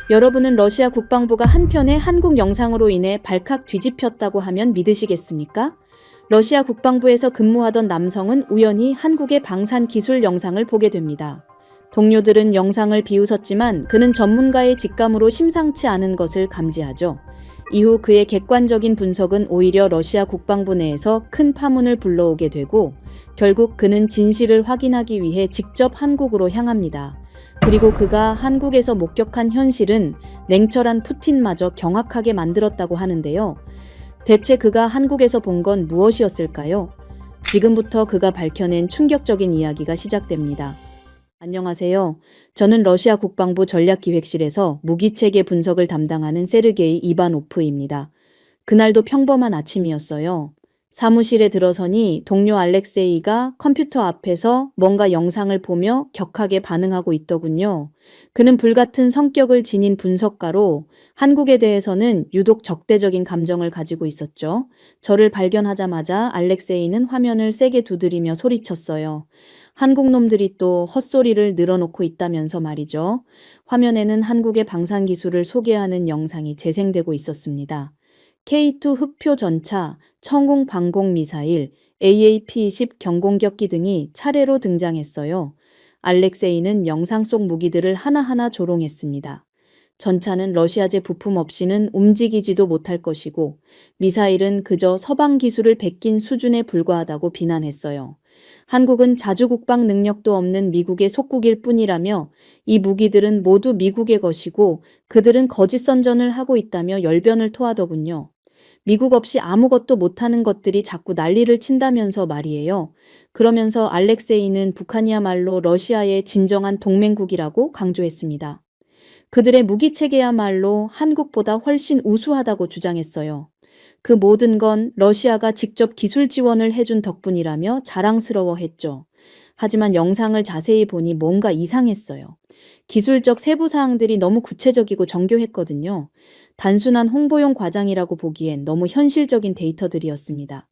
여러분은 러시아 국방부가 한편의 한국 영상으로 인해 발칵 뒤집혔다고 하면 믿으시겠습니까? 러시아 국방부에서 근무하던 남성은 우연히 한국의 방산 기술 영상을 보게 됩니다. 동료들은 영상을 비웃었지만 그는 전문가의 직감으로 심상치 않은 것을 감지하죠. 이후 그의 객관적인 분석은 오히려 러시아 국방부 내에서 큰 파문을 불러오게 되고 결국 그는 진실을 확인하기 위해 직접 한국으로 향합니다. 그리고 그가 한국에서 목격한 현실은 냉철한 푸틴마저 경악하게 만들었다고 하는데요. 대체 그가 한국에서 본 건 무엇이었을까요? 지금부터 그가 밝혀낸 충격적인 이야기가 시작됩니다. 안녕하세요. 저는 러시아 국방부 전략기획실에서 무기체계 분석을 담당하는 세르게이 이바노프입니다. 그날도 평범한 아침이었어요. 사무실에 들어서니 동료 알렉세이가 컴퓨터 앞에서 뭔가 영상을 보며 격하게 반응하고 있더군요. 그는 불같은 성격을 지닌 분석가로 한국에 대해서는 유독 적대적인 감정을 가지고 있었죠. 저를 발견하자마자 알렉세이는 화면을 세게 두드리며 소리쳤어요. 한국 놈들이 또 헛소리를 늘어놓고 있다면서 말이죠. 화면에는 한국의 방산 기술을 소개하는 영상이 재생되고 있었습니다. K2 흑표 전차, 천공 방공 미사일, AAP-20 경공격기 등이 차례로 등장했어요. 알렉세이는 영상 속 무기들을 하나하나 조롱했습니다. 전차는 러시아제 부품 없이는 움직이지도 못할 것이고 미사일은 그저 서방 기술을 베낀 수준에 불과하다고 비난했어요. 한국은 자주국방 능력도 없는 미국의 속국일 뿐이라며 이 무기들은 모두 미국의 것이고 그들은 거짓 선전을 하고 있다며 열변을 토하더군요. 미국 없이 아무것도 못하는 것들이 자꾸 난리를 친다면서 말이에요. 그러면서 알렉세이는 북한이야말로 러시아의 진정한 동맹국이라고 강조했습니다. 그들의 무기체계야말로 한국보다 훨씬 우수하다고 주장했어요. 그 모든 건 러시아가 직접 기술 지원을 해준 덕분이라며 자랑스러워했죠. 하지만 영상을 자세히 보니 뭔가 이상했어요. 기술적 세부 사항들이 너무 구체적이고 정교했거든요. 단순한 홍보용 과장이라고 보기엔 너무 현실적인 데이터들이었습니다.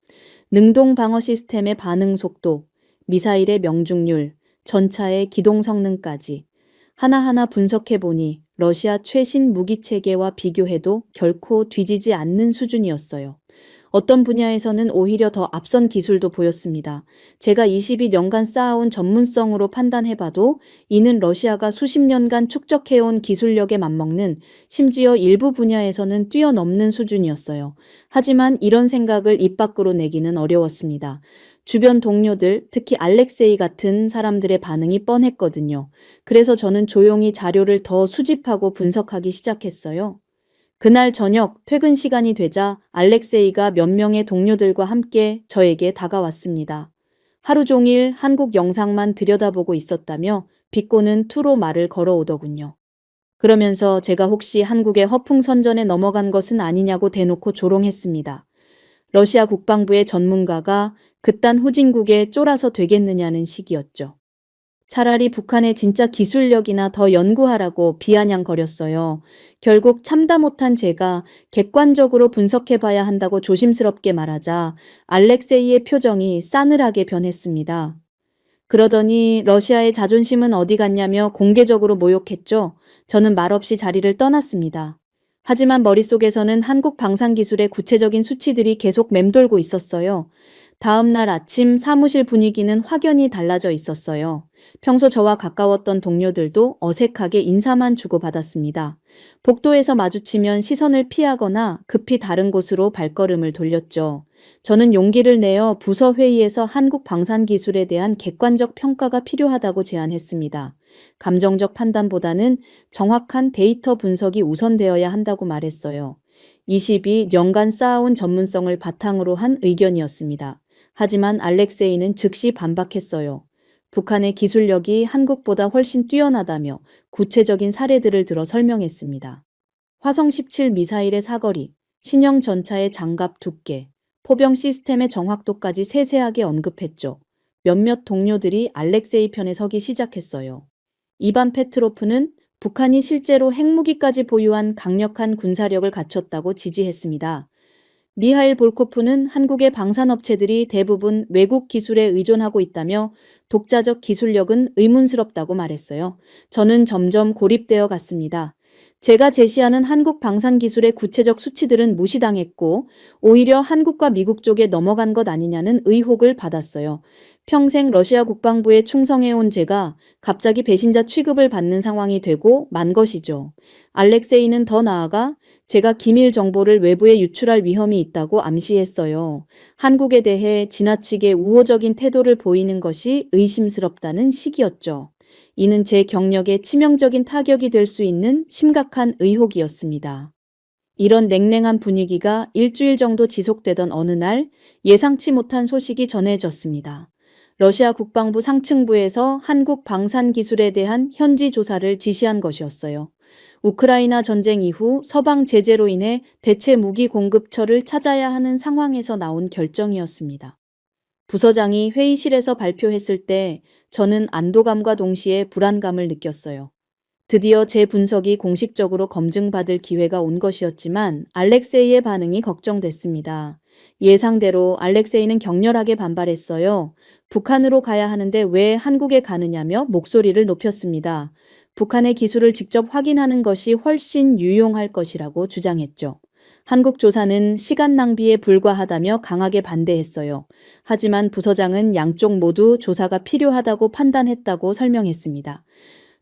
능동 방어 시스템의 반응 속도, 미사일의 명중률, 전차의 기동 성능까지 하나하나 분석해보니 러시아 최신 무기 체계와 비교해도 결코 뒤지지 않는 수준이었어요. 어떤 분야에서는 오히려 더 앞선 기술도 보였습니다. 제가 22년간 쌓아온 전문성으로 판단해봐도 이는 러시아가 수십 년간 축적해온 기술력에 맞먹는, 심지어 일부 분야에서는 뛰어넘는 수준이었어요. 하지만 이런 생각을 입 밖으로 내기는 어려웠습니다. 주변 동료들, 특히 알렉세이 같은 사람들의 반응이 뻔했거든요. 그래서 저는 조용히 자료를 더 수집하고 분석하기 시작했어요. 그날 저녁 퇴근 시간이 되자 알렉세이가 몇 명의 동료들과 함께 저에게 다가왔습니다. 하루 종일 한국 영상만 들여다보고 있었다며 비꼬는 투로 말을 걸어오더군요. 그러면서 제가 혹시 한국의 허풍선전에 넘어간 것은 아니냐고 대놓고 조롱했습니다. 러시아 국방부의 전문가가 그딴 후진국에 쫄아서 되겠느냐는 식이었죠. 차라리 북한의 진짜 기술력이나 더 연구하라고 비아냥거렸어요. 결국 참다 못한 제가 객관적으로 분석해봐야 한다고 조심스럽게 말하자 알렉세이의 표정이 싸늘하게 변했습니다. 그러더니 러시아의 자존심은 어디 갔냐며 공개적으로 모욕했죠. 저는 말없이 자리를 떠났습니다. 하지만 머릿속에서는 한국 방산기술의 구체적인 수치들이 계속 맴돌고 있었어요. 다음 날 아침 사무실 분위기는 확연히 달라져 있었어요. 평소 저와 가까웠던 동료들도 어색하게 인사만 주고받았습니다. 복도에서 마주치면 시선을 피하거나 급히 다른 곳으로 발걸음을 돌렸죠. 저는 용기를 내어 부서 회의에서 한국 방산기술에 대한 객관적 평가가 필요하다고 제안했습니다. 감정적 판단보다는 정확한 데이터 분석이 우선되어야 한다고 말했어요. 22년간 쌓아온 전문성을 바탕으로 한 의견이었습니다. 하지만 알렉세이는 즉시 반박했어요. 북한의 기술력이 한국보다 훨씬 뛰어나다며 구체적인 사례들을 들어 설명했습니다. 화성 17 미사일의 사거리, 신형 전차의 장갑 두께, 포병 시스템의 정확도까지 세세하게 언급했죠. 몇몇 동료들이 알렉세이 편에 서기 시작했어요. 이반 페트로프는 북한이 실제로 핵무기까지 보유한 강력한 군사력을 갖췄다고 지지했습니다. 미하일 볼코프는 한국의 방산업체들이 대부분 외국 기술에 의존하고 있다며 독자적 기술력은 의문스럽다고 말했어요. 저는 점점 고립되어 갔습니다. 제가 제시하는 한국 방산 기술의 구체적 수치들은 무시당했고 오히려 한국과 미국 쪽에 넘어간 것 아니냐는 의혹을 받았어요. 평생 러시아 국방부에 충성해온 제가 갑자기 배신자 취급을 받는 상황이 되고 만 것이죠. 알렉세이는 더 나아가 제가 기밀 정보를 외부에 유출할 위험이 있다고 암시했어요. 한국에 대해 지나치게 우호적인 태도를 보이는 것이 의심스럽다는 식이었죠. 이는 제 경력에 치명적인 타격이 될 수 있는 심각한 의혹이었습니다. 이런 냉랭한 분위기가 일주일 정도 지속되던 어느 날 예상치 못한 소식이 전해졌습니다. 러시아 국방부 상층부에서 한국 방산 기술에 대한 현지 조사를 지시한 것이었어요. 우크라이나 전쟁 이후 서방 제재로 인해 대체 무기 공급처를 찾아야 하는 상황에서 나온 결정이었습니다. 부서장이 회의실에서 발표했을 때 저는 안도감과 동시에 불안감을 느꼈어요. 드디어 제 분석이 공식적으로 검증받을 기회가 온 것이었지만 알렉세이의 반응이 걱정됐습니다. 예상대로 알렉세이는 격렬하게 반발했어요. 북한으로 가야 하는데 왜 한국에 가느냐며 목소리를 높였습니다. 북한의 기술을 직접 확인하는 것이 훨씬 유용할 것이라고 주장했죠. 한국 조사는 시간 낭비에 불과하다며 강하게 반대했어요. 하지만 부서장은 양쪽 모두 조사가 필요하다고 판단했다고 설명했습니다.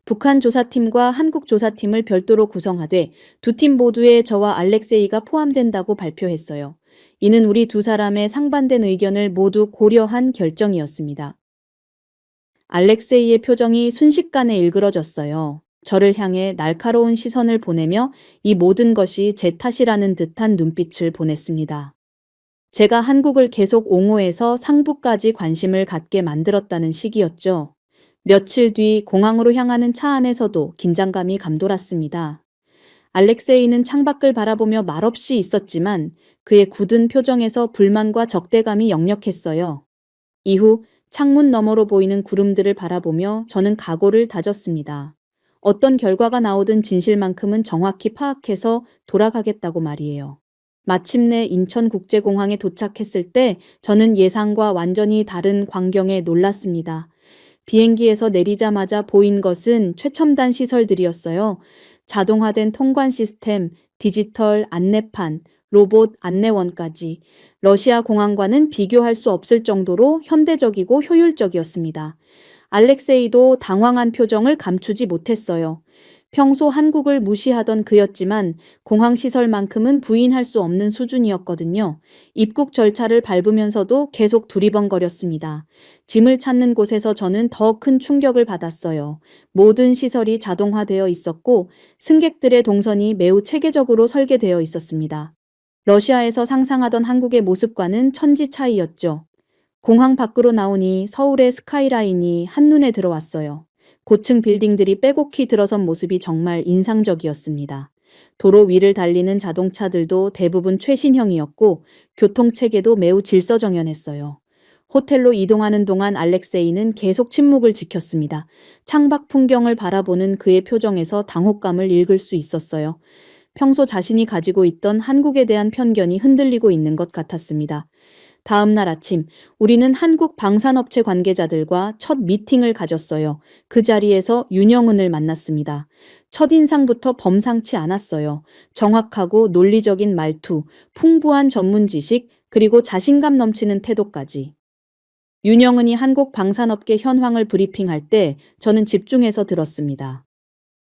북한 조사팀과 한국 조사팀을 별도로 구성하되 두 팀 모두에 저와 알렉세이가 포함된다고 발표했어요. 이는 우리 두 사람의 상반된 의견을 모두 고려한 결정이었습니다. 알렉세이의 표정이 순식간에 일그러졌어요. 저를 향해 날카로운 시선을 보내며 이 모든 것이 제 탓이라는 듯한 눈빛을 보냈습니다. 제가 한국을 계속 옹호해서 상부까지 관심을 갖게 만들었다는 식이었죠. 며칠 뒤 공항으로 향하는 차 안에서도 긴장감이 감돌았습니다. 알렉세이는 창밖을 바라보며 말없이 있었지만 그의 굳은 표정에서 불만과 적대감이 역력했어요. 이후 창문 너머로 보이는 구름들을 바라보며 저는 각오를 다졌습니다. 어떤 결과가 나오든 진실만큼은 정확히 파악해서 돌아가겠다고 말이에요. 마침내 인천국제공항에 도착했을 때 저는 예상과 완전히 다른 광경에 놀랐습니다. 비행기에서 내리자마자 보인 것은 최첨단 시설들이었어요. 자동화된 통관 시스템, 디지털 안내판, 로봇 안내원까지 러시아 공항과는 비교할 수 없을 정도로 현대적이고 효율적이었습니다. 알렉세이도 당황한 표정을 감추지 못했어요. 평소 한국을 무시하던 그였지만 공항 시설만큼은 부인할 수 없는 수준이었거든요. 입국 절차를 밟으면서도 계속 두리번거렸습니다. 짐을 찾는 곳에서 저는 더 큰 충격을 받았어요. 모든 시설이 자동화되어 있었고 승객들의 동선이 매우 체계적으로 설계되어 있었습니다. 러시아에서 상상하던 한국의 모습과는 천지 차이였죠. 공항 밖으로 나오니 서울의 스카이라인이 한눈에 들어왔어요. 고층 빌딩들이 빼곡히 들어선 모습이 정말 인상적이었습니다. 도로 위를 달리는 자동차들도 대부분 최신형이었고 교통체계도 매우 질서정연했어요. 호텔로 이동하는 동안 알렉세이는 계속 침묵을 지켰습니다. 창밖 풍경을 바라보는 그의 표정에서 당혹감을 읽을 수 있었어요. 평소 자신이 가지고 있던 한국에 대한 편견이 흔들리고 있는 것 같았습니다. 다음 날 아침, 우리는 한국 방산업체 관계자들과 첫 미팅을 가졌어요. 그 자리에서 윤영은을 만났습니다. 첫인상부터 범상치 않았어요. 정확하고 논리적인 말투, 풍부한 전문 지식, 그리고 자신감 넘치는 태도까지. 윤영은이 한국 방산업계 현황을 브리핑할 때 저는 집중해서 들었습니다.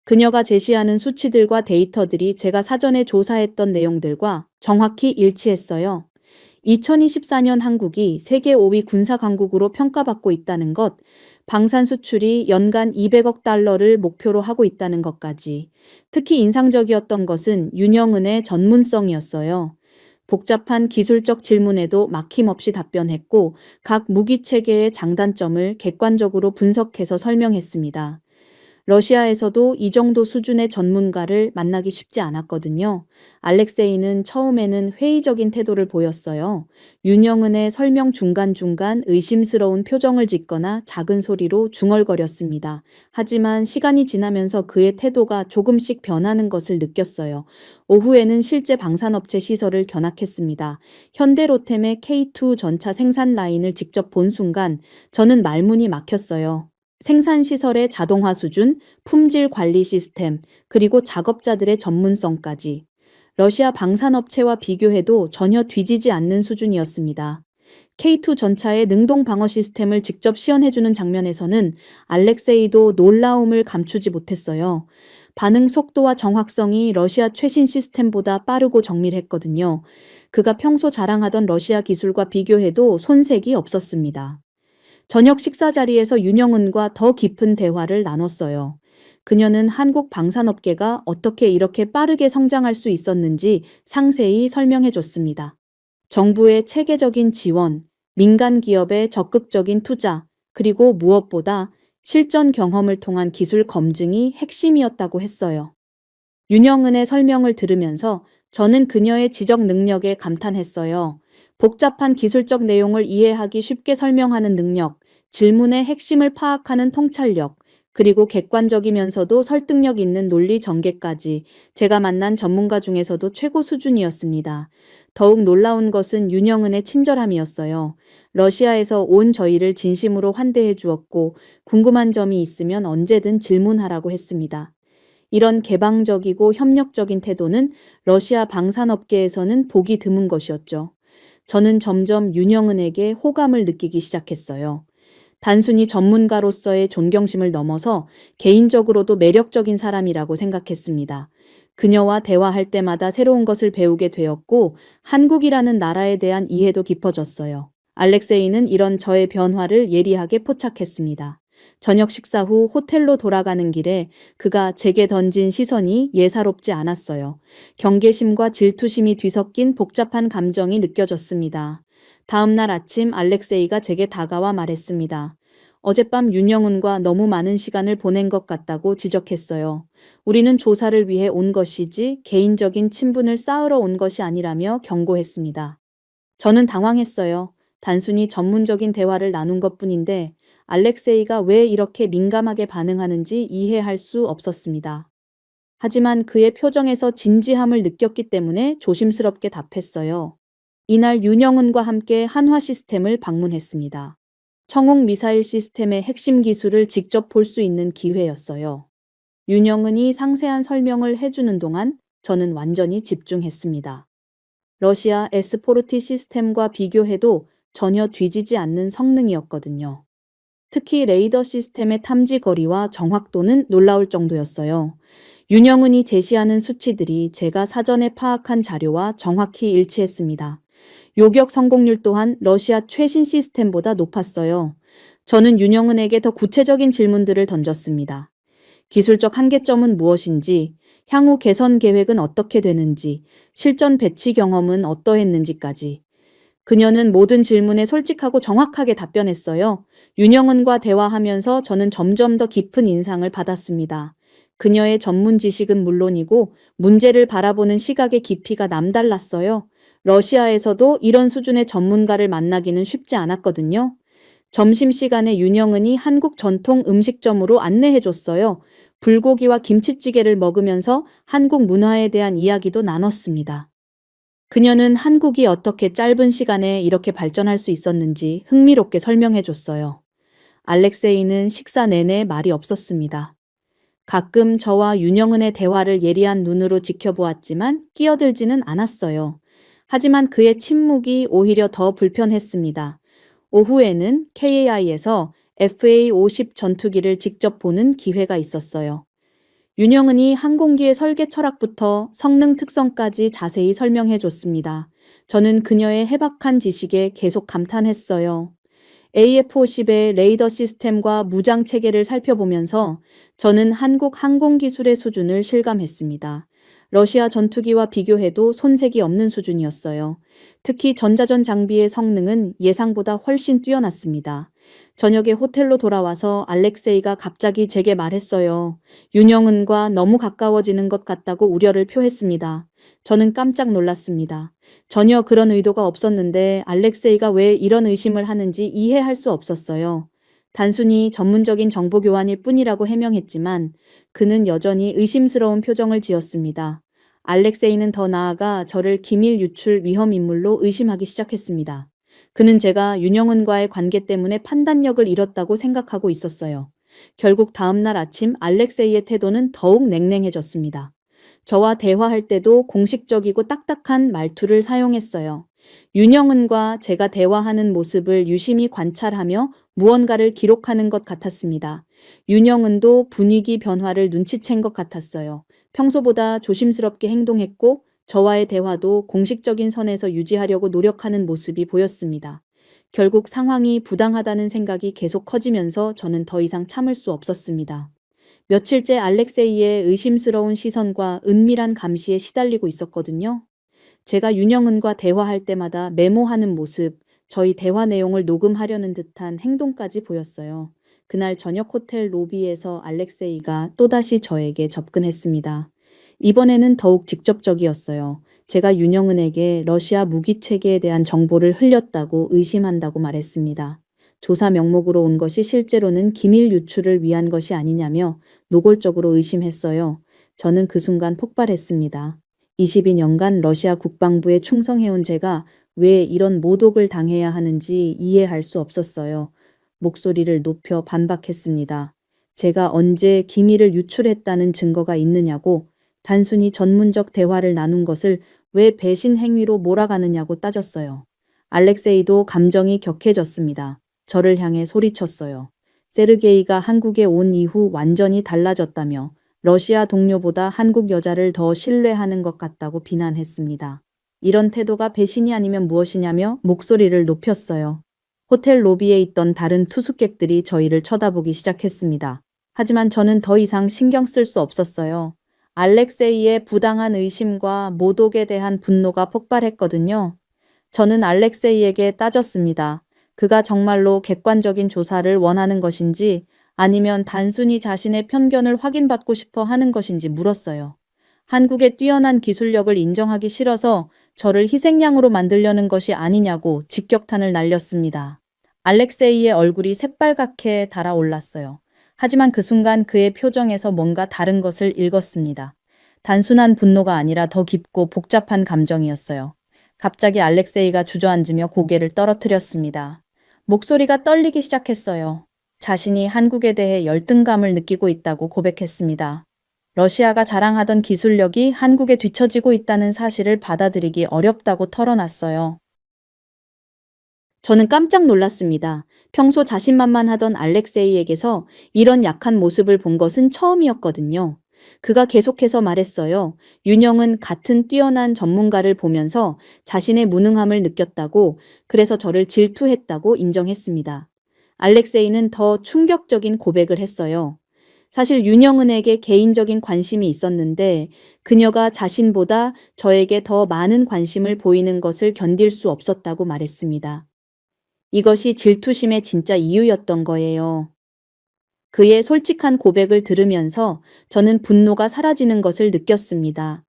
그녀가 제시하는 수치들과 데이터들이 제가 사전에 조사했던 내용들과 정확히 일치했어요. 2024년 한국이 세계 5위 군사 강국으로 평가받고 있다는 것, 방산 수출이 연간 200억 달러를 목표로 하고 있다는 것까지. 특히 인상적이었던 것은 윤영은의 전문성이었어요. 복잡한 기술적 질문에도 막힘없이 답변했고 각 무기 체계의 장단점을 객관적으로 분석해서 설명했습니다. 러시아에서도 이 정도 수준의 전문가를 만나기 쉽지 않았거든요. 알렉세이는 처음에는 회의적인 태도를 보였어요. 윤영은의 설명 중간중간 의심스러운 표정을 짓거나 작은 소리로 중얼거렸습니다. 하지만 시간이 지나면서 그의 태도가 조금씩 변하는 것을 느꼈어요. 오후에는 실제 방산업체 시설을 견학했습니다. 현대로템의 K2 전차 생산 라인을 직접 본 순간 저는 말문이 막혔어요. 생산시설의 자동화 수준, 품질 관리 시스템, 그리고 작업자들의 전문성까지 러시아 방산업체와 비교해도 전혀 뒤지지 않는 수준이었습니다. K2 전차의 능동 방어 시스템을 직접 시연해주는 장면에서는 알렉세이도 놀라움을 감추지 못했어요. 반응 속도와 정확성이 러시아 최신 시스템보다 빠르고 정밀했거든요. 그가 평소 자랑하던 러시아 기술과 비교해도 손색이 없었습니다. 저녁 식사 자리에서 윤영은과 더 깊은 대화를 나눴어요. 그녀는 한국 방산업계가 어떻게 이렇게 빠르게 성장할 수 있었는지 상세히 설명해 줬습니다. 정부의 체계적인 지원, 민간 기업의 적극적인 투자, 그리고 무엇보다 실전 경험을 통한 기술 검증이 핵심이었다고 했어요. 윤영은의 설명을 들으면서 저는 그녀의 지적 능력에 감탄했어요. 복잡한 기술적 내용을 이해하기 쉽게 설명하는 능력, 질문의 핵심을 파악하는 통찰력, 그리고 객관적이면서도 설득력 있는 논리 전개까지 제가 만난 전문가 중에서도 최고 수준이었습니다. 더욱 놀라운 것은 윤영은의 친절함이었어요. 러시아에서 온 저희를 진심으로 환대해 주었고 궁금한 점이 있으면 언제든 질문하라고 했습니다. 이런 개방적이고 협력적인 태도는 러시아 방산업계에서는 보기 드문 것이었죠. 저는 점점 윤영은에게 호감을 느끼기 시작했어요. 단순히 전문가로서의 존경심을 넘어서 개인적으로도 매력적인 사람이라고 생각했습니다. 그녀와 대화할 때마다 새로운 것을 배우게 되었고 한국이라는 나라에 대한 이해도 깊어졌어요. 알렉세이는 이런 저의 변화를 예리하게 포착했습니다. 저녁 식사 후 호텔로 돌아가는 길에 그가 제게 던진 시선이 예사롭지 않았어요. 경계심과 질투심이 뒤섞인 복잡한 감정이 느껴졌습니다. 다음 날 아침 알렉세이가 제게 다가와 말했습니다. 어젯밤 윤영은과 너무 많은 시간을 보낸 것 같다고 지적했어요. 우리는 조사를 위해 온 것이지 개인적인 친분을 쌓으러 온 것이 아니라며 경고했습니다. 저는 당황했어요. 단순히 전문적인 대화를 나눈 것뿐인데 알렉세이가 왜 이렇게 민감하게 반응하는지 이해할 수 없었습니다. 하지만 그의 표정에서 진지함을 느꼈기 때문에 조심스럽게 답했어요. 이날 윤영은과 함께 한화 시스템을 방문했습니다. 청홍 미사일 시스템의 핵심 기술을 직접 볼 수 있는 기회였어요. 윤영은이 상세한 설명을 해주는 동안 저는 완전히 집중했습니다. 러시아 S-4T 시스템과 비교해도 전혀 뒤지지 않는 성능이었거든요. 특히 레이더 시스템의 탐지 거리와 정확도는 놀라울 정도였어요. 윤영은이 제시하는 수치들이 제가 사전에 파악한 자료와 정확히 일치했습니다. 요격 성공률 또한 러시아 최신 시스템보다 높았어요. 저는 윤영은에게 더 구체적인 질문들을 던졌습니다. 기술적 한계점은 무엇인지, 향후 개선 계획은 어떻게 되는지, 실전 배치 경험은 어떠했는지까지. 그녀는 모든 질문에 솔직하고 정확하게 답변했어요. 윤영은과 대화하면서 저는 점점 더 깊은 인상을 받았습니다. 그녀의 전문 지식은 물론이고 문제를 바라보는 시각의 깊이가 남달랐어요. 러시아에서도 이런 수준의 전문가를 만나기는 쉽지 않았거든요. 점심시간에 윤영은이 한국 전통 음식점으로 안내해줬어요. 불고기와 김치찌개를 먹으면서 한국 문화에 대한 이야기도 나눴습니다. 그녀는 한국이 어떻게 짧은 시간에 이렇게 발전할 수 있었는지 흥미롭게 설명해줬어요. 알렉세이는 식사 내내 말이 없었습니다. 가끔 저와 윤영은의 대화를 예리한 눈으로 지켜보았지만 끼어들지는 않았어요. 하지만 그의 침묵이 오히려 더 불편했습니다. 오후에는 KAI에서 FA-50 전투기를 직접 보는 기회가 있었어요. 윤영은이 항공기의 설계 철학부터 성능 특성까지 자세히 설명해 줬습니다. 저는 그녀의 해박한 지식에 계속 감탄했어요. AF-50의 레이더 시스템과 무장 체계를 살펴보면서 저는 한국 항공기술의 수준을 실감했습니다. 러시아 전투기와 비교해도 손색이 없는 수준이었어요. 특히 전자전 장비의 성능은 예상보다 훨씬 뛰어났습니다. 저녁에 호텔로 돌아와서 알렉세이가 갑자기 제게 말했어요. 윤영은과 너무 가까워지는 것 같다고 우려를 표했습니다. 저는 깜짝 놀랐습니다. 전혀 그런 의도가 없었는데 알렉세이가 왜 이런 의심을 하는지 이해할 수 없었어요. 단순히 전문적인 정보 교환일 뿐이라고 해명했지만 그는 여전히 의심스러운 표정을 지었습니다. 알렉세이는 더 나아가 저를 기밀 유출 위험 인물로 의심하기 시작했습니다. 그는 제가 윤영은과의 관계 때문에 판단력을 잃었다고 생각하고 있었어요. 결국 다음날 아침 알렉세이의 태도는 더욱 냉랭해졌습니다. 저와 대화할 때도 공식적이고 딱딱한 말투를 사용했어요. 윤영은과 제가 대화하는 모습을 유심히 관찰하며 무언가를 기록하는 것 같았습니다. 윤영은도 분위기 변화를 눈치챈 것 같았어요. 평소보다 조심스럽게 행동했고 저와의 대화도 공식적인 선에서 유지하려고 노력하는 모습이 보였습니다. 결국 상황이 부당하다는 생각이 계속 커지면서 저는 더 이상 참을 수 없었습니다. 며칠째 알렉세이의 의심스러운 시선과 은밀한 감시에 시달리고 있었거든요. 제가 윤영은과 대화할 때마다 메모하는 모습, 저희 대화 내용을 녹음하려는 듯한 행동까지 보였어요. 그날 저녁 호텔 로비에서 알렉세이가 또다시 저에게 접근했습니다. 이번에는 더욱 직접적이었어요. 제가 윤영은에게 러시아 무기 체계에 대한 정보를 흘렸다고 의심한다고 말했습니다. 조사 명목으로 온 것이 실제로는 기밀 유출을 위한 것이 아니냐며 노골적으로 의심했어요. 저는 그 순간 폭발했습니다. 22년간 러시아 국방부에 충성해온 제가 왜 이런 모독을 당해야 하는지 이해할 수 없었어요. 목소리를 높여 반박했습니다. 제가 언제 기밀을 유출했다는 증거가 있느냐고, 단순히 전문적 대화를 나눈 것을 왜 배신 행위로 몰아가느냐고 따졌어요. 알렉세이도 감정이 격해졌습니다. 저를 향해 소리쳤어요. 세르게이가 한국에 온 이후 완전히 달라졌다며 러시아 동료보다 한국 여자를 더 신뢰하는 것 같다고 비난했습니다. 이런 태도가 배신이 아니면 무엇이냐며 목소리를 높였어요. 호텔 로비에 있던 다른 투숙객들이 저희를 쳐다보기 시작했습니다. 하지만 저는 더 이상 신경 쓸 수 없었어요. 알렉세이의 부당한 의심과 모독에 대한 분노가 폭발했거든요. 저는 알렉세이에게 따졌습니다. 그가 정말로 객관적인 조사를 원하는 것인지 아니면 단순히 자신의 편견을 확인받고 싶어 하는 것인지 물었어요. 한국의 뛰어난 기술력을 인정하기 싫어서 저를 희생양으로 만들려는 것이 아니냐고 직격탄을 날렸습니다. 알렉세이의 얼굴이 새빨갛게 달아올랐어요. 하지만 그 순간 그의 표정에서 뭔가 다른 것을 읽었습니다. 단순한 분노가 아니라 더 깊고 복잡한 감정이었어요. 갑자기 알렉세이가 주저앉으며 고개를 떨어뜨렸습니다. 목소리가 떨리기 시작했어요. 자신이 한국에 대해 열등감을 느끼고 있다고 고백했습니다. 러시아가 자랑하던 기술력이 한국에 뒤처지고 있다는 사실을 받아들이기 어렵다고 털어놨어요. 저는 깜짝 놀랐습니다. 평소 자신만만하던 알렉세이에게서 이런 약한 모습을 본 것은 처음이었거든요. 그가 계속해서 말했어요. 윤영은 같은 뛰어난 전문가를 보면서 자신의 무능함을 느꼈다고, 그래서 저를 질투했다고 인정했습니다. 알렉세이는 더 충격적인 고백을 했어요. 사실 윤영은에게 개인적인 관심이 있었는데 그녀가 자신보다 저에게 더 많은 관심을 보이는 것을 견딜 수 없었다고 말했습니다. 이것이 질투심의 진짜 이유였던 거예요. 그의 솔직한 고백을 들으면서 저는 분노가 사라지는 것을 느꼈습니다.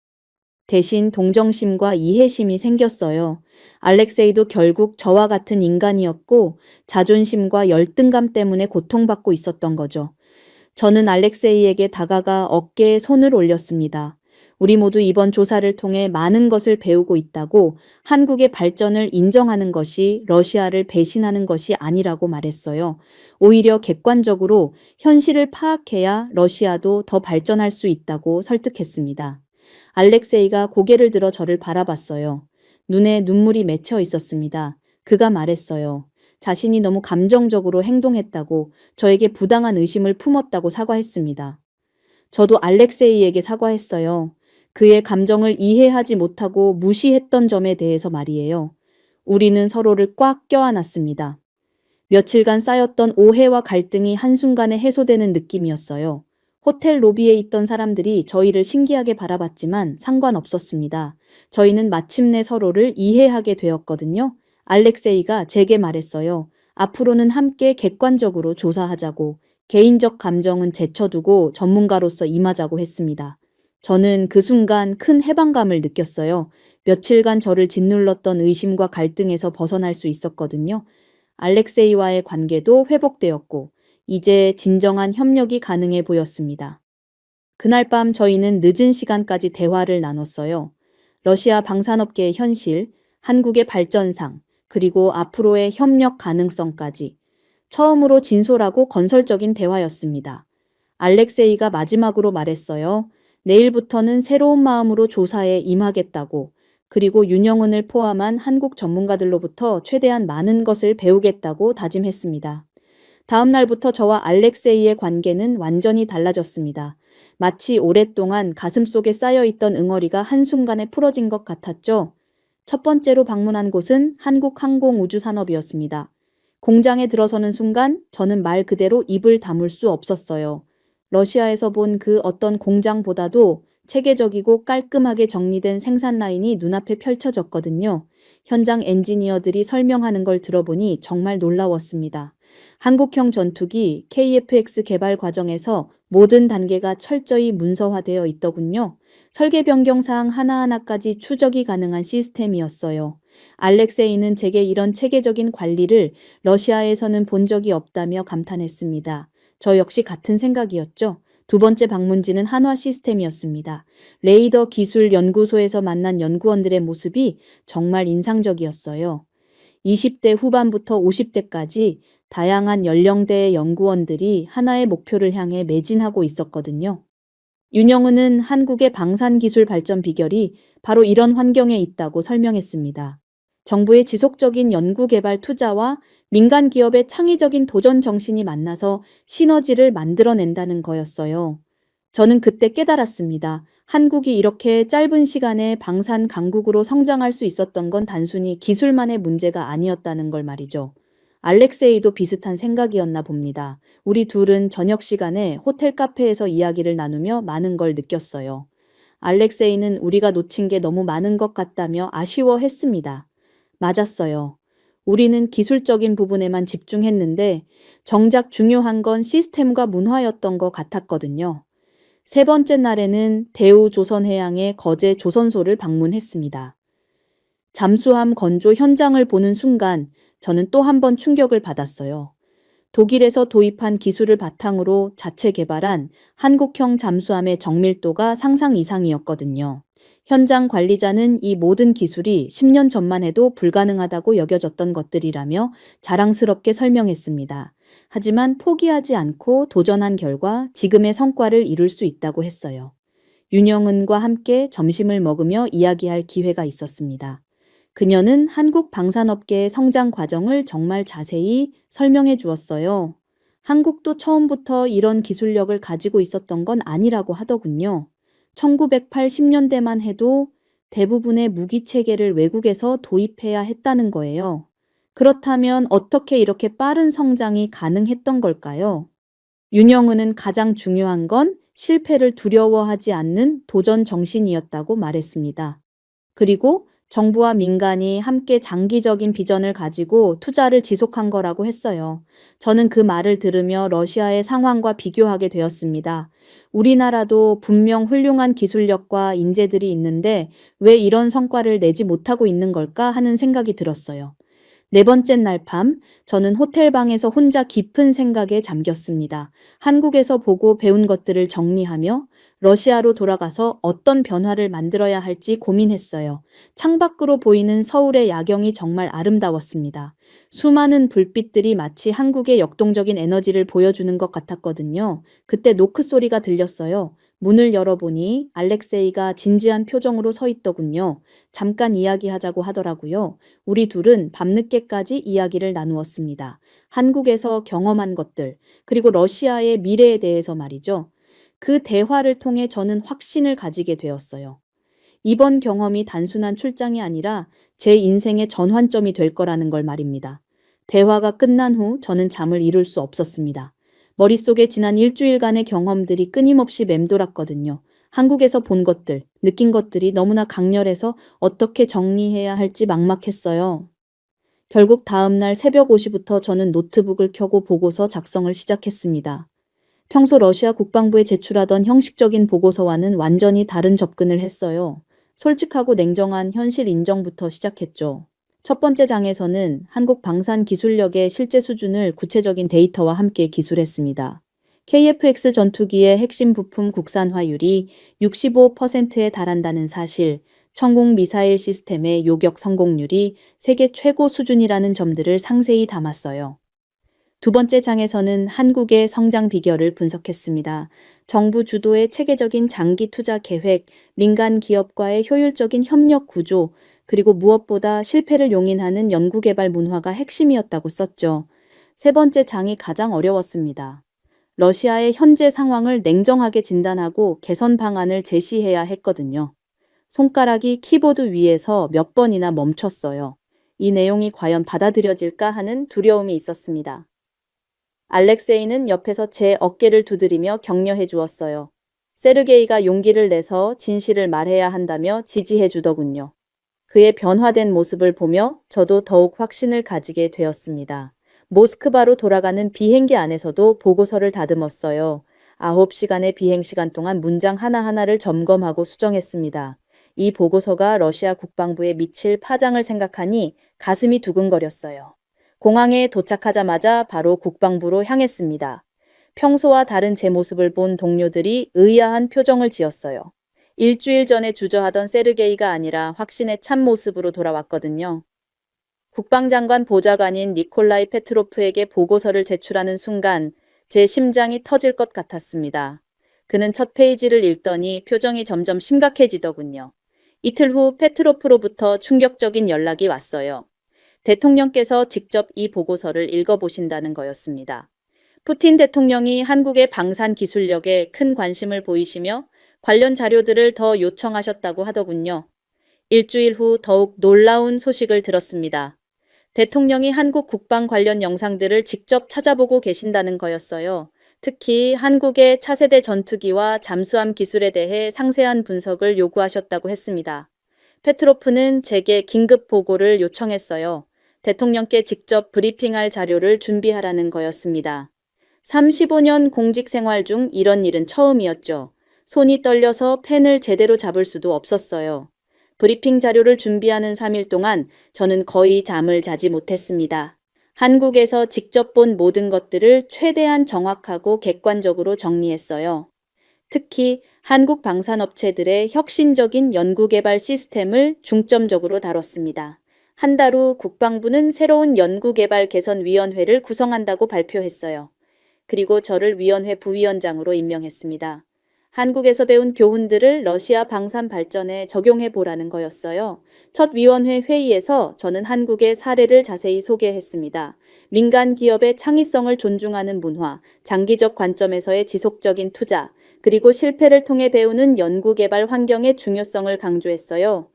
대신 동정심과 이해심이 생겼어요. 알렉세이도 결국 저와 같은 인간이었고 자존심과 열등감 때문에 고통받고 있었던 거죠. 저는 알렉세이에게 다가가 어깨에 손을 올렸습니다. 우리 모두 이번 조사를 통해 많은 것을 배우고 있다고, 한국의 발전을 인정하는 것이 러시아를 배신하는 것이 아니라고 말했어요. 오히려 객관적으로 현실을 파악해야 러시아도 더 발전할 수 있다고 설득했습니다. 알렉세이가 고개를 들어 저를 바라봤어요. 눈에 눈물이 맺혀 있었습니다. 그가 말했어요. 자신이 너무 감정적으로 행동했다고, 저에게 부당한 의심을 품었다고 사과했습니다. 저도 알렉세이에게 사과했어요. 그의 감정을 이해하지 못하고 무시했던 점에 대해서 말이에요. 우리는 서로를 꽉 껴안았습니다. 며칠간 쌓였던 오해와 갈등이 한순간에 해소되는 느낌이었어요. 호텔 로비에 있던 사람들이 저희를 신기하게 바라봤지만 상관없었습니다. 저희는 마침내 서로를 이해하게 되었거든요. 알렉세이가 제게 말했어요. 앞으로는 함께 객관적으로 조사하자고, 개인적 감정은 제쳐두고 전문가로서 임하자고 했습니다. 저는 그 순간 큰 해방감을 느꼈어요. 며칠간 저를 짓눌렀던 의심과 갈등에서 벗어날 수 있었거든요. 알렉세이와의 관계도 회복되었고, 이제 진정한 협력이 가능해 보였습니다. 그날 밤 저희는 늦은 시간까지 대화를 나눴어요. 러시아 방산업계의 현실, 한국의 발전상, 그리고 앞으로의 협력 가능성까지. 처음으로 진솔하고 건설적인 대화였습니다. 알렉세이가 마지막으로 말했어요. 내일부터는 새로운 마음으로 조사에 임하겠다고, 그리고 윤영은을 포함한 한국 전문가들로부터 최대한 많은 것을 배우겠다고 다짐했습니다. 다음 날부터 저와 알렉세이의 관계는 완전히 달라졌습니다. 마치 오랫동안 가슴속에 쌓여있던 응어리가 한순간에 풀어진 것 같았죠. 첫 번째로 방문한 곳은 한국항공우주산업이었습니다. 공장에 들어서는 순간 저는 말 그대로 입을 다물 수 없었어요. 러시아에서 본 그 어떤 공장보다도 체계적이고 깔끔하게 정리된 생산 라인이 눈앞에 펼쳐졌거든요. 현장 엔지니어들이 설명하는 걸 들어보니 정말 놀라웠습니다. 한국형 전투기 KF-X 개발 과정에서 모든 단계가 철저히 문서화되어 있더군요. 설계 변경 사항 하나하나까지 추적이 가능한 시스템이었어요. 알렉세이는 제게 이런 체계적인 관리를 러시아에서는 본 적이 없다며 감탄했습니다. 저 역시 같은 생각이었죠. 두 번째 방문지는 한화 시스템이었습니다. 레이더 기술 연구소에서 만난 연구원들의 모습이 정말 인상적이었어요. 20대 후반부터 50대까지 다양한 연령대의 연구원들이 하나의 목표를 향해 매진하고 있었거든요. 윤영은은 한국의 방산기술 발전 비결이 바로 이런 환경에 있다고 설명했습니다. 정부의 지속적인 연구개발 투자와 민간 기업의 창의적인 도전 정신이 만나서 시너지를 만들어낸다는 거였어요. 저는 그때 깨달았습니다. 한국이 이렇게 짧은 시간에 방산 강국으로 성장할 수 있었던 건 단순히 기술만의 문제가 아니었다는 걸 말이죠. 알렉세이도 비슷한 생각이었나 봅니다. 우리 둘은 저녁 시간에 호텔 카페에서 이야기를 나누며 많은 걸 느꼈어요. 알렉세이는 우리가 놓친 게 너무 많은 것 같다며 아쉬워했습니다. 맞았어요. 우리는 기술적인 부분에만 집중했는데 정작 중요한 건 시스템과 문화였던 것 같았거든요. 세 번째 날에는 대우조선해양의 거제 조선소를 방문했습니다. 잠수함 건조 현장을 보는 순간 저는 또 한 번 충격을 받았어요. 독일에서 도입한 기술을 바탕으로 자체 개발한 한국형 잠수함의 정밀도가 상상 이상이었거든요. 현장 관리자는 이 모든 기술이 10년 전만 해도 불가능하다고 여겨졌던 것들이라며 자랑스럽게 설명했습니다. 하지만 포기하지 않고 도전한 결과 지금의 성과를 이룰 수 있다고 했어요. 윤영은과 함께 점심을 먹으며 이야기할 기회가 있었습니다. 그녀는 한국 방산업계의 성장 과정을 정말 자세히 설명해 주었어요. 한국도 처음부터 이런 기술력을 가지고 있었던 건 아니라고 하더군요. 1980년대만 해도 대부분의 무기 체계를 외국에서 도입해야 했다는 거예요. 그렇다면 어떻게 이렇게 빠른 성장이 가능했던 걸까요? 윤영은은 가장 중요한 건 실패를 두려워하지 않는 도전 정신이었다고 말했습니다. 그리고 정부와 민간이 함께 장기적인 비전을 가지고 투자를 지속한 거라고 했어요. 저는 그 말을 들으며 러시아의 상황과 비교하게 되었습니다. 우리나라도 분명 훌륭한 기술력과 인재들이 있는데 왜 이런 성과를 내지 못하고 있는 걸까 하는 생각이 들었어요. 네 번째 날 밤, 저는 호텔방에서 혼자 깊은 생각에 잠겼습니다. 한국에서 보고 배운 것들을 정리하며 러시아로 돌아가서 어떤 변화를 만들어야 할지 고민했어요. 창밖으로 보이는 서울의 야경이 정말 아름다웠습니다. 수많은 불빛들이 마치 한국의 역동적인 에너지를 보여주는 것 같았거든요. 그때 노크 소리가 들렸어요. 문을 열어보니 알렉세이가 진지한 표정으로 서 있더군요. 잠깐 이야기하자고 하더라고요. 우리 둘은 밤늦게까지 이야기를 나누었습니다. 한국에서 경험한 것들, 그리고 러시아의 미래에 대해서 말이죠. 그 대화를 통해 저는 확신을 가지게 되었어요. 이번 경험이 단순한 출장이 아니라 제 인생의 전환점이 될 거라는 걸 말입니다. 대화가 끝난 후 저는 잠을 이룰 수 없었습니다. 머릿속에 지난 일주일간의 경험들이 끊임없이 맴돌았거든요. 한국에서 본 것들, 느낀 것들이 너무나 강렬해서 어떻게 정리해야 할지 막막했어요. 결국 다음 날 새벽 5시부터 저는 노트북을 켜고 보고서 작성을 시작했습니다. 평소 러시아 국방부에 제출하던 형식적인 보고서와는 완전히 다른 접근을 했어요. 솔직하고 냉정한 현실 인정부터 시작했죠. 첫 번째 장에서는 한국 방산 기술력의 실제 수준을 구체적인 데이터와 함께 기술했습니다. KF-X 전투기의 핵심 부품 국산화율이 65%에 달한다는 사실, 천공 미사일 시스템의 요격 성공률이 세계 최고 수준이라는 점들을 상세히 담았어요. 두 번째 장에서는 한국의 성장 비결을 분석했습니다. 정부 주도의 체계적인 장기 투자 계획, 민간 기업과의 효율적인 협력 구조, 그리고 무엇보다 실패를 용인하는 연구개발 문화가 핵심이었다고 썼죠. 세 번째 장이 가장 어려웠습니다. 러시아의 현재 상황을 냉정하게 진단하고 개선 방안을 제시해야 했거든요. 손가락이 키보드 위에서 몇 번이나 멈췄어요. 이 내용이 과연 받아들여질까 하는 두려움이 있었습니다. 알렉세이는 옆에서 제 어깨를 두드리며 격려해 주었어요. 세르게이가 용기를 내서 진실을 말해야 한다며 지지해 주더군요. 그의 변화된 모습을 보며 저도 더욱 확신을 가지게 되었습니다. 모스크바로 돌아가는 비행기 안에서도 보고서를 다듬었어요. 9시간의 비행 시간 동안 문장 하나하나를 점검하고 수정했습니다. 이 보고서가 러시아 국방부에 미칠 파장을 생각하니 가슴이 두근거렸어요. 공항에 도착하자마자 바로 국방부로 향했습니다. 평소와 다른 제 모습을 본 동료들이 의아한 표정을 지었어요. 일주일 전에 주저하던 세르게이가 아니라 확신의 참모습으로 돌아왔거든요. 국방장관 보좌관인 니콜라이 페트로프에게 보고서를 제출하는 순간 제 심장이 터질 것 같았습니다. 그는 첫 페이지를 읽더니 표정이 점점 심각해지더군요. 이틀 후 페트로프로부터 충격적인 연락이 왔어요. 대통령께서 직접 이 보고서를 읽어보신다는 거였습니다. 푸틴 대통령이 한국의 방산 기술력에 큰 관심을 보이시며 관련 자료들을 더 요청하셨다고 하더군요. 일주일 후 더욱 놀라운 소식을 들었습니다. 대통령이 한국 국방 관련 영상들을 직접 찾아보고 계신다는 거였어요. 특히 한국의 차세대 전투기와 잠수함 기술에 대해 상세한 분석을 요구하셨다고 했습니다. 페트로프는 제게 긴급 보고를 요청했어요. 대통령께 직접 브리핑할 자료를 준비하라는 거였습니다. 35년 공직 생활 중 이런 일은 처음이었죠. 손이 떨려서 펜을 제대로 잡을 수도 없었어요. 브리핑 자료를 준비하는 3일 동안 저는 거의 잠을 자지 못했습니다. 한국에서 직접 본 모든 것들을 최대한 정확하고 객관적으로 정리했어요. 특히 한국 방산업체들의 혁신적인 연구개발 시스템을 중점적으로 다뤘습니다. 한 달 후 국방부는 새로운 연구개발 개선위원회를 구성한다고 발표했어요. 그리고 저를 위원회 부위원장으로 임명했습니다. 한국에서 배운 교훈들을 러시아 방산 발전에 적용해 보라는 거였어요. 첫 위원회 회의에서 저는 한국의 사례를 자세히 소개했습니다. 민간 기업의 창의성을 존중하는 문화, 장기적 관점에서의 지속적인 투자, 그리고 실패를 통해 배우는 연구개발 환경의 중요성을 강조했어요.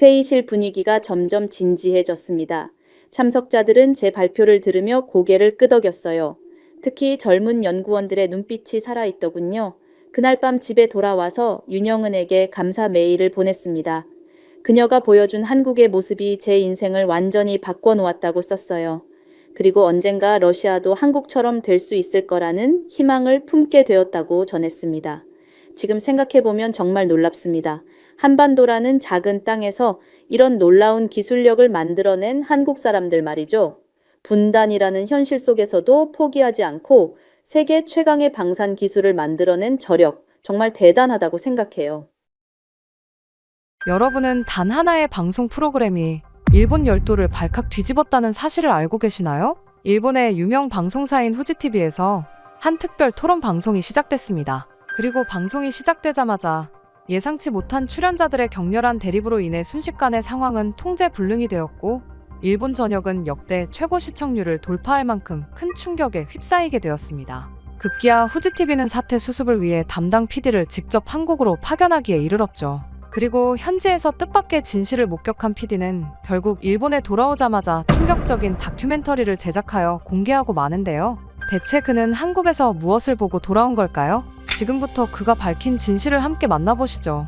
회의실 분위기가 점점 진지해졌습니다. 참석자들은 제 발표를 들으며 고개를 끄덕였어요. 특히 젊은 연구원들의 눈빛이 살아있더군요. 그날 밤 집에 돌아와서 윤영은에게 감사 메일을 보냈습니다. 그녀가 보여준 한국의 모습이 제 인생을 완전히 바꿔놓았다고 썼어요. 그리고 언젠가 러시아도 한국처럼 될 수 있을 거라는 희망을 품게 되었다고 전했습니다. 지금 생각해보면 정말 놀랍습니다. 한반도라는 작은 땅에서 이런 놀라운 기술력을 만들어낸 한국 사람들 말이죠. 분단이라는 현실 속에서도 포기하지 않고 세계 최강의 방산 기술을 만들어낸 저력, 정말 대단하다고 생각해요. 여러분은 단 하나의 방송 프로그램이 일본 열도를 발칵 뒤집었다는 사실을 알고 계시나요? 일본의 유명 방송사인 후지TV에서 한 특별 토론 방송이 시작됐습니다. 그리고 방송이 시작되자마자 예상치 못한 출연자들의 격렬한 대립으로 인해 순식간에 상황은 통제불능이 되었고 일본 전역은 역대 최고 시청률을 돌파할 만큼 큰 충격에 휩싸이게 되었습니다. 급기야 후지TV는 사태 수습을 위해 담당 PD를 직접 한국으로 파견하기에 이르렀죠. 그리고 현지에서 뜻밖의 진실을 목격한 PD는 결국 일본에 돌아오자마자 충격적인 다큐멘터리를 제작하여 공개하고 마는데요. 대체 그는 한국에서 무엇을 보고 돌아온 걸까요? 지금부터 그가 밝힌 진실을 함께 만나보시죠.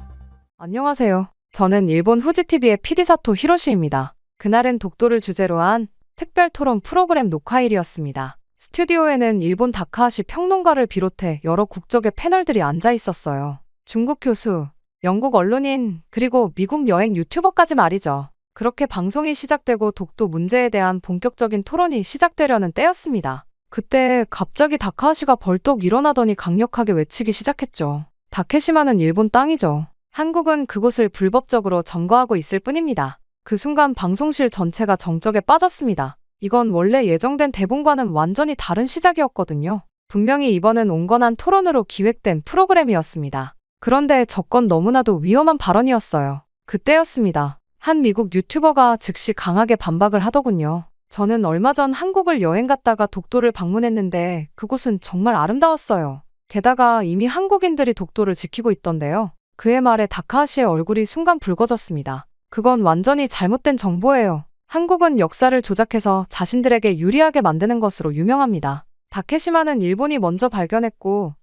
안녕하세요. 저는 일본 후지TV의 PD 사토 히로시입니다. 그날은 독도를 주제로 한 특별 토론 프로그램 녹화일이었습니다. 스튜디오에는 일본 다카하시 평론가를 비롯해 여러 국적의 패널들이 앉아 있었어요. 중국 교수, 영국 언론인, 그리고 미국 여행 유튜버까지 말이죠. 그렇게 방송이 시작되고 독도 문제에 대한 본격적인 토론이 시작되려는 때였습니다. 그때 갑자기 다카하시가 벌떡 일어나더니 강력하게 외치기 시작했죠. 다케시마는 일본 땅이죠. 한국은 그곳을 불법적으로 점거하고 있을 뿐입니다. 그 순간 방송실 전체가 정적에 빠졌습니다. 이건 원래 예정된 대본과는 완전히 다른 시작이었거든요. 분명히 이번은 온건한 토론으로 기획된 프로그램이었습니다. 그런데 저건 너무나도 위험한 발언이었어요. 그때였습니다. 한 미국 유튜버가 즉시 강하게 반박을 하더군요. 저는 얼마 전 한국을 여행 갔다가 독도를 방문했는데 그곳은 정말 아름다웠어요. 게다가 이미 한국인들이 독도를 지키고 있던데요. 그의 말에 다카하시의 얼굴이 순간 붉어졌습니다. 그건 완전히 잘못된 정보예요. 한국은 역사를 조작해서 자신들에게 유리하게 만드는 것으로 유명합니다. 다케시마는 일본이 먼저 발견했고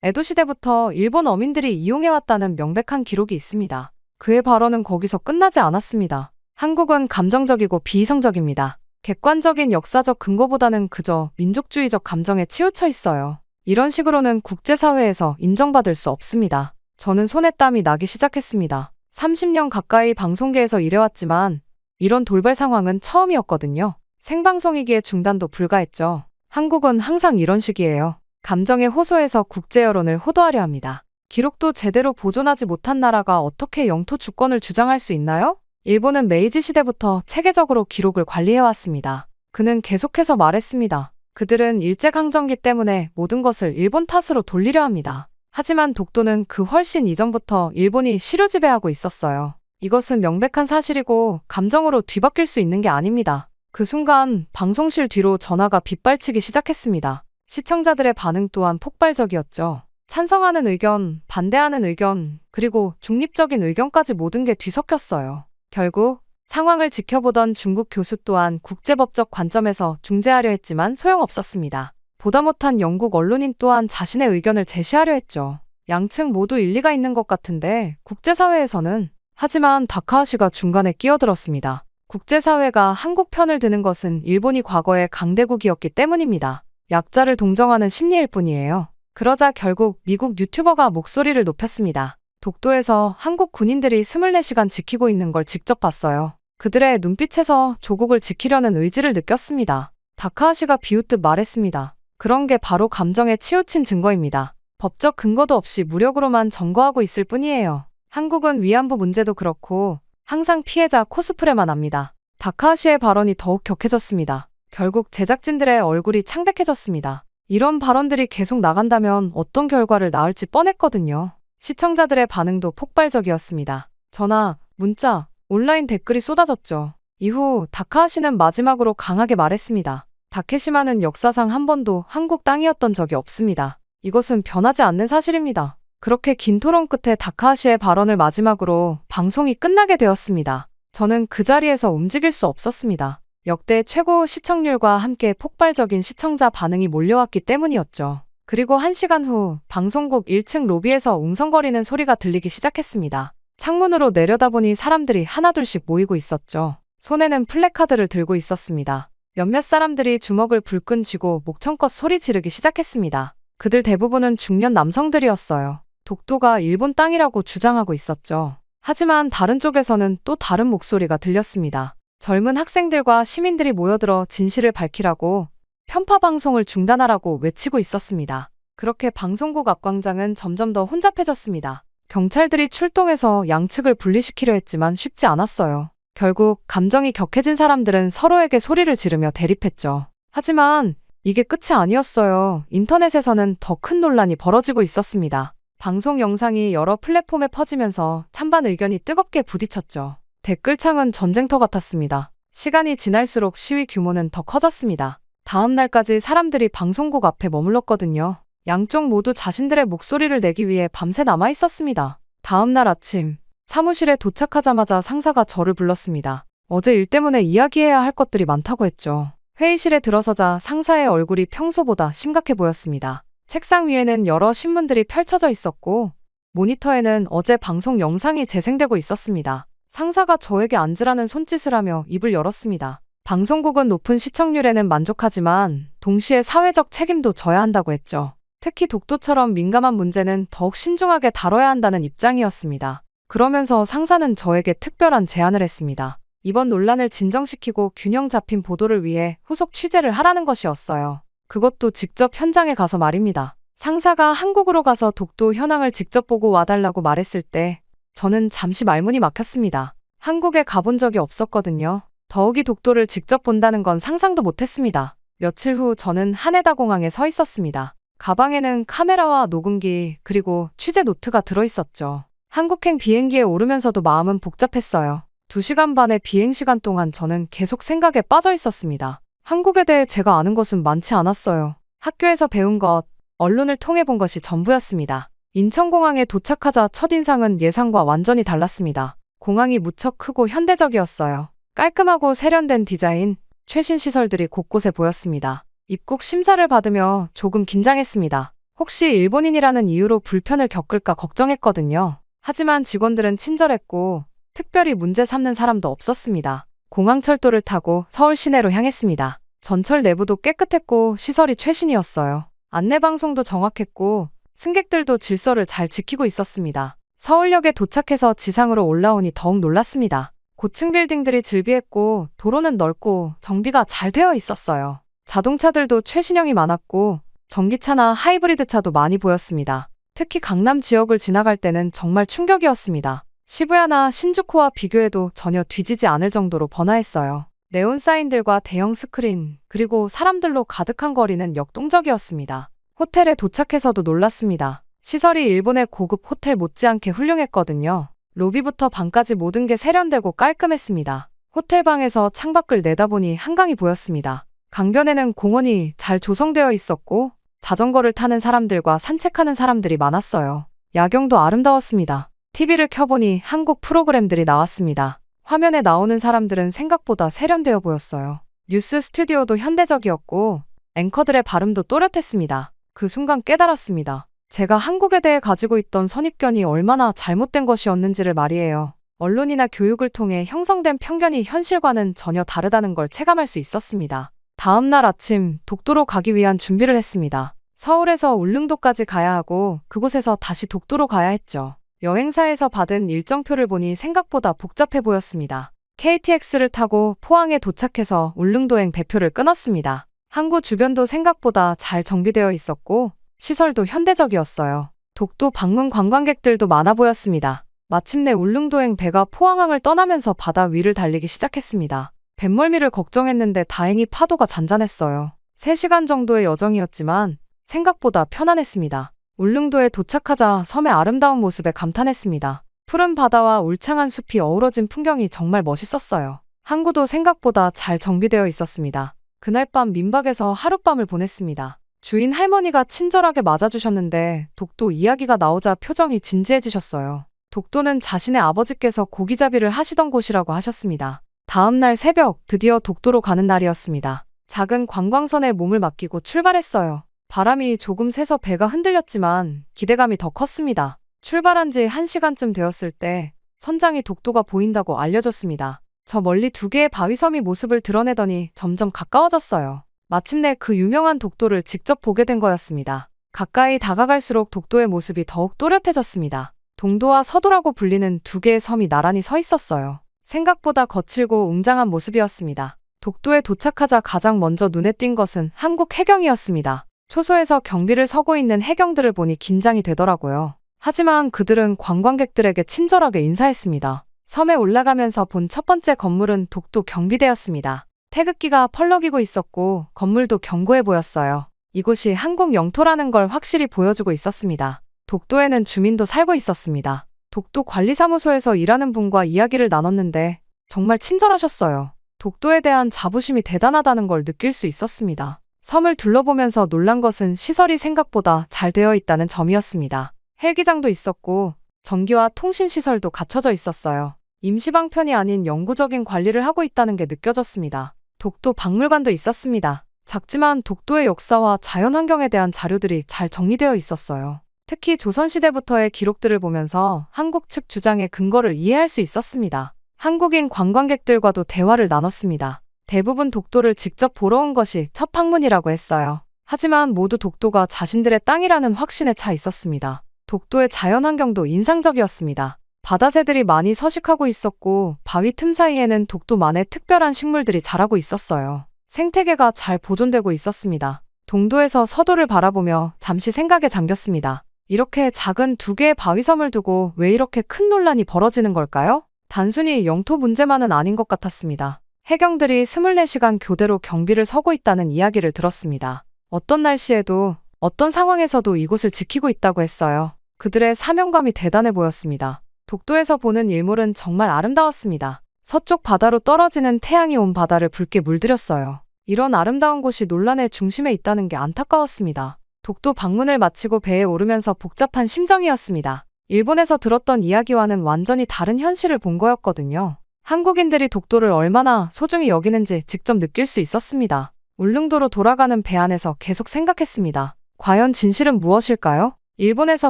에도 시대부터 일본 어민들이 이용해왔다는 명백한 기록이 있습니다. 그의 발언은 거기서 끝나지 않았습니다. 한국은 감정적이고 비이성적입니다. 객관적인 역사적 근거보다는 그저 민족주의적 감정에 치우쳐 있어요. 이런 식으로는 국제사회에서 인정받을 수 없습니다. 저는 손에 땀이 나기 시작했습니다. 30년 가까이 방송계에서 일해왔지만 이런 돌발 상황은 처음이었거든요. 생방송이기에 중단도 불가했죠. 한국은 항상 이런 식이에요. 감정에 호소해서 국제 여론을 호도하려 합니다. 기록도 제대로 보존하지 못한 나라가 어떻게 영토 주권을 주장할 수 있나요? 일본은 메이지 시대부터 체계적으로 기록을 관리해왔습니다. 그는 계속해서 말했습니다. 그들은 일제강점기 때문에 모든 것을 일본 탓으로 돌리려 합니다. 하지만 독도는 그 훨씬 이전부터 일본이 실효 지배하고 있었어요. 이것은 명백한 사실이고 감정으로 뒤바뀔 수 있는 게 아닙니다. 그 순간 방송실 뒤로 전화가 빗발치기 시작했습니다. 시청자들의 반응 또한 폭발적이었죠. 찬성하는 의견, 반대하는 의견, 그리고 중립적인 의견까지 모든 게 뒤섞였어요. 결국 상황을 지켜보던 중국 교수 또한 국제법적 관점에서 중재하려 했지만 소용없었습니다. 보다 못한 영국 언론인 또한 자신의 의견을 제시하려 했죠. 양측 모두 일리가 있는 것 같은데 국제사회에서는 하지만 다카하시가 중간에 끼어들었습니다. 국제사회가 한국 편을 드는 것은 일본이 과거의 강대국이었기 때문입니다. 약자를 동정하는 심리일 뿐이에요. 그러자 결국 미국 유튜버가 목소리를 높였습니다. 독도에서 한국 군인들이 24시간 지키고 있는 걸 직접 봤어요. 그들의 눈빛에서 조국을 지키려는 의지를 느꼈습니다. 다카하시가 비웃듯 말했습니다. 그런 게 바로 감정에 치우친 증거입니다. 법적 근거도 없이 무력으로만 점거하고 있을 뿐이에요. 한국은 위안부 문제도 그렇고 항상 피해자 코스프레만 합니다. 다카하시의 발언이 더욱 격해졌습니다. 결국 제작진들의 얼굴이 창백해졌습니다. 이런 발언들이 계속 나간다면 어떤 결과를 낳을지 뻔했거든요. 시청자들의 반응도 폭발적이었습니다. 전화, 문자, 온라인 댓글이 쏟아졌죠. 이후 다카하시는 마지막으로 강하게 말했습니다. 다케시마는 역사상 한 번도 한국 땅이었던 적이 없습니다. 이것은 변하지 않는 사실입니다. 그렇게 긴 토론 끝에 다카하시의 발언을 마지막으로 방송이 끝나게 되었습니다. 저는 그 자리에서 움직일 수 없었습니다. 역대 최고 시청률과 함께 폭발적인 시청자 반응이 몰려왔기 때문이었죠. 그리고 1시간 후 방송국 1층 로비에서 웅성거리는 소리가 들리기 시작했습니다. 창문으로 내려다보니 사람들이 하나둘씩 모이고 있었죠. 손에는 플래카드를 들고 있었습니다. 몇몇 사람들이 주먹을 불끈 쥐고 목청껏 소리 지르기 시작했습니다. 그들 대부분은 중년 남성들이었어요. 독도가 일본 땅이라고 주장하고 있었죠. 하지만 다른 쪽에서는 또 다른 목소리가 들렸습니다. 젊은 학생들과 시민들이 모여들어 진실을 밝히라고 편파 방송을 중단하라고 외치고 있었습니다. 그렇게 방송국 앞 광장은 점점 더 혼잡해졌습니다. 경찰들이 출동해서 양측을 분리시키려 했지만 쉽지 않았어요. 결국 감정이 격해진 사람들은 서로에게 소리를 지르며 대립했죠. 하지만 이게 끝이 아니었어요. 인터넷에서는 더 큰 논란이 벌어지고 있었습니다. 방송 영상이 여러 플랫폼에 퍼지면서 찬반 의견이 뜨겁게 부딪혔죠. 댓글창은 전쟁터 같았습니다. 시간이 지날수록 시위 규모는 더 커졌습니다. 다음 날까지 사람들이 방송국 앞에 머물렀거든요. 양쪽 모두 자신들의 목소리를 내기 위해 밤새 남아 있었습니다. 다음 날 아침, 사무실에 도착하자마자 상사가 저를 불렀습니다. 어제 일 때문에 이야기해야 할 것들이 많다고 했죠. 회의실에 들어서자 상사의 얼굴이 평소보다 심각해 보였습니다. 책상 위에는 여러 신문들이 펼쳐져 있었고 모니터에는 어제 방송 영상이 재생되고 있었습니다. 상사가 저에게 앉으라는 손짓을 하며 입을 열었습니다. 방송국은 높은 시청률에는 만족하지만 동시에 사회적 책임도 져야 한다고 했죠. 특히 독도처럼 민감한 문제는 더욱 신중하게 다뤄야 한다는 입장이었습니다. 그러면서 상사는 저에게 특별한 제안을 했습니다. 이번 논란을 진정시키고 균형 잡힌 보도를 위해 후속 취재를 하라는 것이었어요. 그것도 직접 현장에 가서 말입니다. 상사가 한국으로 가서 독도 현황을 직접 보고 와달라고 말했을 때 저는 잠시 말문이 막혔습니다. 한국에 가본 적이 없었거든요. 더욱이 독도를 직접 본다는 건 상상도 못했습니다. 며칠 후 저는 하네다 공항에 서 있었습니다. 가방에는 카메라와 녹음기 그리고 취재 노트가 들어있었죠. 한국행 비행기에 오르면서도 마음은 복잡했어요. 2시간 반의 비행시간 동안 저는 계속 생각에 빠져 있었습니다. 한국에 대해 제가 아는 것은 많지 않았어요. 학교에서 배운 것, 언론을 통해 본 것이 전부였습니다. 인천공항에 도착하자 첫인상은 예상과 완전히 달랐습니다. 공항이 무척 크고 현대적이었어요. 깔끔하고 세련된 디자인, 최신 시설들이 곳곳에 보였습니다. 입국 심사를 받으며 조금 긴장했습니다. 혹시 일본인이라는 이유로 불편을 겪을까 걱정했거든요. 하지만 직원들은 친절했고 특별히 문제 삼는 사람도 없었습니다. 공항철도를 타고 서울 시내로 향했습니다. 전철 내부도 깨끗했고 시설이 최신이었어요. 안내방송도 정확했고 승객들도 질서를 잘 지키고 있었습니다. 서울역에 도착해서 지상으로 올라오니 더욱 놀랐습니다. 고층 빌딩들이 즐비했고 도로는 넓고 정비가 잘 되어 있었어요. 자동차들도 최신형이 많았고 전기차나 하이브리드 차도 많이 보였습니다. 특히 강남 지역을 지나갈 때는 정말 충격이었습니다. 시부야나 신주쿠와 비교해도 전혀 뒤지지 않을 정도로 번화했어요. 네온 사인들과 대형 스크린, 그리고 사람들로 가득한 거리는 역동적이었습니다. 호텔에 도착해서도 놀랐습니다. 시설이 일본의 고급 호텔 못지않게 훌륭했거든요. 로비부터 방까지 모든 게 세련되고 깔끔했습니다. 호텔 방에서 창밖을 내다보니 한강이 보였습니다. 강변에는 공원이 잘 조성되어 있었고 자전거를 타는 사람들과 산책하는 사람들이 많았어요. 야경도 아름다웠습니다. TV를 켜보니 한국 프로그램들이 나왔습니다. 화면에 나오는 사람들은 생각보다 세련되어 보였어요. 뉴스 스튜디오도 현대적이었고 앵커들의 발음도 또렷했습니다. 그 순간 깨달았습니다. 제가 한국에 대해 가지고 있던 선입견이 얼마나 잘못된 것이었는지를 말이에요. 언론이나 교육을 통해 형성된 편견이 현실과는 전혀 다르다는 걸 체감할 수 있었습니다. 다음 날 아침 독도로 가기 위한 준비를 했습니다. 서울에서 울릉도까지 가야 하고 그곳에서 다시 독도로 가야 했죠. 여행사에서 받은 일정표를 보니 생각보다 복잡해 보였습니다. KTX를 타고 포항에 도착해서 울릉도행 배표를 끊었습니다. 항구 주변도 생각보다 잘 정비되어 있었고 시설도 현대적이었어요. 독도 방문 관광객들도 많아 보였습니다. 마침내 울릉도행 배가 포항항을 떠나면서 바다 위를 달리기 시작했습니다. 뱃멀미를 걱정했는데 다행히 파도가 잔잔했어요. 3시간 정도의 여정이었지만 생각보다 편안했습니다. 울릉도에 도착하자 섬의 아름다운 모습에 감탄했습니다. 푸른 바다와 울창한 숲이 어우러진 풍경이 정말 멋있었어요. 항구도 생각보다 잘 정비되어 있었습니다. 그날 밤 민박에서 하룻밤을 보냈습니다. 주인 할머니가 친절하게 맞아주셨는데 독도 이야기가 나오자 표정이 진지해지셨어요. 독도는 자신의 아버지께서 고기잡이를 하시던 곳이라고 하셨습니다. 다음 날 새벽 드디어 독도로 가는 날이었습니다. 작은 관광선에 몸을 맡기고 출발했어요. 바람이 조금 세서 배가 흔들렸지만 기대감이 더 컸습니다. 출발한 지 1시간쯤 되었을 때 선장이 독도가 보인다고 알려줬습니다. 저 멀리 2개의 바위섬이 모습을 드러내더니 점점 가까워졌어요. 마침내 그 유명한 독도를 직접 보게 된 거였습니다. 가까이 다가갈수록 독도의 모습이 더욱 또렷해졌습니다. 동도와 서도라고 불리는 2개의 섬이 나란히 서 있었어요. 생각보다 거칠고 웅장한 모습이었습니다. 독도에 도착하자 가장 먼저 눈에 띈 것은 한국 해경이었습니다. 초소에서 경비를 서고 있는 해경들을 보니 긴장이 되더라고요. 하지만 그들은 관광객들에게 친절하게 인사했습니다. 섬에 올라가면서 본 첫 번째 건물은 독도 경비대였습니다. 태극기가 펄럭이고 있었고 건물도 견고해 보였어요. 이곳이 한국 영토라는 걸 확실히 보여주고 있었습니다. 독도에는 주민도 살고 있었습니다. 독도 관리사무소에서 일하는 분과 이야기를 나눴는데 정말 친절하셨어요. 독도에 대한 자부심이 대단하다는 걸 느낄 수 있었습니다. 섬을 둘러보면서 놀란 것은 시설이 생각보다 잘 되어 있다는 점이었습니다. 헬기장도 있었고 전기와 통신시설도 갖춰져 있었어요. 임시방편이 아닌 영구적인 관리를 하고 있다는 게 느껴졌습니다. 독도 박물관도 있었습니다. 작지만 독도의 역사와 자연환경에 대한 자료들이 잘 정리되어 있었어요. 특히 조선시대부터의 기록들을 보면서 한국 측 주장의 근거를 이해할 수 있었습니다. 한국인 관광객들과도 대화를 나눴습니다. 대부분 독도를 직접 보러 온 것이 첫 방문이라고 했어요. 하지만 모두 독도가 자신들의 땅이라는 확신에 차 있었습니다. 독도의 자연환경도 인상적이었습니다. 바다새들이 많이 서식하고 있었고 바위 틈 사이에는 독도만의 특별한 식물들이 자라고 있었어요. 생태계가 잘 보존되고 있었습니다. 동도에서 서도를 바라보며 잠시 생각에 잠겼습니다. 이렇게 작은 2개의 바위섬을 두고 왜 이렇게 큰 논란이 벌어지는 걸까요? 단순히 영토 문제만은 아닌 것 같았습니다. 해경들이 24시간 교대로 경비를 서고 있다는 이야기를 들었습니다. 어떤 날씨에도 어떤 상황에서도 이곳을 지키고 있다고 했어요. 그들의 사명감이 대단해 보였습니다. 독도에서 보는 일몰은 정말 아름다웠습니다. 서쪽 바다로 떨어지는 태양이 온 바다를 붉게 물들였어요. 이런 아름다운 곳이 논란의 중심에 있다는 게 안타까웠습니다. 독도 방문을 마치고 배에 오르면서 복잡한 심정이었습니다. 일본에서 들었던 이야기와는 완전히 다른 현실을 본 거였거든요. 한국인들이 독도를 얼마나 소중히 여기는지 직접 느낄 수 있었습니다. 울릉도로 돌아가는 배 안에서 계속 생각했습니다. 과연 진실은 무엇일까요? 일본에서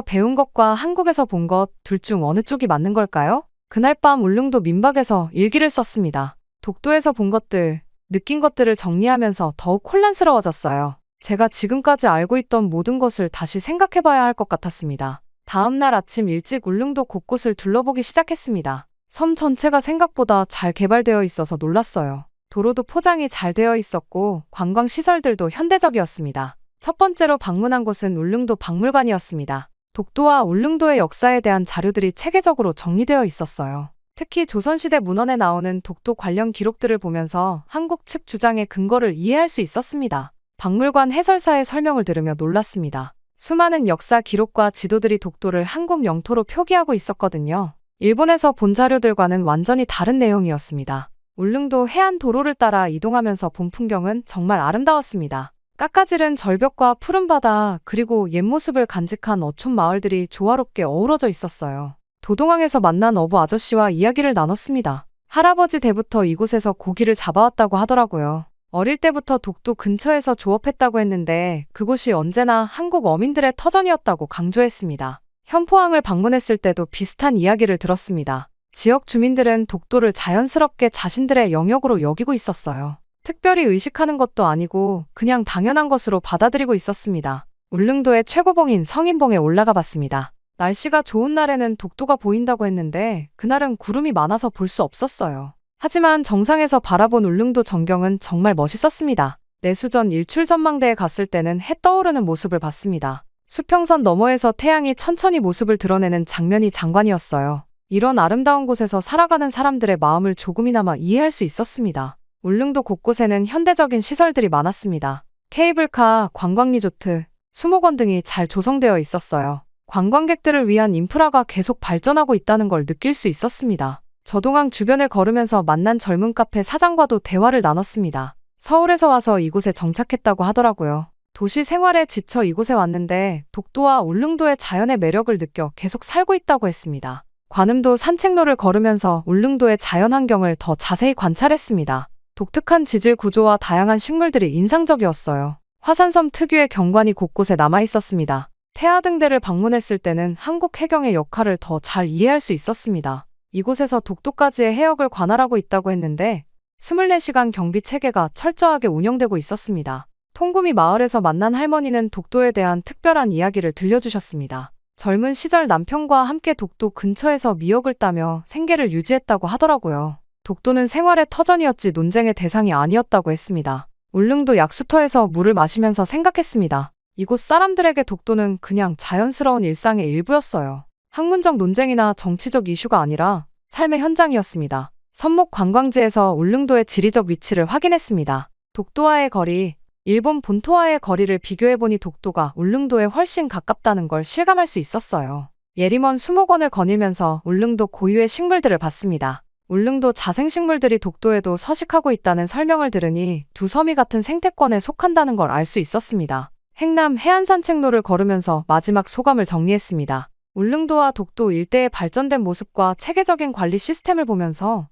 배운 것과 한국에서 본 것 둘 중 어느 쪽이 맞는 걸까요? 그날 밤 울릉도 민박에서 일기를 썼습니다. 독도에서 본 것들, 느낀 것들을 정리하면서 더욱 혼란스러워졌어요. 제가 지금까지 알고 있던 모든 것을 다시 생각해봐야 할 것 같았습니다. 다음 날 아침 일찍 울릉도 곳곳을 둘러보기 시작했습니다. 섬 전체가 생각보다 잘 개발되어 있어서 놀랐어요. 도로도 포장이 잘 되어 있었고 관광시설들도 현대적이었습니다. 첫 번째로 방문한 곳은 울릉도 박물관이었습니다. 독도와 울릉도의 역사에 대한 자료들이 체계적으로 정리되어 있었어요. 특히 조선시대 문헌에 나오는 독도 관련 기록들을 보면서 한국 측 주장의 근거를 이해할 수 있었습니다. 박물관 해설사의 설명을 들으며 놀랐습니다. 수많은 역사 기록과 지도들이 독도를 한국 영토로 표기하고 있었거든요. 일본에서 본 자료들과는 완전히 다른 내용이었습니다. 울릉도 해안 도로를 따라 이동하면서 본 풍경은 정말 아름다웠습니다. 깎아지른 절벽과 푸른 바다, 그리고 옛 모습을 간직한 어촌 마을들이 조화롭게 어우러져 있었어요. 도동항에서 만난 어부 아저씨와 이야기를 나눴습니다. 할아버지 때부터 이곳에서 고기를 잡아왔다고 하더라고요. 어릴 때부터 독도 근처에서 조업했다고 했는데 그곳이 언제나 한국 어민들의 터전이었다고 강조했습니다. 현포항을 방문했을 때도 비슷한 이야기를 들었습니다. 지역 주민들은 독도를 자연스럽게 자신들의 영역으로 여기고 있었어요. 특별히 의식하는 것도 아니고 그냥 당연한 것으로 받아들이고 있었습니다. 울릉도의 최고봉인 성인봉에 올라가 봤습니다. 날씨가 좋은 날에는 독도가 보인다고 했는데 그날은 구름이 많아서 볼 수 없었어요. 하지만 정상에서 바라본 울릉도 전경은 정말 멋있었습니다. 내수전 일출 전망대에 갔을 때는 해 떠오르는 모습을 봤습니다. 수평선 너머에서 태양이 천천히 모습을 드러내는 장면이 장관이었어요. 이런 아름다운 곳에서 살아가는 사람들의 마음을 조금이나마 이해할 수 있었습니다. 울릉도 곳곳에는 현대적인 시설들이 많았습니다. 케이블카, 관광리조트, 수목원 등이 잘 조성되어 있었어요. 관광객들을 위한 인프라가 계속 발전하고 있다는 걸 느낄 수 있었습니다. 저동항 주변을 걸으면서 만난 젊은 카페 사장과도 대화를 나눴습니다. 서울에서 와서 이곳에 정착했다고 하더라고요. 도시 생활에 지쳐 이곳에 왔는데 독도와 울릉도의 자연의 매력을 느껴 계속 살고 있다고 했습니다. 관음도 산책로를 걸으면서 울릉도의 자연환경을 더 자세히 관찰했습니다. 독특한 지질 구조와 다양한 식물들이 인상적이었어요. 화산섬 특유의 경관이 곳곳에 남아 있었습니다. 태아등대를 방문했을 때는 한국 해경의 역할을 더 잘 이해할 수 있었습니다. 이곳에서 독도까지의 해역을 관할하고 있다고 했는데 24시간 경비 체계가 철저하게 운영되고 있었습니다. 통구미 마을에서 만난 할머니는 독도에 대한 특별한 이야기를 들려주셨습니다. 젊은 시절 남편과 함께 독도 근처에서 미역을 따며 생계를 유지했다고 하더라고요. 독도는 생활의 터전이었지 논쟁의 대상이 아니었다고 했습니다. 울릉도 약수터에서 물을 마시면서 생각했습니다. 이곳 사람들에게 독도는 그냥 자연스러운 일상의 일부였어요. 학문적 논쟁이나 정치적 이슈가 아니라 삶의 현장이었습니다. 선목 관광지에서 울릉도의 지리적 위치를 확인했습니다. 독도와의 거리, 일본 본토와의 거리를 비교해보니 독도가 울릉도에 훨씬 가깝다는 걸 실감할 수 있었어요. 예리먼 수목원을 거닐면서 울릉도 고유의 식물들을 봤습니다. 울릉도 자생식물들이 독도에도 서식하고 있다는 설명을 들으니 두 섬이 같은 생태권에 속한다는 걸 알 수 있었습니다. 행남 해안산책로를 걸으면서 마지막 소감을 정리했습니다. 울릉도와 독도 일대의 발전된 모습과 체계적인 관리 시스템을 보면서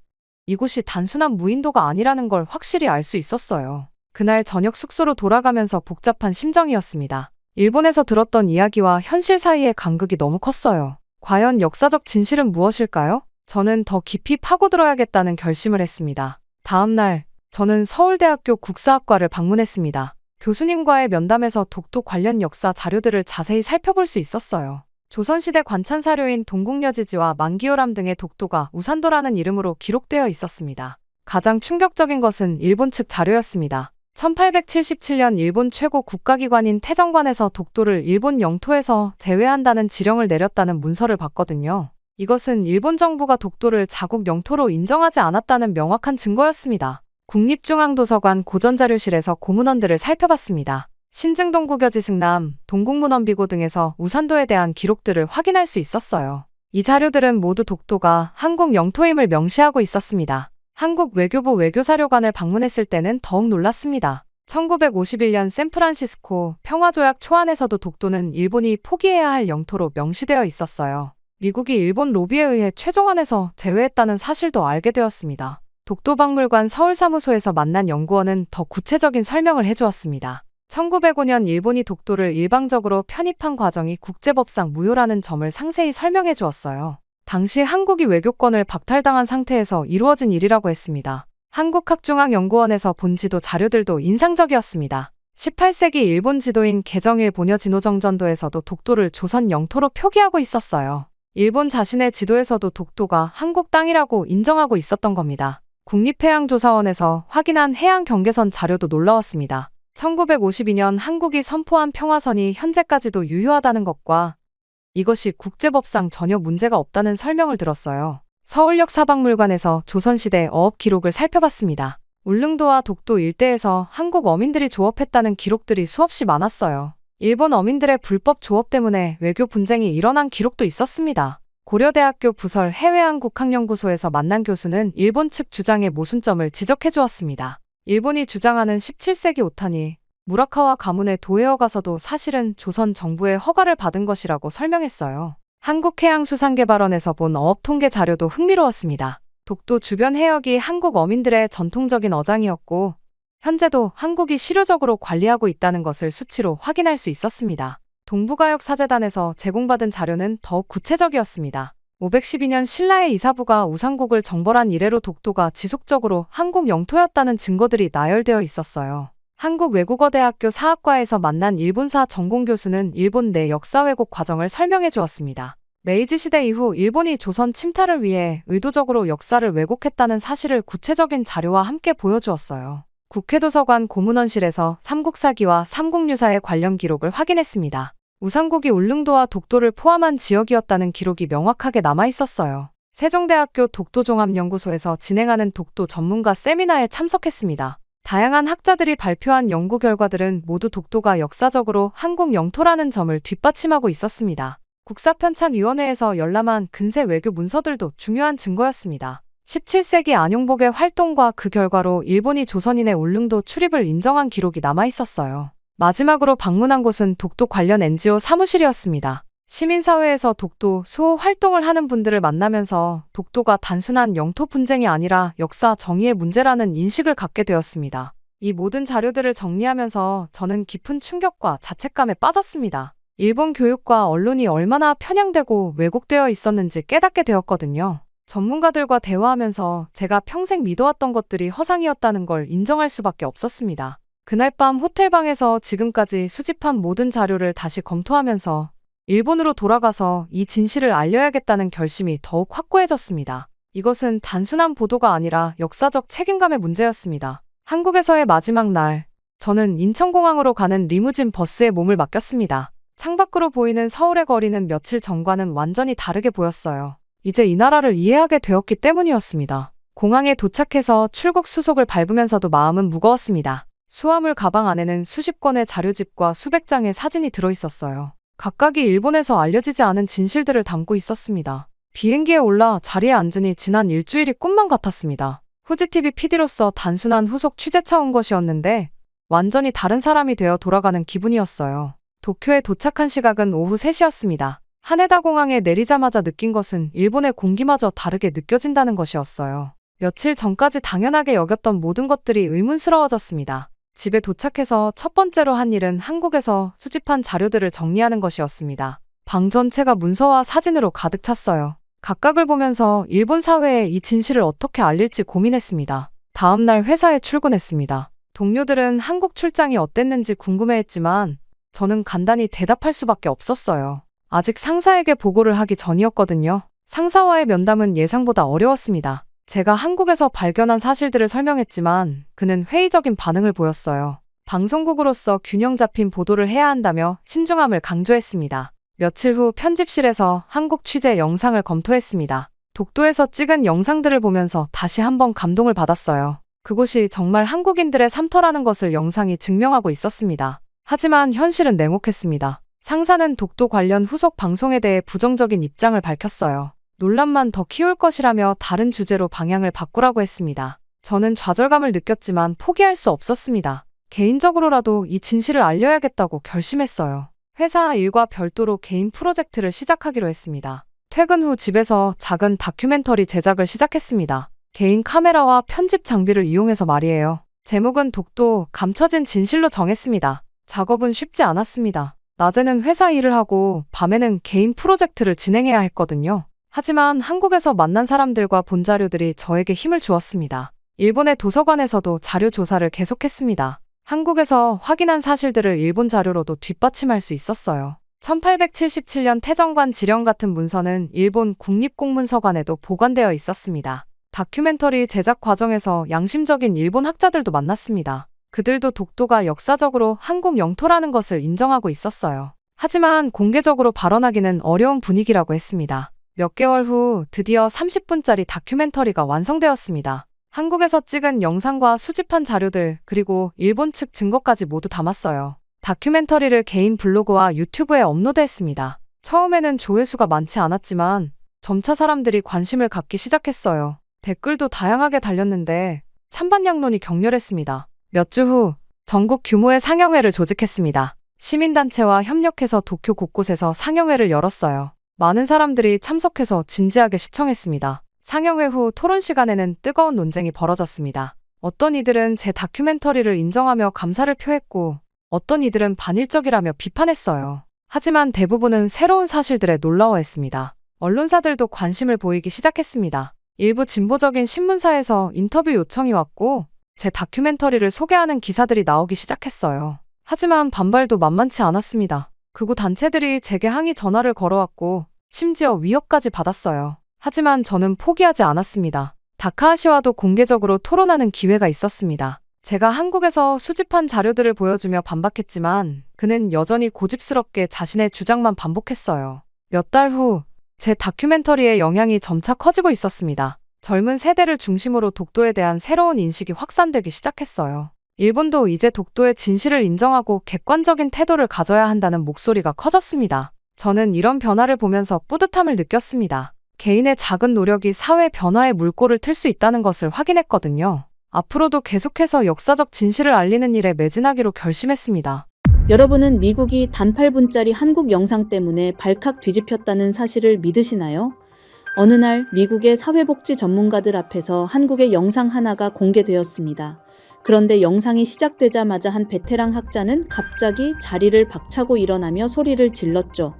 이곳이 단순한 무인도가 아니라는 걸 확실히 알 수 있었어요. 그날 저녁 숙소로 돌아가면서 복잡한 심정이었습니다. 일본에서 들었던 이야기와 현실 사이의 간극이 너무 컸어요. 과연 역사적 진실은 무엇일까요? 저는 더 깊이 파고들어야겠다는 결심을 했습니다. 다음 날, 저는 서울대학교 국사학과를 방문했습니다. 교수님과의 면담에서 독도 관련 역사 자료들을 자세히 살펴볼 수 있었어요. 조선시대 관찬 사료인 동국여지지와 만기요람 등의 독도가 우산도라는 이름으로 기록되어 있었습니다. 가장 충격적인 것은 일본 측 자료였습니다. 1877년 일본 최고 국가기관인 태정관에서 독도를 일본 영토에서 제외한다는 지령을 내렸다는 문서를 봤거든요. 이것은 일본 정부가 독도를 자국 영토로 인정하지 않았다는 명확한 증거였습니다. 국립중앙도서관 고전자료실에서 고문원들을 살펴봤습니다. 신증동 국여지 승남, 동국문헌비고 등에서 우산도에 대한 기록들을 확인할 수 있었어요. 이 자료들은 모두 독도가 한국 영토임을 명시하고 있었습니다. 한국 외교부 외교사료관을 방문했을 때는 더욱 놀랐습니다. 1951년 샌프란시스코 평화조약 초안에서도 독도는 일본이 포기해야 할 영토로 명시되어 있었어요. 미국이 일본 로비에 의해 최종안에서 제외했다는 사실도 알게 되었습니다. 독도박물관 서울사무소에서 만난 연구원은 더 구체적인 설명을 해주었습니다. 1905년 일본이 독도를 일방적으로 편입한 과정이 국제법상 무효라는 점을 상세히 설명해 주었어요. 당시 한국이 외교권을 박탈당한 상태에서 이루어진 일이라고 했습니다. 한국학중앙연구원에서 본 지도 자료들도 인상적이었습니다. 18세기 일본 지도인 개정일 보녀진호정전도에서도 독도를 조선 영토로 표기하고 있었어요. 일본 자신의 지도에서도 독도가 한국 땅이라고 인정하고 있었던 겁니다. 국립해양조사원에서 확인한 해양 경계선 자료도 놀라웠습니다. 1952년 한국이 선포한 평화선이 현재까지도 유효하다는 것과 이것이 국제법상 전혀 문제가 없다는 설명을 들었어요. 서울역사박물관에서 조선시대 어업 기록을 살펴봤습니다. 울릉도와 독도 일대에서 한국 어민들이 조업했다는 기록들이 수없이 많았어요. 일본 어민들의 불법 조업 때문에 외교 분쟁이 일어난 기록도 있었습니다. 고려대학교 부설 해외한국학연구소에서 만난 교수는 일본 측 주장의 모순점을 지적해 주었습니다. 일본이 주장하는 17세기 오탄이 무라카와 가문의 도에어 가서도 사실은 조선 정부의 허가를 받은 것이라고 설명했어요. 한국해양수산개발원에서 본 어업 통계 자료도 흥미로웠습니다. 독도 주변 해역이 한국 어민들의 전통적인 어장이었고 현재도 한국이 실효적으로 관리하고 있다는 것을 수치로 확인할 수 있었습니다. 동북아역사재단에서 제공받은 자료는 더욱 구체적이었습니다. 512년 신라의 이사부가 우상국을 정벌한 이래로 독도가 지속적으로 한국 영토였다는 증거들이 나열되어 있었어요. 한국외국어대학교 사학과에서 만난 일본사 전공교수는 일본 내 역사 왜곡 과정을 설명해 주었습니다. 메이지 시대 이후 일본이 조선 침탈을 위해 의도적으로 역사를 왜곡했다는 사실을 구체적인 자료와 함께 보여주었어요. 국회도서관 고문원실에서 삼국사기와 삼국유사의 관련 기록을 확인했습니다. 우상국이 울릉도와 독도를 포함한 지역이었다는 기록이 명확하게 남아있었어요. 세종대학교 독도종합연구소에서 진행하는 독도 전문가 세미나에 참석했습니다. 다양한 학자들이 발표한 연구 결과들은 모두 독도가 역사적으로 한국 영토라는 점을 뒷받침하고 있었습니다. 국사편찬위원회에서 열람한 근세 외교 문서들도 중요한 증거였습니다. 17세기 안용복의 활동과 그 결과로 일본이 조선인의 울릉도 출입을 인정한 기록이 남아있었어요. 마지막으로 방문한 곳은 독도 관련 NGO 사무실이었습니다. 시민사회에서 독도 수호 활동을 하는 분들을 만나면서 독도가 단순한 영토 분쟁이 아니라 역사 정의의 문제라는 인식을 갖게 되었습니다. 이 모든 자료들을 정리하면서 저는 깊은 충격과 자책감에 빠졌습니다. 일본 교육과 언론이 얼마나 편향되고 왜곡되어 있었는지 깨닫게 되었거든요. 전문가들과 대화하면서 제가 평생 믿어왔던 것들이 허상이었다는 걸 인정할 수밖에 없었습니다. 그날 밤 호텔방에서 지금까지 수집한 모든 자료를 다시 검토하면서 일본으로 돌아가서 이 진실을 알려야겠다는 결심이 더욱 확고해졌습니다. 이것은 단순한 보도가 아니라 역사적 책임감의 문제였습니다. 한국에서의 마지막 날, 저는 인천공항으로 가는 리무진 버스에 몸을 맡겼습니다. 창밖으로 보이는 서울의 거리는 며칠 전과는 완전히 다르게 보였어요. 이제 이 나라를 이해하게 되었기 때문이었습니다. 공항에 도착해서 출국 수속을 밟으면서도 마음은 무거웠습니다. 수화물 가방 안에는 수십 권의 자료집과 수백 장의 사진이 들어있었어요. 각각이 일본에서 알려지지 않은 진실들을 담고 있었습니다. 비행기에 올라 자리에 앉으니 지난 일주일이 꿈만 같았습니다. 후지TV PD로서 단순한 후속 취재차 온 것이었는데 완전히 다른 사람이 되어 돌아가는 기분이었어요. 도쿄에 도착한 시각은 오후 3시였습니다. 하네다 공항에 내리자마자 느낀 것은 일본의 공기마저 다르게 느껴진다는 것이었어요. 며칠 전까지 당연하게 여겼던 모든 것들이 의문스러워졌습니다. 집에 도착해서 첫 번째로 한 일은 한국에서 수집한 자료들을 정리하는 것이었습니다. 방 전체가 문서와 사진으로 가득 찼어요. 각각을 보면서 일본 사회에 이 진실을 어떻게 알릴지 고민했습니다. 다음 날 회사에 출근했습니다. 동료들은 한국 출장이 어땠는지 궁금해했지만 저는 간단히 대답할 수밖에 없었어요. 아직 상사에게 보고를 하기 전이었거든요. 상사와의 면담은 예상보다 어려웠습니다. 제가 한국에서 발견한 사실들을 설명했지만 그는 회의적인 반응을 보였어요. 방송국으로서 균형 잡힌 보도를 해야 한다며 신중함을 강조했습니다. 며칠 후 편집실에서 한국 취재 영상을 검토했습니다. 독도에서 찍은 영상들을 보면서 다시 한번 감동을 받았어요. 그곳이 정말 한국인들의 삶터라는 것을 영상이 증명하고 있었습니다. 하지만 현실은 냉혹했습니다. 상사는 독도 관련 후속 방송에 대해 부정적인 입장을 밝혔어요. 논란만 더 키울 것이라며 다른 주제로 방향을 바꾸라고 했습니다. 저는 좌절감을 느꼈지만 포기할 수 없었습니다. 개인적으로라도 이 진실을 알려야겠다고 결심했어요. 회사 일과 별도로 개인 프로젝트를 시작하기로 했습니다. 퇴근 후 집에서 작은 다큐멘터리 제작을 시작했습니다. 개인 카메라와 편집 장비를 이용해서 말이에요. 제목은 독도 감춰진 진실로 정했습니다. 작업은 쉽지 않았습니다. 낮에는 회사 일을 하고 밤에는 개인 프로젝트를 진행해야 했거든요. 하지만 한국에서 만난 사람들과 본 자료들이 저에게 힘을 주었습니다. 일본의 도서관에서도 자료 조사를 계속했습니다. 한국에서 확인한 사실들을 일본 자료로도 뒷받침할 수 있었어요. 1877년 태정관 지령 같은 문서는 일본 국립공문서관에도 보관되어 있었습니다. 다큐멘터리 제작 과정에서 양심적인 일본 학자들도 만났습니다. 그들도 독도가 역사적으로 한국 영토라는 것을 인정하고 있었어요. 하지만 공개적으로 발언하기는 어려운 분위기라고 했습니다. 몇 개월 후 드디어 30분짜리 다큐멘터리가 완성되었습니다. 한국에서 찍은 영상과 수집한 자료들, 그리고 일본 측 증거까지 모두 담았어요. 다큐멘터리를 개인 블로그와 유튜브에 업로드했습니다. 처음에는 조회수가 많지 않았지만 점차 사람들이 관심을 갖기 시작했어요. 댓글도 다양하게 달렸는데 찬반양론이 격렬했습니다. 몇 주 후 전국 규모의 상영회를 조직했습니다. 시민단체와 협력해서 도쿄 곳곳에서 상영회를 열었어요. 많은 사람들이 참석해서 진지하게 시청했습니다. 상영회 후 토론 시간에는 뜨거운 논쟁이 벌어졌습니다. 어떤 이들은 제 다큐멘터리를 인정하며 감사를 표했고, 어떤 이들은 반일적이라며 비판했어요. 하지만 대부분은 새로운 사실들에 놀라워했습니다. 언론사들도 관심을 보이기 시작했습니다. 일부 진보적인 신문사에서 인터뷰 요청이 왔고, 제 다큐멘터리를 소개하는 기사들이 나오기 시작했어요. 하지만 반발도 만만치 않았습니다. 극우 단체들이 제게 항의 전화를 걸어왔고, 심지어 위협까지 받았어요. 하지만 저는 포기하지 않았습니다. 다카하시와도 공개적으로 토론하는 기회가 있었습니다. 제가 한국에서 수집한 자료들을 보여주며 반박했지만 그는 여전히 고집스럽게 자신의 주장만 반복했어요. 몇 달 후 제 다큐멘터리의 영향이 점차 커지고 있었습니다. 젊은 세대를 중심으로 독도에 대한 새로운 인식이 확산되기 시작했어요. 일본도 이제 독도의 진실을 인정하고 객관적인 태도를 가져야 한다는 목소리가 커졌습니다. 저는 이런 변화를 보면서 뿌듯함을 느꼈습니다. 개인의 작은 노력이 사회 변화의 물꼬를 틀 수 있다는 것을 확인했거든요. 앞으로도 계속해서 역사적 진실을 알리는 일에 매진하기로 결심했습니다. 여러분은 미국이 단 8분짜리 한국 영상 때문에 발칵 뒤집혔다는 사실을 믿으시나요? 어느 날 미국의 사회복지 전문가들 앞에서 한국의 영상 하나가 공개되었습니다. 그런데 영상이 시작되자마자 한 베테랑 학자는 갑자기 자리를 박차고 일어나며 소리를 질렀죠.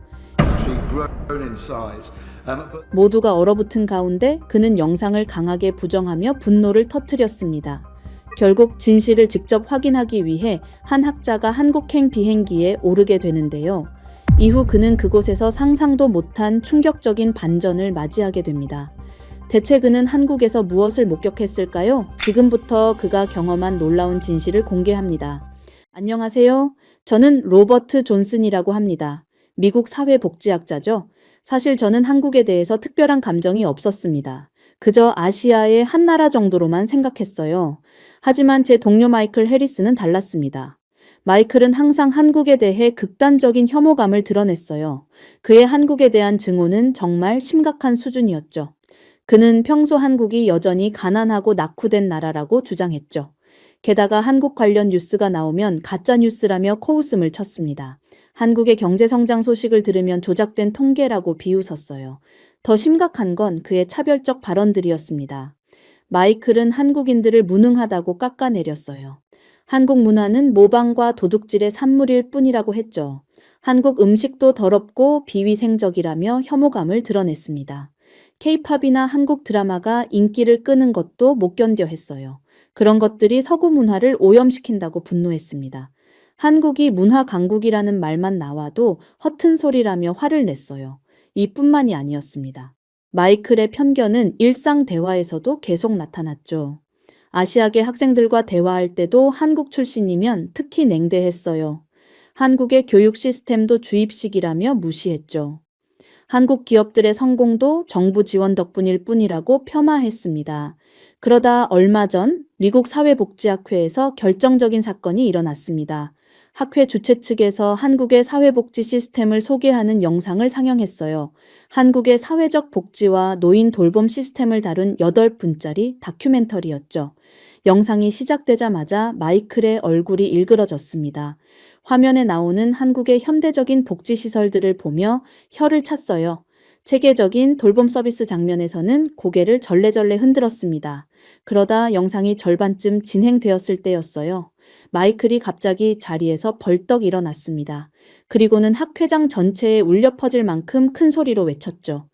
모두가 얼어붙은 가운데 그는 영상을 강하게 부정하며 분노를 터뜨렸습니다. 결국 진실을 직접 확인하기 위해 한 학자가 한국행 비행기에 오르게 되는데요. 이후 그는 그곳에서 상상도 못한 충격적인 반전을 맞이하게 됩니다. 대체 그는 한국에서 무엇을 목격했을까요? 지금부터 그가 경험한 놀라운 진실을 공개합니다. 안녕하세요. 저는 로버트 존슨이라고 합니다. 미국 사회복지학자죠. 사실 저는 한국에 대해서 특별한 감정이 없었습니다. 그저 아시아의 한 나라 정도로만 생각했어요. 하지만 제 동료 마이클 해리스는 달랐습니다. 마이클은 항상 한국에 대해 극단적인 혐오감을 드러냈어요. 그의 한국에 대한 증오는 정말 심각한 수준이었죠. 그는 평소 한국이 여전히 가난하고 낙후된 나라라고 주장했죠. 게다가 한국 관련 뉴스가 나오면 가짜 뉴스라며 코웃음을 쳤습니다. 한국의 경제 성장 소식을 들으면 조작된 통계라고 비웃었어요. 더 심각한 건 그의 차별적 발언들이었습니다. 마이클은 한국인들을 무능하다고 깎아내렸어요. 한국 문화는 모방과 도둑질의 산물일 뿐이라고 했죠. 한국 음식도 더럽고 비위생적이라며 혐오감을 드러냈습니다. 케이팝이나 한국 드라마가 인기를 끄는 것도 못 견뎌 했어요. 그런 것들이 서구 문화를 오염시킨다고 분노했습니다. 한국이 문화 강국이라는 말만 나와도 허튼 소리라며 화를 냈어요. 이뿐만이 아니었습니다. 마이클의 편견은 일상 대화에서도 계속 나타났죠. 아시아계 학생들과 대화할 때도 한국 출신이면 특히 냉대했어요. 한국의 교육 시스템도 주입식이라며 무시했죠. 한국 기업들의 성공도 정부 지원 덕분일 뿐이라고 폄하했습니다. 그러다 얼마 전 미국 사회복지학회에서 결정적인 사건이 일어났습니다. 학회 주최 측에서 한국의 사회복지 시스템을 소개하는 영상을 상영했어요. 한국의 사회적 복지와 노인 돌봄 시스템을 다룬 8분짜리 다큐멘터리였죠. 영상이 시작되자마자 마이클의 얼굴이 일그러졌습니다. 화면에 나오는 한국의 현대적인 복지시설들을 보며 혀를 찼어요. 체계적인 돌봄 서비스 장면에서는 고개를 절레절레 흔들었습니다. 그러다 영상이 절반쯤 진행되었을 때였어요. 마이클이 갑자기 자리에서 벌떡 일어났습니다. 그리고는 학회장 전체에 울려 퍼질 만큼 큰 소리로 외쳤죠.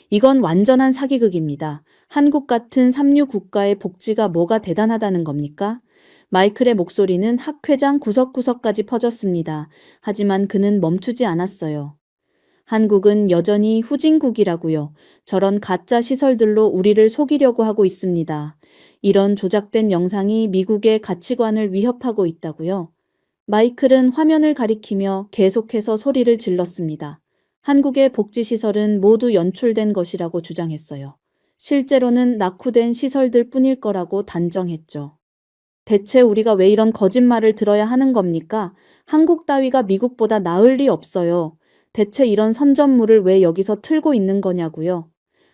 이건 완전한 사기극입니다. 한국 같은 삼류 국가의 복지가 뭐가 대단하다는 겁니까? 마이클의 목소리는 학회장 구석구석까지 퍼졌습니다. 하지만 그는 멈추지 않았어요. 한국은 여전히 후진국이라고요. 저런 가짜 시설들로 우리를 속이려고 하고 있습니다. 이런 조작된 영상이 미국의 가치관을 위협하고 있다고요. 마이클은 화면을 가리키며 계속해서 소리를 질렀습니다. 한국의 복지시설은 모두 연출된 것이라고 주장했어요. 실제로는 낙후된 시설들 뿐일 거라고 단정했죠. 대체 우리가 왜 이런 거짓말을 들어야 하는 겁니까? 한국 따위가 미국보다 나을 리 없어요. 대체 이런 선전물을 왜 여기서 틀고 있는 거냐고요.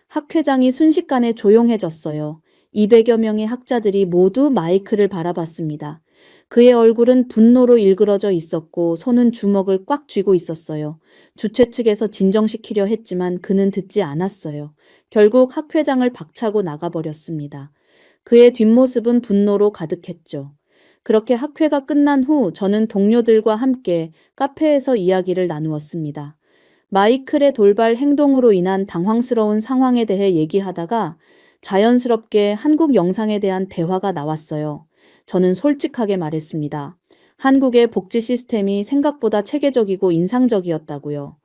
학회장이 순식간에 조용해졌어요. 200여 명의 학자들이 모두 마이클을 바라봤습니다. 그의 얼굴은 분노로 일그러져 있었고 손은 주먹을 꽉 쥐고 있었어요. 주최 측에서 진정시키려 했지만 그는 듣지 않았어요. 결국 학회장을 박차고 나가버렸습니다. 그의 뒷모습은 분노로 가득했죠. 그렇게 학회가 끝난 후 저는 동료들과 함께 카페에서 이야기를 나누었습니다. 마이클의 돌발 행동으로 인한 당황스러운 상황에 대해 얘기하다가 자연스럽게 한국 영상에 대한 대화가 나왔어요. 저는 솔직하게 말했습니다. 한국의 복지 시스템이 생각보다 체계적이고 인상적이었다고요.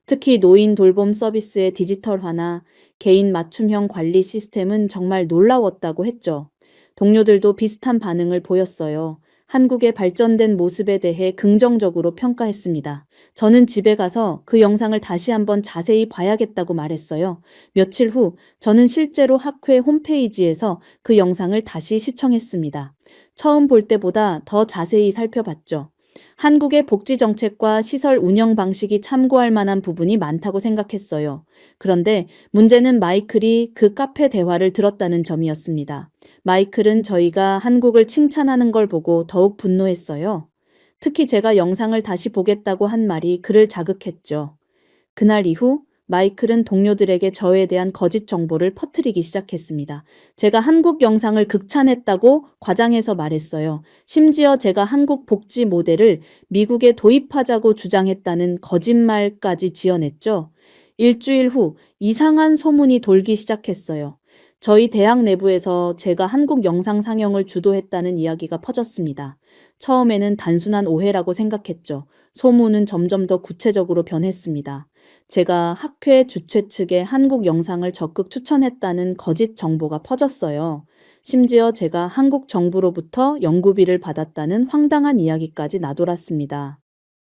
특히 노인 돌봄 서비스의 디지털화나 개인 맞춤형 관리 시스템은 정말 놀라웠다고 했죠. 동료들도 비슷한 반응을 보였어요. 한국의 발전된 모습에 대해 긍정적으로 평가했습니다. 저는 집에 가서 그 영상을 다시 한번 자세히 봐야겠다고 말했어요. 며칠 후 저는 실제로 학회 홈페이지에서 그 영상을 다시 시청했습니다. 처음 볼 때보다 더 자세히 살펴봤죠. 한국의 복지 정책과 시설 운영 방식이 참고할 만한 부분이 많다고 생각했어요. 그런데 문제는 마이클이 그 카페 대화를 들었다는 점이었습니다. 마이클은 저희가 한국을 칭찬하는 걸 보고 더욱 분노했어요. 특히 제가 영상을 다시 보겠다고 한 말이 그를 자극했죠. 그날 이후 마이클은 동료들에게 저에 대한 거짓 정보를 퍼뜨리기 시작했습니다. 제가 한국 영상을 극찬했다고 과장해서 말했어요. 심지어 제가 한국 복지 모델을 미국에 도입하자고 주장했다는 거짓말까지 지어냈죠. 일주일 후 이상한 소문이 돌기 시작했어요. 저희 대학 내부에서 제가 한국 영상 상영을 주도했다는 이야기가 퍼졌습니다. 처음에는 단순한 오해라고 생각했죠. 소문은 점점 더 구체적으로 변했습니다. 제가 학회 주최 측에 한국 영상을 적극 추천했다는 거짓 정보가 퍼졌어요. 심지어 제가 한국 정부로부터 연구비를 받았다는 황당한 이야기까지 나돌았습니다.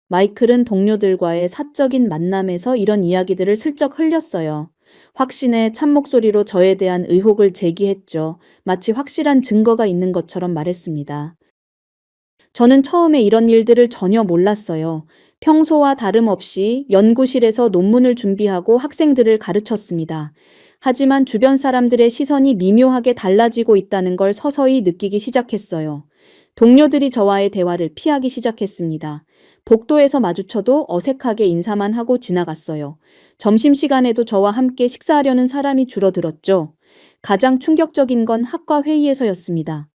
마이클은 동료들과의 사적인 만남에서 이런 이야기들을 슬쩍 흘렸어요. 확신의 참목소리로 저에 대한 의혹을 제기했죠. 마치 확실한 증거가 있는 것처럼 말했습니다. 저는 처음에 이런 일들을 전혀 몰랐어요. 평소와 다름없이 연구실에서 논문을 준비하고 학생들을 가르쳤습니다. 하지만 주변 사람들의 시선이 미묘하게 달라지고 있다는 걸 서서히 느끼기 시작했어요. 동료들이 저와의 대화를 피하기 시작했습니다. 복도에서 마주쳐도 어색하게 인사만 하고 지나갔어요. 점심시간에도 저와 함께 식사하려는 사람이 줄어들었죠. 가장 충격적인 건 학과 회의에서였습니다.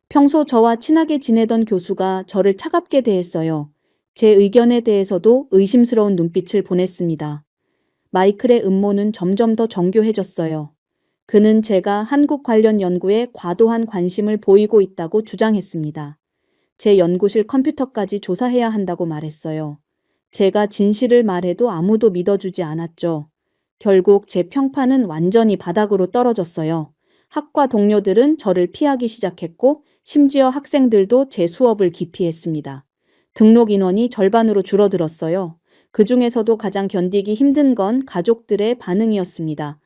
평소 저와 친하게 지내던 교수가 저를 차갑게 대했어요. 제 의견에 대해서도 의심스러운 눈빛을 보냈습니다. 마이클의 음모는 점점 더 정교해졌어요. 그는 제가 한국 관련 연구에 과도한 관심을 보이고 있다고 주장했습니다. 제 연구실 컴퓨터까지 조사해야 한다고 말했어요. 제가 진실을 말해도 아무도 믿어주지 않았죠. 결국 제 평판은 완전히 바닥으로 떨어졌어요. 학과 동료들은 저를 피하기 시작했고 심지어 학생들도 제 수업을 기피했습니다. 등록 인원이 절반으로 줄어들었어요. 그 중에서도 가장 견디기 힘든 건 가족들의 반응이었습니다.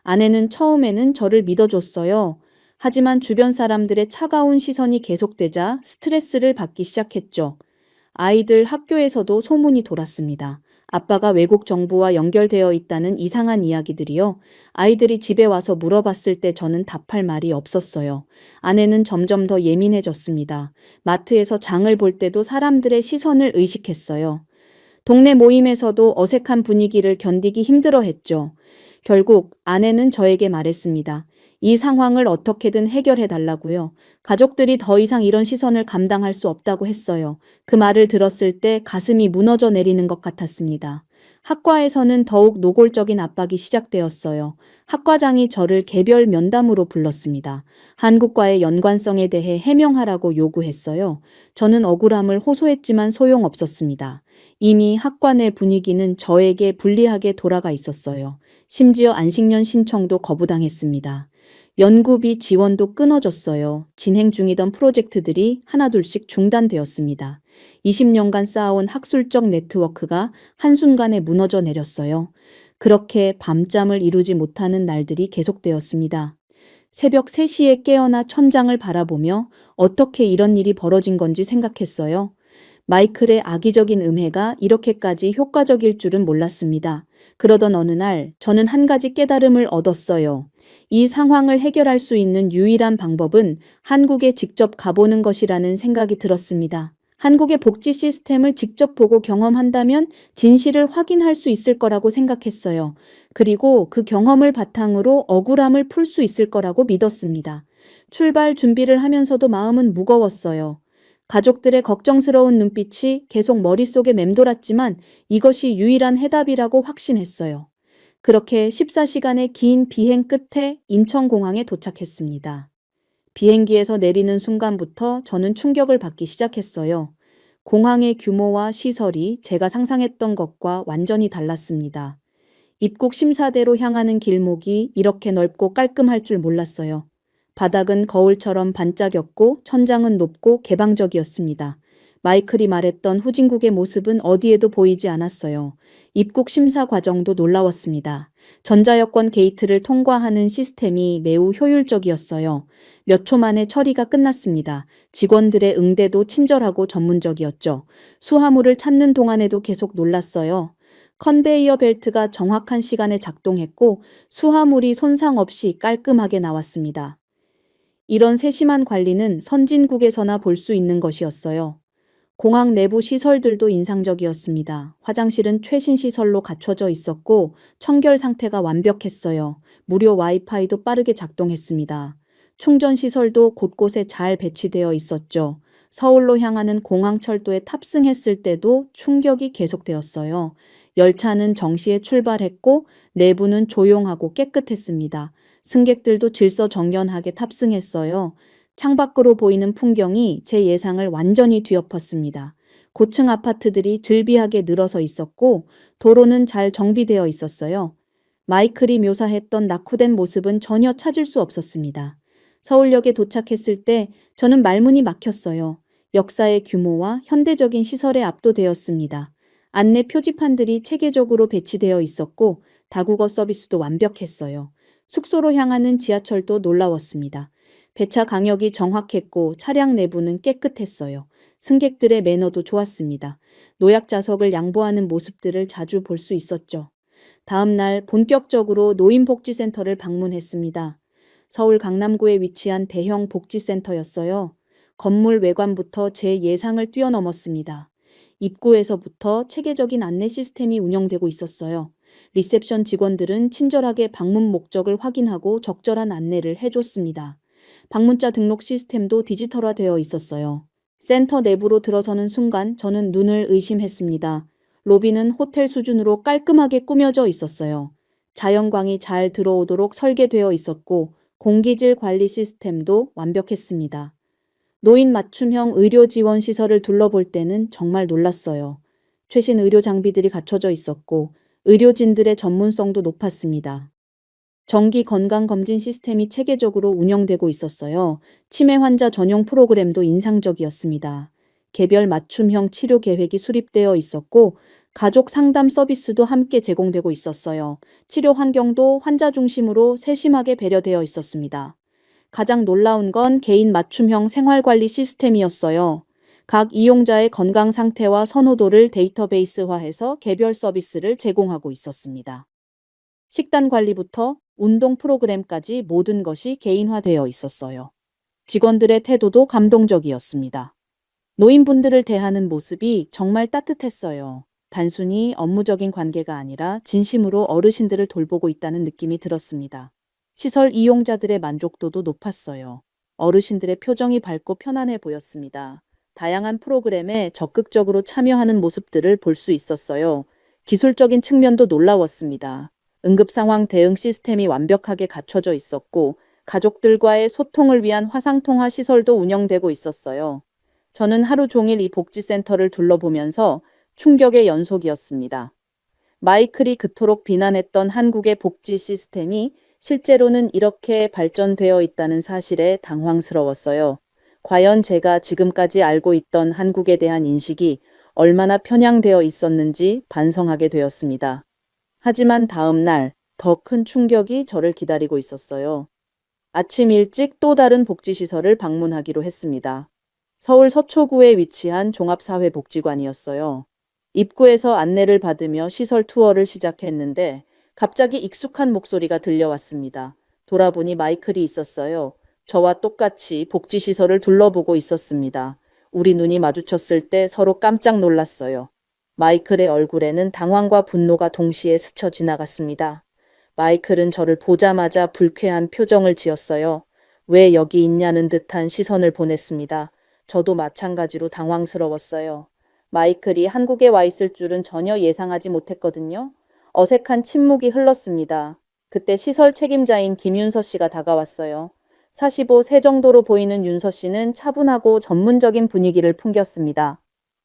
아내는 처음에는 저를 믿어줬어요. 하지만 주변 사람들의 차가운 시선이 계속되자 스트레스를 받기 시작했죠. 아이들 학교에서도 소문이 돌았습니다. 아빠가 외국 정부와 연결되어 있다는 이상한 이야기들이요. 아이들이 집에 와서 물어봤을 때 저는 답할 말이 없었어요. 아내는 점점 더 예민해졌습니다. 마트에서 장을 볼 때도 사람들의 시선을 의식했어요. 동네 모임에서도 어색한 분위기를 견디기 힘들어 했죠. 결국 아내는 저에게 말했습니다. 이 상황을 어떻게든 해결해 달라고요. 가족들이 더 이상 이런 시선을 감당할 수 없다고 했어요. 그 말을 들었을 때 가슴이 무너져 내리는 것 같았습니다. 학과에서는 더욱 노골적인 압박이 시작되었어요. 학과장이 저를 개별 면담으로 불렀습니다. 한국과의 연관성에 대해 해명하라고 요구했어요. 저는 억울함을 호소했지만 소용없었습니다. 이미 학과 내 분위기는 저에게 불리하게 돌아가 있었어요. 심지어 안식년 신청도 거부당했습니다. 연구비 지원도 끊어졌어요. 진행 중이던 프로젝트들이 하나둘씩 중단되었습니다. 20년간 쌓아온 학술적 네트워크가 한순간에 무너져 내렸어요. 그렇게 밤잠을 이루지 못하는 날들이 계속되었습니다. 새벽 3시에 깨어나 천장을 바라보며 어떻게 이런 일이 벌어진 건지 생각했어요. 마이클의 악의적인 음해가 이렇게까지 효과적일 줄은 몰랐습니다. 그러던 어느 날 저는 한 가지 깨달음을 얻었어요. 이 상황을 해결할 수 있는 유일한 방법은 한국에 직접 가보는 것이라는 생각이 들었습니다. 한국의 복지 시스템을 직접 보고 경험한다면 진실을 확인할 수 있을 거라고 생각했어요. 그리고 그 경험을 바탕으로 억울함을 풀 수 있을 거라고 믿었습니다. 출발 준비를 하면서도 마음은 무거웠어요. 가족들의 걱정스러운 눈빛이 계속 머릿속에 맴돌았지만 이것이 유일한 해답이라고 확신했어요. 그렇게 14시간의 긴 비행 끝에 인천공항에 도착했습니다. 비행기에서 내리는 순간부터 저는 충격을 받기 시작했어요. 공항의 규모와 시설이 제가 상상했던 것과 완전히 달랐습니다. 입국 심사대로 향하는 길목이 이렇게 넓고 깔끔할 줄 몰랐어요. 바닥은 거울처럼 반짝였고 천장은 높고 개방적이었습니다. 마이클이 말했던 후진국의 모습은 어디에도 보이지 않았어요. 입국 심사 과정도 놀라웠습니다. 전자여권 게이트를 통과하는 시스템이 매우 효율적이었어요. 몇 초 만에 처리가 끝났습니다. 직원들의 응대도 친절하고 전문적이었죠. 수화물을 찾는 동안에도 계속 놀랐어요. 컨베이어 벨트가 정확한 시간에 작동했고 수화물이 손상 없이 깔끔하게 나왔습니다. 이런 세심한 관리는 선진국에서나 볼 수 있는 것이었어요. 공항 내부 시설들도 인상적이었습니다. 화장실은 최신 시설로 갖춰져 있었고 청결 상태가 완벽했어요. 무료 와이파이도 빠르게 작동했습니다. 충전 시설도 곳곳에 잘 배치되어 있었죠. 서울로 향하는 공항철도에 탑승했을 때도 충격이 계속되었어요. 열차는 정시에 출발했고 내부는 조용하고 깨끗했습니다. 승객들도 질서정연하게 탑승했어요. 창밖으로 보이는 풍경이 제 예상을 완전히 뒤엎었습니다. 고층 아파트들이 즐비하게 늘어서 있었고 도로는 잘 정비되어 있었어요. 마이클이 묘사했던 낙후된 모습은 전혀 찾을 수 없었습니다. 서울역에 도착했을 때 저는 말문이 막혔어요. 역사의 규모와 현대적인 시설에 압도되었습니다. 안내 표지판들이 체계적으로 배치되어 있었고 다국어 서비스도 완벽했어요. 숙소로 향하는 지하철도 놀라웠습니다. 배차 간격이 정확했고 차량 내부는 깨끗했어요. 승객들의 매너도 좋았습니다. 노약 좌석을 양보하는 모습들을 자주 볼 수 있었죠. 다음 날 본격적으로 노인복지센터를 방문했습니다. 서울 강남구에 위치한 대형 복지센터였어요. 건물 외관부터 제 예상을 뛰어넘었습니다. 입구에서부터 체계적인 안내 시스템이 운영되고 있었어요. 리셉션 직원들은 친절하게 방문 목적을 확인하고 적절한 안내를 해줬습니다. 방문자 등록 시스템도 디지털화되어 있었어요. 센터 내부로 들어서는 순간 저는 눈을 의심했습니다. 로비는 호텔 수준으로 깔끔하게 꾸며져 있었어요. 자연광이 잘 들어오도록 설계되어 있었고 공기질 관리 시스템도 완벽했습니다. 노인 맞춤형 의료 지원 시설을 둘러볼 때는 정말 놀랐어요. 최신 의료 장비들이 갖춰져 있었고 의료진들의 전문성도 높았습니다. 정기 건강검진 시스템이 체계적으로 운영되고 있었어요. 치매 환자 전용 프로그램도 인상적이었습니다. 개별 맞춤형 치료 계획이 수립되어 있었고 가족 상담 서비스도 함께 제공되고 있었어요. 치료 환경도 환자 중심으로 세심하게 배려되어 있었습니다. 가장 놀라운 건 개인 맞춤형 생활관리 시스템이었어요. 각 이용자의 건강 상태와 선호도를 데이터베이스화해서 개별 서비스를 제공하고 있었습니다. 식단 관리부터 운동 프로그램까지 모든 것이 개인화되어 있었어요. 직원들의 태도도 감동적이었습니다. 노인분들을 대하는 모습이 정말 따뜻했어요. 단순히 업무적인 관계가 아니라 진심으로 어르신들을 돌보고 있다는 느낌이 들었습니다. 시설 이용자들의 만족도도 높았어요. 어르신들의 표정이 밝고 편안해 보였습니다. 다양한 프로그램에 적극적으로 참여하는 모습들을 볼 수 있었어요. 기술적인 측면도 놀라웠습니다. 응급상황 대응 시스템이 완벽하게 갖춰져 있었고, 가족들과의 소통을 위한 화상통화 시설도 운영되고 있었어요. 저는 하루 종일 이 복지센터를 둘러보면서 충격의 연속이었습니다. 마이클이 그토록 비난했던 한국의 복지 시스템이 실제로는 이렇게 발전되어 있다는 사실에 당황스러웠어요. 과연 제가 지금까지 알고 있던 한국에 대한 인식이 얼마나 편향되어 있었는지 반성하게 되었습니다. 하지만 다음 날 더 큰 충격이 저를 기다리고 있었어요. 아침 일찍 또 다른 복지시설을 방문하기로 했습니다. 서울 서초구에 위치한 종합사회복지관이었어요. 입구에서 안내를 받으며 시설 투어를 시작했는데 갑자기 익숙한 목소리가 들려왔습니다. 돌아보니 마이클이 있었어요. 저와 똑같이 복지시설을 둘러보고 있었습니다. 우리 눈이 마주쳤을 때 서로 깜짝 놀랐어요. 마이클의 얼굴에는 당황과 분노가 동시에 스쳐 지나갔습니다. 마이클은 저를 보자마자 불쾌한 표정을 지었어요. 왜 여기 있냐는 듯한 시선을 보냈습니다. 저도 마찬가지로 당황스러웠어요. 마이클이 한국에 와 있을 줄은 전혀 예상하지 못했거든요. 어색한 침묵이 흘렀습니다. 그때 시설 책임자인 김윤서 씨가 다가왔어요. 45세 정도로 보이는 윤서 씨는 차분하고 전문적인 분위기를 풍겼습니다.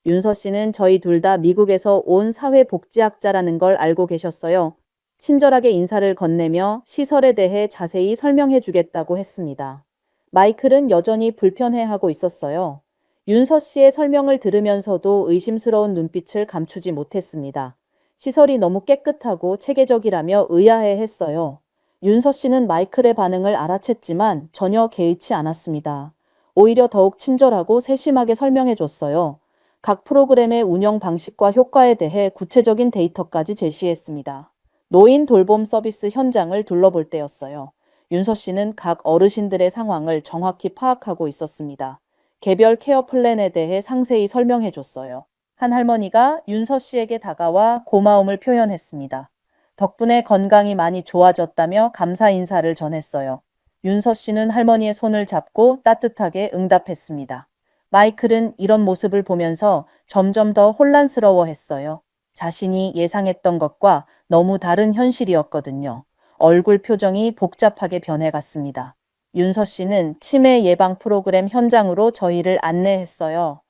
윤서 씨는 저희 둘 다 미국에서 온 사회복지학자라는 걸 알고 계셨어요. 친절하게 인사를 건네며 시설에 대해 자세히 설명해 주겠다고 했습니다. 마이클은 여전히 불편해하고 있었어요. 윤서 씨의 설명을 들으면서도 의심스러운 눈빛을 감추지 못했습니다. 시설이 너무 깨끗하고 체계적이라며 의아해했어요. 윤서 씨는 마이클의 반응을 알아챘지만 전혀 개의치 않았습니다. 오히려 더욱 친절하고 세심하게 설명해 줬어요. 각 프로그램의 운영 방식과 효과에 대해 구체적인 데이터까지 제시했습니다. 노인 돌봄 서비스 현장을 둘러볼 때였어요. 윤서 씨는 각 어르신들의 상황을 정확히 파악하고 있었습니다. 개별 케어 플랜에 대해 상세히 설명해 줬어요. 한 할머니가 윤서 씨에게 다가와 고마움을 표현했습니다. 덕분에 건강이 많이 좋아졌다며 감사 인사를 전했어요. 윤서 씨는 할머니의 손을 잡고 따뜻하게 응답했습니다. 마이클은 이런 모습을 보면서 점점 더 혼란스러워했어요. 자신이 예상했던 것과 너무 다른 현실이었거든요. 얼굴 표정이 복잡하게 변해갔습니다. 윤서 씨는 치매 예방 프로그램 현장으로 저희를 안내했어요.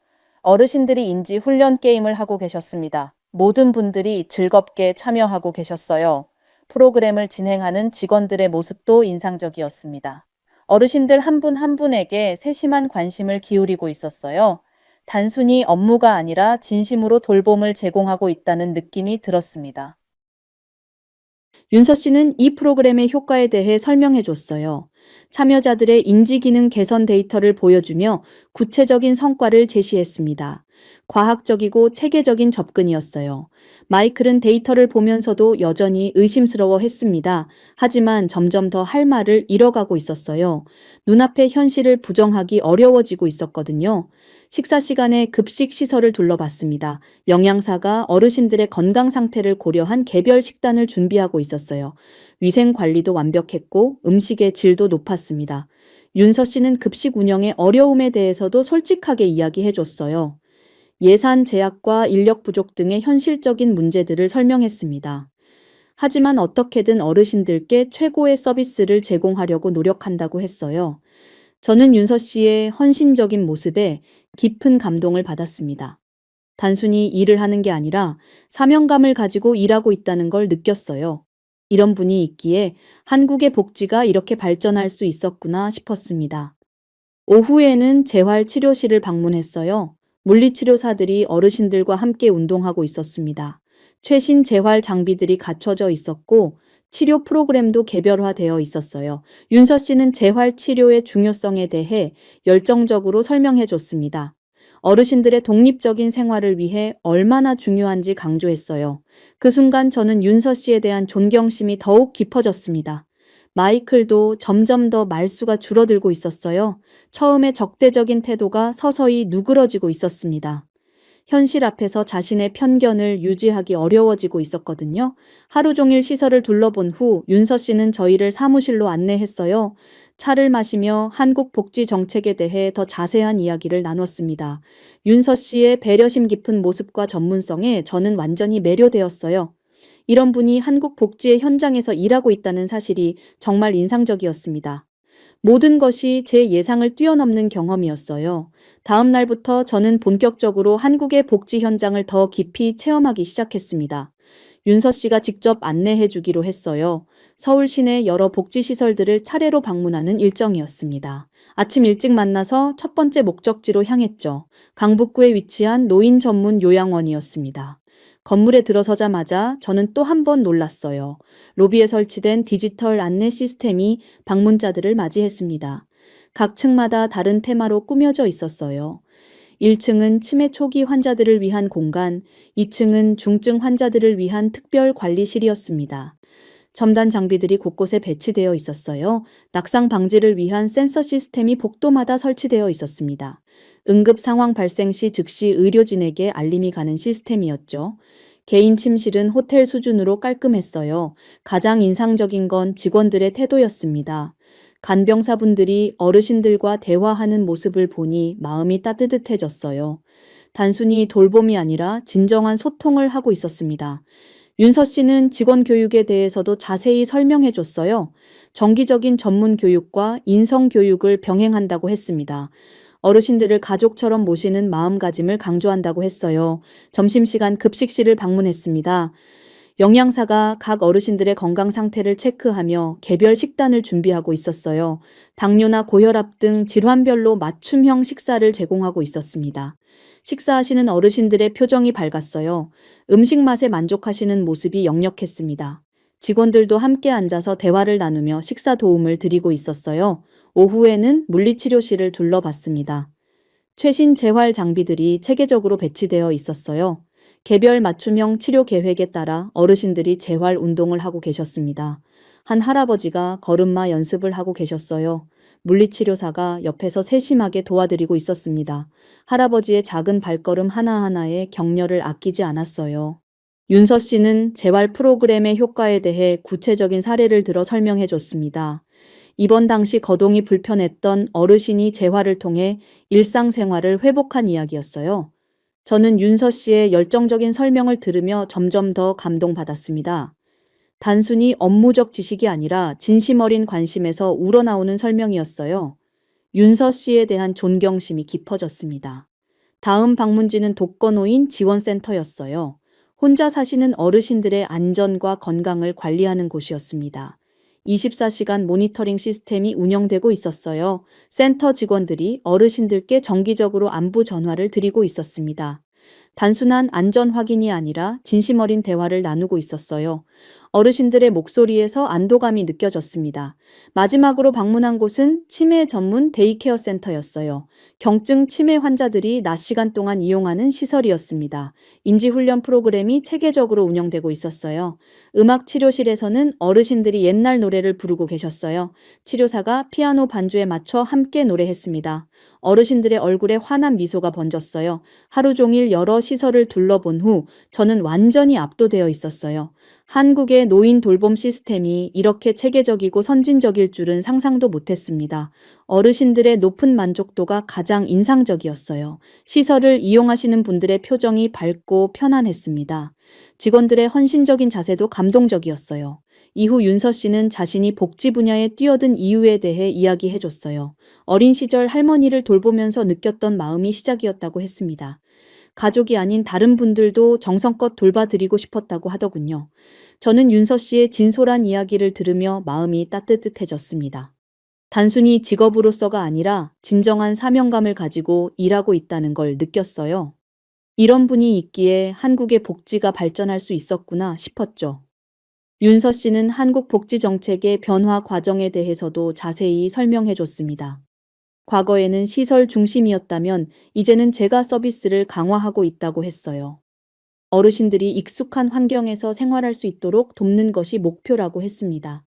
어르신들이 인지 훈련 게임을 하고 계셨습니다. 모든 분들이 즐겁게 참여하고 계셨어요. 프로그램을 진행하는 직원들의 모습도 인상적이었습니다. 어르신들 한 분 한 분에게 세심한 관심을 기울이고 있었어요. 단순히 업무가 아니라 진심으로 돌봄을 제공하고 있다는 느낌이 들었습니다. 윤서 씨는 이 프로그램의 효과에 대해 설명해 줬어요. 참여자들의 인지기능 개선 데이터를 보여주며 구체적인 성과를 제시했습니다. 과학적이고 체계적인 접근이었어요. 마이클은 데이터를 보면서도 여전히 의심스러워 했습니다. 하지만 점점 더 할 말을 잃어가고 있었어요. 눈앞의 현실을 부정하기 어려워지고 있었거든요. 식사 시간에 급식 시설을 둘러봤습니다. 영양사가 어르신들의 건강 상태를 고려한 개별 식단을 준비하고 있었어요. 위생 관리도 완벽했고 음식의 질도 높았습니다. 윤서 씨는 급식 운영의 어려움에 대해서도 솔직하게 이야기해 줬어요. 예산 제약과 인력 부족 등의 현실적인 문제들을 설명했습니다. 하지만 어떻게든 어르신들께 최고의 서비스를 제공하려고 노력한다고 했어요. 저는 윤서 씨의 헌신적인 모습에 깊은 감동을 받았습니다. 단순히 일을 하는 게 아니라 사명감을 가지고 일하고 있다는 걸 느꼈어요. 이런 분이 있기에 한국의 복지가 이렇게 발전할 수 있었구나 싶었습니다. 오후에는 재활치료실을 방문했어요. 물리치료사들이 어르신들과 함께 운동하고 있었습니다. 최신 재활 장비들이 갖춰져 있었고 치료 프로그램도 개별화되어 있었어요. 윤서 씨는 재활 치료의 중요성에 대해 열정적으로 설명해 줬습니다. 어르신들의 독립적인 생활을 위해 얼마나 중요한지 강조했어요. 그 순간 저는 윤서 씨에 대한 존경심이 더욱 깊어졌습니다. 마이클도 점점 더 말수가 줄어들고 있었어요. 처음에 적대적인 태도가 서서히 누그러지고 있었습니다. 현실 앞에서 자신의 편견을 유지하기 어려워지고 있었거든요. 하루 종일 시설을 둘러본 후 윤서 씨는 저희를 사무실로 안내했어요. 차를 마시며 한국 복지 정책에 대해 더 자세한 이야기를 나눴습니다. 윤서 씨의 배려심 깊은 모습과 전문성에 저는 완전히 매료되었어요. 이런 분이 한국 복지의 현장에서 일하고 있다는 사실이 정말 인상적이었습니다. 모든 것이 제 예상을 뛰어넘는 경험이었어요. 다음 날부터 저는 본격적으로 한국의 복지 현장을 더 깊이 체험하기 시작했습니다. 윤서 씨가 직접 안내해 주기로 했어요. 서울 시내 여러 복지시설들을 차례로 방문하는 일정이었습니다. 아침 일찍 만나서 첫 번째 목적지로 향했죠. 강북구에 위치한 노인 전문 요양원이었습니다. 건물에 들어서자마자 저는 또 한 번 놀랐어요. 로비에 설치된 디지털 안내 시스템이 방문자들을 맞이했습니다. 각 층마다 다른 테마로 꾸며져 있었어요. 1층은 치매 초기 환자들을 위한 공간, 2층은 중증 환자들을 위한 특별 관리실이었습니다. 첨단 장비들이 곳곳에 배치되어 있었어요. 낙상 방지를 위한 센서 시스템이 복도마다 설치되어 있었습니다. 응급 상황 발생 시 즉시 의료진에게 알림이 가는 시스템이었죠. 개인 침실은 호텔 수준으로 깔끔했어요. 가장 인상적인 건 직원들의 태도였습니다. 간병사분들이 어르신들과 대화하는 모습을 보니 마음이 따뜻해졌어요. 단순히 돌봄이 아니라 진정한 소통을 하고 있었습니다. 윤서 씨는 직원 교육에 대해서도 자세히 설명해 줬어요. 정기적인 전문 교육과 인성 교육을 병행한다고 했습니다. 어르신들을 가족처럼 모시는 마음가짐을 강조한다고 했어요. 점심시간 급식실을 방문했습니다. 영양사가 각 어르신들의 건강 상태를 체크하며 개별 식단을 준비하고 있었어요. 당뇨나 고혈압 등 질환별로 맞춤형 식사를 제공하고 있었습니다. 식사하시는 어르신들의 표정이 밝았어요. 음식 맛에 만족하시는 모습이 역력했습니다. 직원들도 함께 앉아서 대화를 나누며 식사 도움을 드리고 있었어요. 오후에는 물리치료실을 둘러봤습니다. 최신 재활 장비들이 체계적으로 배치되어 있었어요. 개별 맞춤형 치료 계획에 따라 어르신들이 재활 운동을 하고 계셨습니다. 한 할아버지가 걸음마 연습을 하고 계셨어요. 물리치료사가 옆에서 세심하게 도와드리고 있었습니다. 할아버지의 작은 발걸음 하나하나에 격려를 아끼지 않았어요. 윤서 씨는 재활 프로그램의 효과에 대해 구체적인 사례를 들어 설명해 줬습니다. 입원 당시 거동이 불편했던 어르신이 재활을 통해 일상생활을 회복한 이야기였어요. 저는 윤서 씨의 열정적인 설명을 들으며 점점 더 감동받았습니다. 단순히 업무적 지식이 아니라 진심 어린 관심에서 우러나오는 설명이었어요. 윤서 씨에 대한 존경심이 깊어졌습니다. 다음 방문지는 독거노인 지원센터였어요. 혼자 사시는 어르신들의 안전과 건강을 관리하는 곳이었습니다. 24시간 모니터링 시스템이 운영되고 있었어요. 센터 직원들이 어르신들께 정기적으로 안부 전화를 드리고 있었습니다. 단순한 안전 확인이 아니라 진심 어린 대화를 나누고 있었어요. 어르신들의 목소리에서 안도감이 느껴졌습니다. 마지막으로 방문한 곳은 치매 전문 데이케어 센터였어요. 경증 치매 환자들이 낮 시간 동안 이용하는 시설이었습니다. 인지훈련 프로그램이 체계적으로 운영되고 있었어요. 음악 치료실에서는 어르신들이 옛날 노래를 부르고 계셨어요. 치료사가 피아노 반주에 맞춰 함께 노래했습니다. 어르신들의 얼굴에 환한 미소가 번졌어요. 하루 종일 여러 시설을 둘러본 후 저는 완전히 압도되어 있었어요. 한국의 노인 돌봄 시스템이 이렇게 체계적이고 선진적일 줄은 상상도 못했습니다. 어르신들의 높은 만족도가 가장 인상적이었어요. 시설을 이용하시는 분들의 표정이 밝고 편안했습니다. 직원들의 헌신적인 자세도 감동적이었어요. 이후 윤서 씨는 자신이 복지 분야에 뛰어든 이유에 대해 이야기해줬어요. 어린 시절 할머니를 돌보면서 느꼈던 마음이 시작이었다고 했습니다. 가족이 아닌 다른 분들도 정성껏 돌봐드리고 싶었다고 하더군요. 저는 윤서 씨의 진솔한 이야기를 들으며 마음이 따뜻해졌습니다. 단순히 직업으로서가 아니라 진정한 사명감을 가지고 일하고 있다는 걸 느꼈어요. 이런 분이 있기에 한국의 복지가 발전할 수 있었구나 싶었죠. 윤서 씨는 한국 복지 정책의 변화 과정에 대해서도 자세히 설명해 줬습니다. 과거에는 시설 중심이었다면 이제는 제가 서비스를 강화하고 있다고 했어요. 어르신들이 익숙한 환경에서 생활할 수 있도록 돕는 것이 목표라고 했습니다.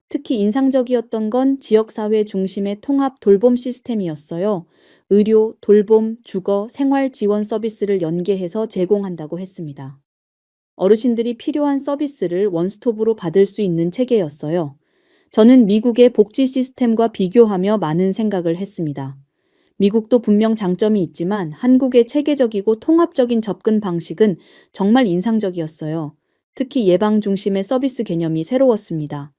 특히 인상적이었던 건 지역사회 중심의 통합 돌봄 시스템이었어요. 의료, 돌봄, 주거, 생활 지원 서비스를 연계해서 제공한다고 했습니다. 어르신들이 필요한 서비스를 원스톱으로 받을 수 있는 체계였어요. 저는 미국의 복지 시스템과 비교하며 많은 생각을 했습니다. 미국도 분명 장점이 있지만 한국의 체계적이고 통합적인 접근 방식은 정말 인상적이었어요. 특히 예방 중심의 서비스 개념이 새로웠습니다.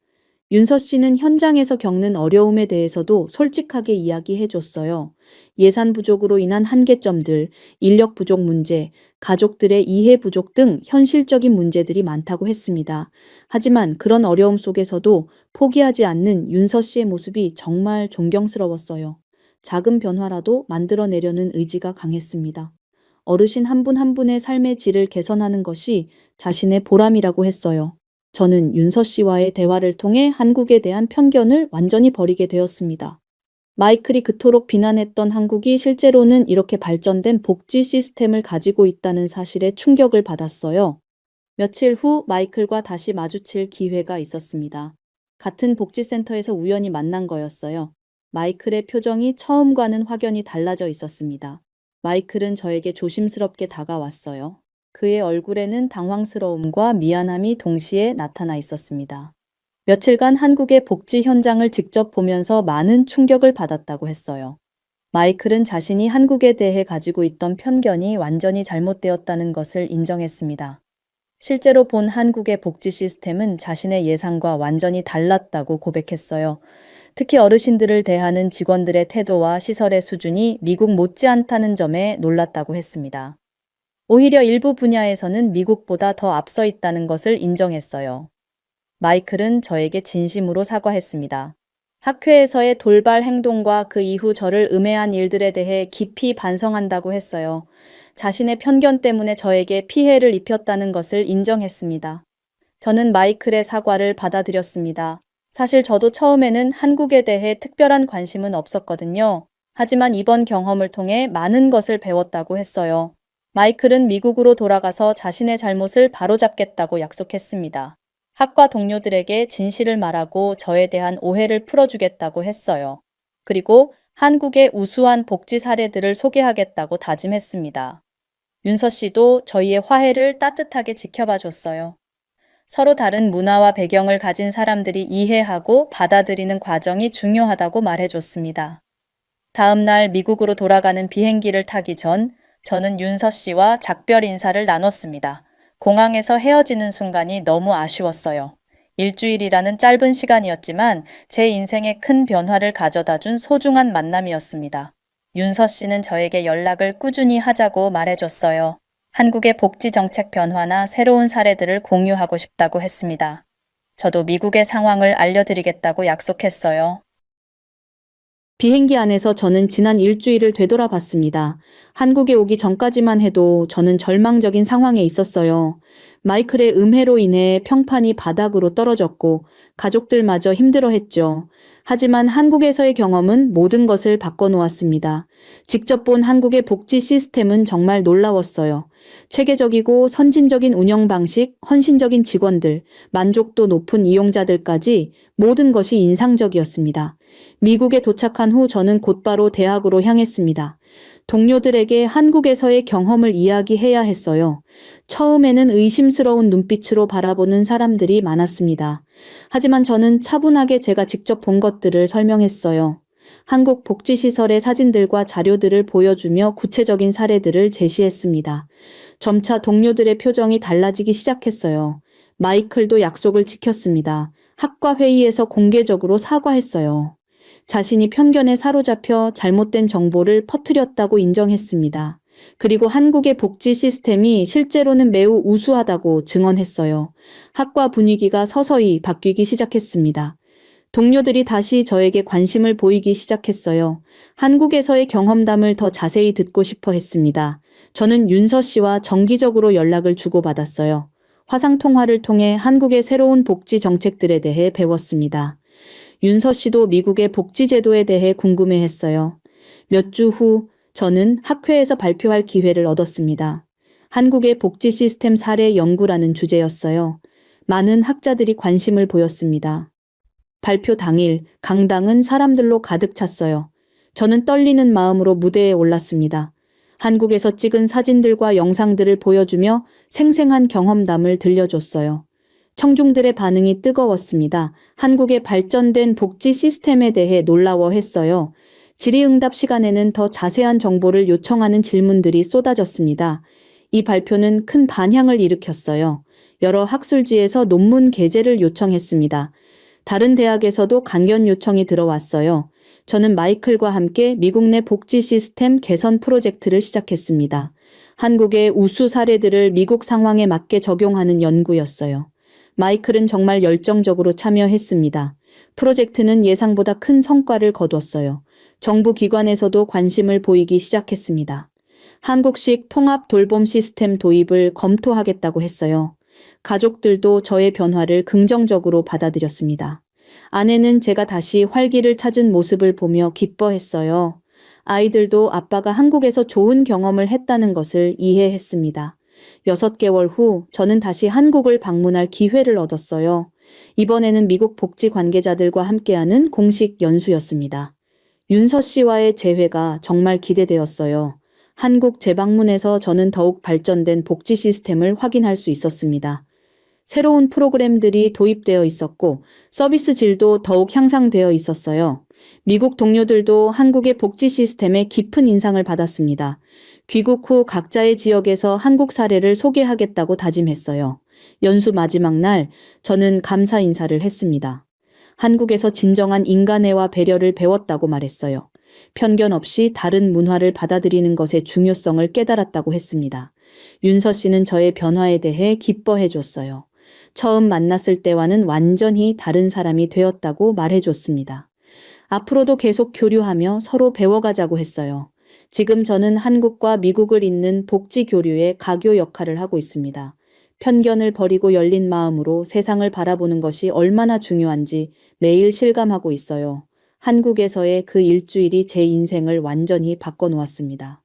윤서 씨는 현장에서 겪는 어려움에 대해서도 솔직하게 이야기해 줬어요. 예산 부족으로 인한 한계점들, 인력 부족 문제, 가족들의 이해 부족 등 현실적인 문제들이 많다고 했습니다. 하지만 그런 어려움 속에서도 포기하지 않는 윤서 씨의 모습이 정말 존경스러웠어요. 작은 변화라도 만들어내려는 의지가 강했습니다. 어르신 한 분 한 분의 삶의 질을 개선하는 것이 자신의 보람이라고 했어요. 저는 윤서 씨와의 대화를 통해 한국에 대한 편견을 완전히 버리게 되었습니다. 마이클이 그토록 비난했던 한국이 실제로는 이렇게 발전된 복지 시스템을 가지고 있다는 사실에 충격을 받았어요. 며칠 후 마이클과 다시 마주칠 기회가 있었습니다. 같은 복지센터에서 우연히 만난 거였어요. 마이클의 표정이 처음과는 확연히 달라져 있었습니다. 마이클은 저에게 조심스럽게 다가왔어요. 그의 얼굴에는 당황스러움과 미안함이 동시에 나타나 있었습니다. 며칠간 한국의 복지 현장을 직접 보면서 많은 충격을 받았다고 했어요. 마이클은 자신이 한국에 대해 가지고 있던 편견이 완전히 잘못되었다는 것을 인정했습니다. 실제로 본 한국의 복지 시스템은 자신의 예상과 완전히 달랐다고 고백했어요. 특히 어르신들을 대하는 직원들의 태도와 시설의 수준이 미국 못지않다는 점에 놀랐다고 했습니다. 오히려 일부 분야에서는 미국보다 더 앞서 있다는 것을 인정했어요. 마이클은 저에게 진심으로 사과했습니다. 학회에서의 돌발 행동과 그 이후 저를 음해한 일들에 대해 깊이 반성한다고 했어요. 자신의 편견 때문에 저에게 피해를 입혔다는 것을 인정했습니다. 저는 마이클의 사과를 받아들였습니다. 사실 저도 처음에는 한국에 대해 특별한 관심은 없었거든요. 하지만 이번 경험을 통해 많은 것을 배웠다고 했어요. 마이클은 미국으로 돌아가서 자신의 잘못을 바로잡겠다고 약속했습니다. 학과 동료들에게 진실을 말하고 저에 대한 오해를 풀어주겠다고 했어요. 그리고 한국의 우수한 복지 사례들을 소개하겠다고 다짐했습니다. 윤서 씨도 저희의 화해를 따뜻하게 지켜봐 줬어요. 서로 다른 문화와 배경을 가진 사람들이 이해하고 받아들이는 과정이 중요하다고 말해줬습니다. 다음 날 미국으로 돌아가는 비행기를 타기 전 저는 윤서 씨와 작별 인사를 나눴습니다. 공항에서 헤어지는 순간이 너무 아쉬웠어요. 일주일이라는 짧은 시간이었지만 제 인생에 큰 변화를 가져다 준 소중한 만남이었습니다. 윤서 씨는 저에게 연락을 꾸준히 하자고 말해줬어요. 한국의 복지 정책 변화나 새로운 사례들을 공유하고 싶다고 했습니다. 저도 미국의 상황을 알려드리겠다고 약속했어요. 비행기 안에서 저는 지난 일주일을 되돌아봤습니다. 한국에 오기 전까지만 해도 저는 절망적인 상황에 있었어요. 마이클의 음해로 인해 평판이 바닥으로 떨어졌고 가족들마저 힘들어했죠. 하지만 한국에서의 경험은 모든 것을 바꿔놓았습니다. 직접 본 한국의 복지 시스템은 정말 놀라웠어요. 체계적이고 선진적인 운영 방식, 헌신적인 직원들, 만족도 높은 이용자들까지 모든 것이 인상적이었습니다. 미국에 도착한 후 저는 곧바로 대학으로 향했습니다. 동료들에게 한국에서의 경험을 이야기해야 했어요. 처음에는 의심스러운 눈빛으로 바라보는 사람들이 많았습니다. 하지만 저는 차분하게 제가 직접 본 것들을 설명했어요. 한국 복지시설의 사진들과 자료들을 보여주며 구체적인 사례들을 제시했습니다. 점차 동료들의 표정이 달라지기 시작했어요. 마이클도 약속을 지켰습니다. 학과 회의에서 공개적으로 사과했어요. 자신이 편견에 사로잡혀 잘못된 정보를 퍼뜨렸다고 인정했습니다. 그리고 한국의 복지 시스템이 실제로는 매우 우수하다고 증언했어요. 학과 분위기가 서서히 바뀌기 시작했습니다. 동료들이 다시 저에게 관심을 보이기 시작했어요. 한국에서의 경험담을 더 자세히 듣고 싶어 했습니다. 저는 윤서 씨와 정기적으로 연락을 주고받았어요. 화상통화를 통해 한국의 새로운 복지 정책들에 대해 배웠습니다. 윤서 씨도 미국의 복지 제도에 대해 궁금해했어요. 몇 주 후 저는 학회에서 발표할 기회를 얻었습니다. 한국의 복지 시스템 사례 연구라는 주제였어요. 많은 학자들이 관심을 보였습니다. 발표 당일 강당은 사람들로 가득 찼어요. 저는 떨리는 마음으로 무대에 올랐습니다. 한국에서 찍은 사진들과 영상들을 보여주며 생생한 경험담을 들려줬어요. 청중들의 반응이 뜨거웠습니다. 한국의 발전된 복지 시스템에 대해 놀라워했어요. 질의응답 시간에는 더 자세한 정보를 요청하는 질문들이 쏟아졌습니다. 이 발표는 큰 반향을 일으켰어요. 여러 학술지에서 논문 게재를 요청했습니다. 다른 대학에서도 강연 요청이 들어왔어요. 저는 마이클과 함께 미국 내 복지 시스템 개선 프로젝트를 시작했습니다. 한국의 우수 사례들을 미국 상황에 맞게 적용하는 연구였어요. 마이클은 정말 열정적으로 참여했습니다. 프로젝트는 예상보다 큰 성과를 거뒀어요. 정부 기관에서도 관심을 보이기 시작했습니다. 한국식 통합 돌봄 시스템 도입을 검토하겠다고 했어요. 가족들도 저의 변화를 긍정적으로 받아들였습니다. 아내는 제가 다시 활기를 찾은 모습을 보며 기뻐했어요. 아이들도 아빠가 한국에서 좋은 경험을 했다는 것을 이해했습니다. 6개월 후 저는 다시 한국을 방문할 기회를 얻었어요. 이번에는 미국 복지 관계자들과 함께하는 공식 연수였습니다. 윤서 씨와의 재회가 정말 기대되었어요. 한국 재방문에서 저는 더욱 발전된 복지 시스템을 확인할 수 있었습니다. 새로운 프로그램들이 도입되어 있었고 서비스 질도 더욱 향상되어 있었어요. 미국 동료들도 한국의 복지 시스템에 깊은 인상을 받았습니다. 귀국 후 각자의 지역에서 한국 사례를 소개하겠다고 다짐했어요. 연수 마지막 날 저는 감사 인사를 했습니다. 한국에서 진정한 인간애와 배려를 배웠다고 말했어요. 편견 없이 다른 문화를 받아들이는 것의 중요성을 깨달았다고 했습니다. 윤서 씨는 저의 변화에 대해 기뻐해 줬어요. 처음 만났을 때와는 완전히 다른 사람이 되었다고 말해줬습니다. 앞으로도 계속 교류하며 서로 배워가자고 했어요. 지금 저는 한국과 미국을 잇는 복지 교류의 가교 역할을 하고 있습니다. 편견을 버리고 열린 마음으로 세상을 바라보는 것이 얼마나 중요한지 매일 실감하고 있어요. 한국에서의 그 일주일이 제 인생을 완전히 바꿔놓았습니다.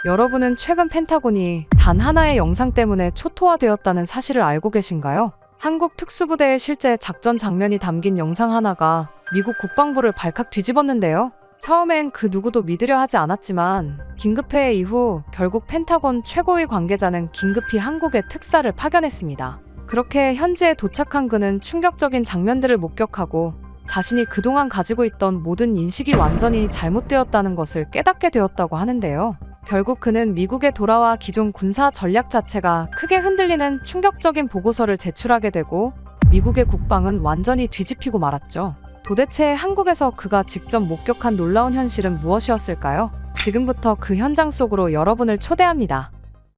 여러분은 최근 펜타곤이 단 하나의 영상 때문에 초토화되었다는 사실을 알고 계신가요? 한국 특수부대의 실제 작전 장면이 담긴 영상 하나가 미국 국방부를 발칵 뒤집었는데요. 처음엔 그 누구도 믿으려 하지 않았지만 긴급회의 이후 결국 펜타곤 최고위 관계자는 긴급히 한국에 특사를 파견했습니다. 그렇게 현지에 도착한 그는 충격적인 장면들을 목격하고 자신이 그동안 가지고 있던 모든 인식이 완전히 잘못되었다는 것을 깨닫게 되었다고 하는데요. 결국 그는 미국에 돌아와 기존 군사 전략 자체가 크게 흔들리는 충격적인 보고서를 제출하게 되고 미국의 국방은 완전히 뒤집히고 말았죠. 도대체 한국에서 그가 직접 목격한 놀라운 현실은 무엇이었을까요? 지금부터 그 현장 속으로 여러분을 초대합니다.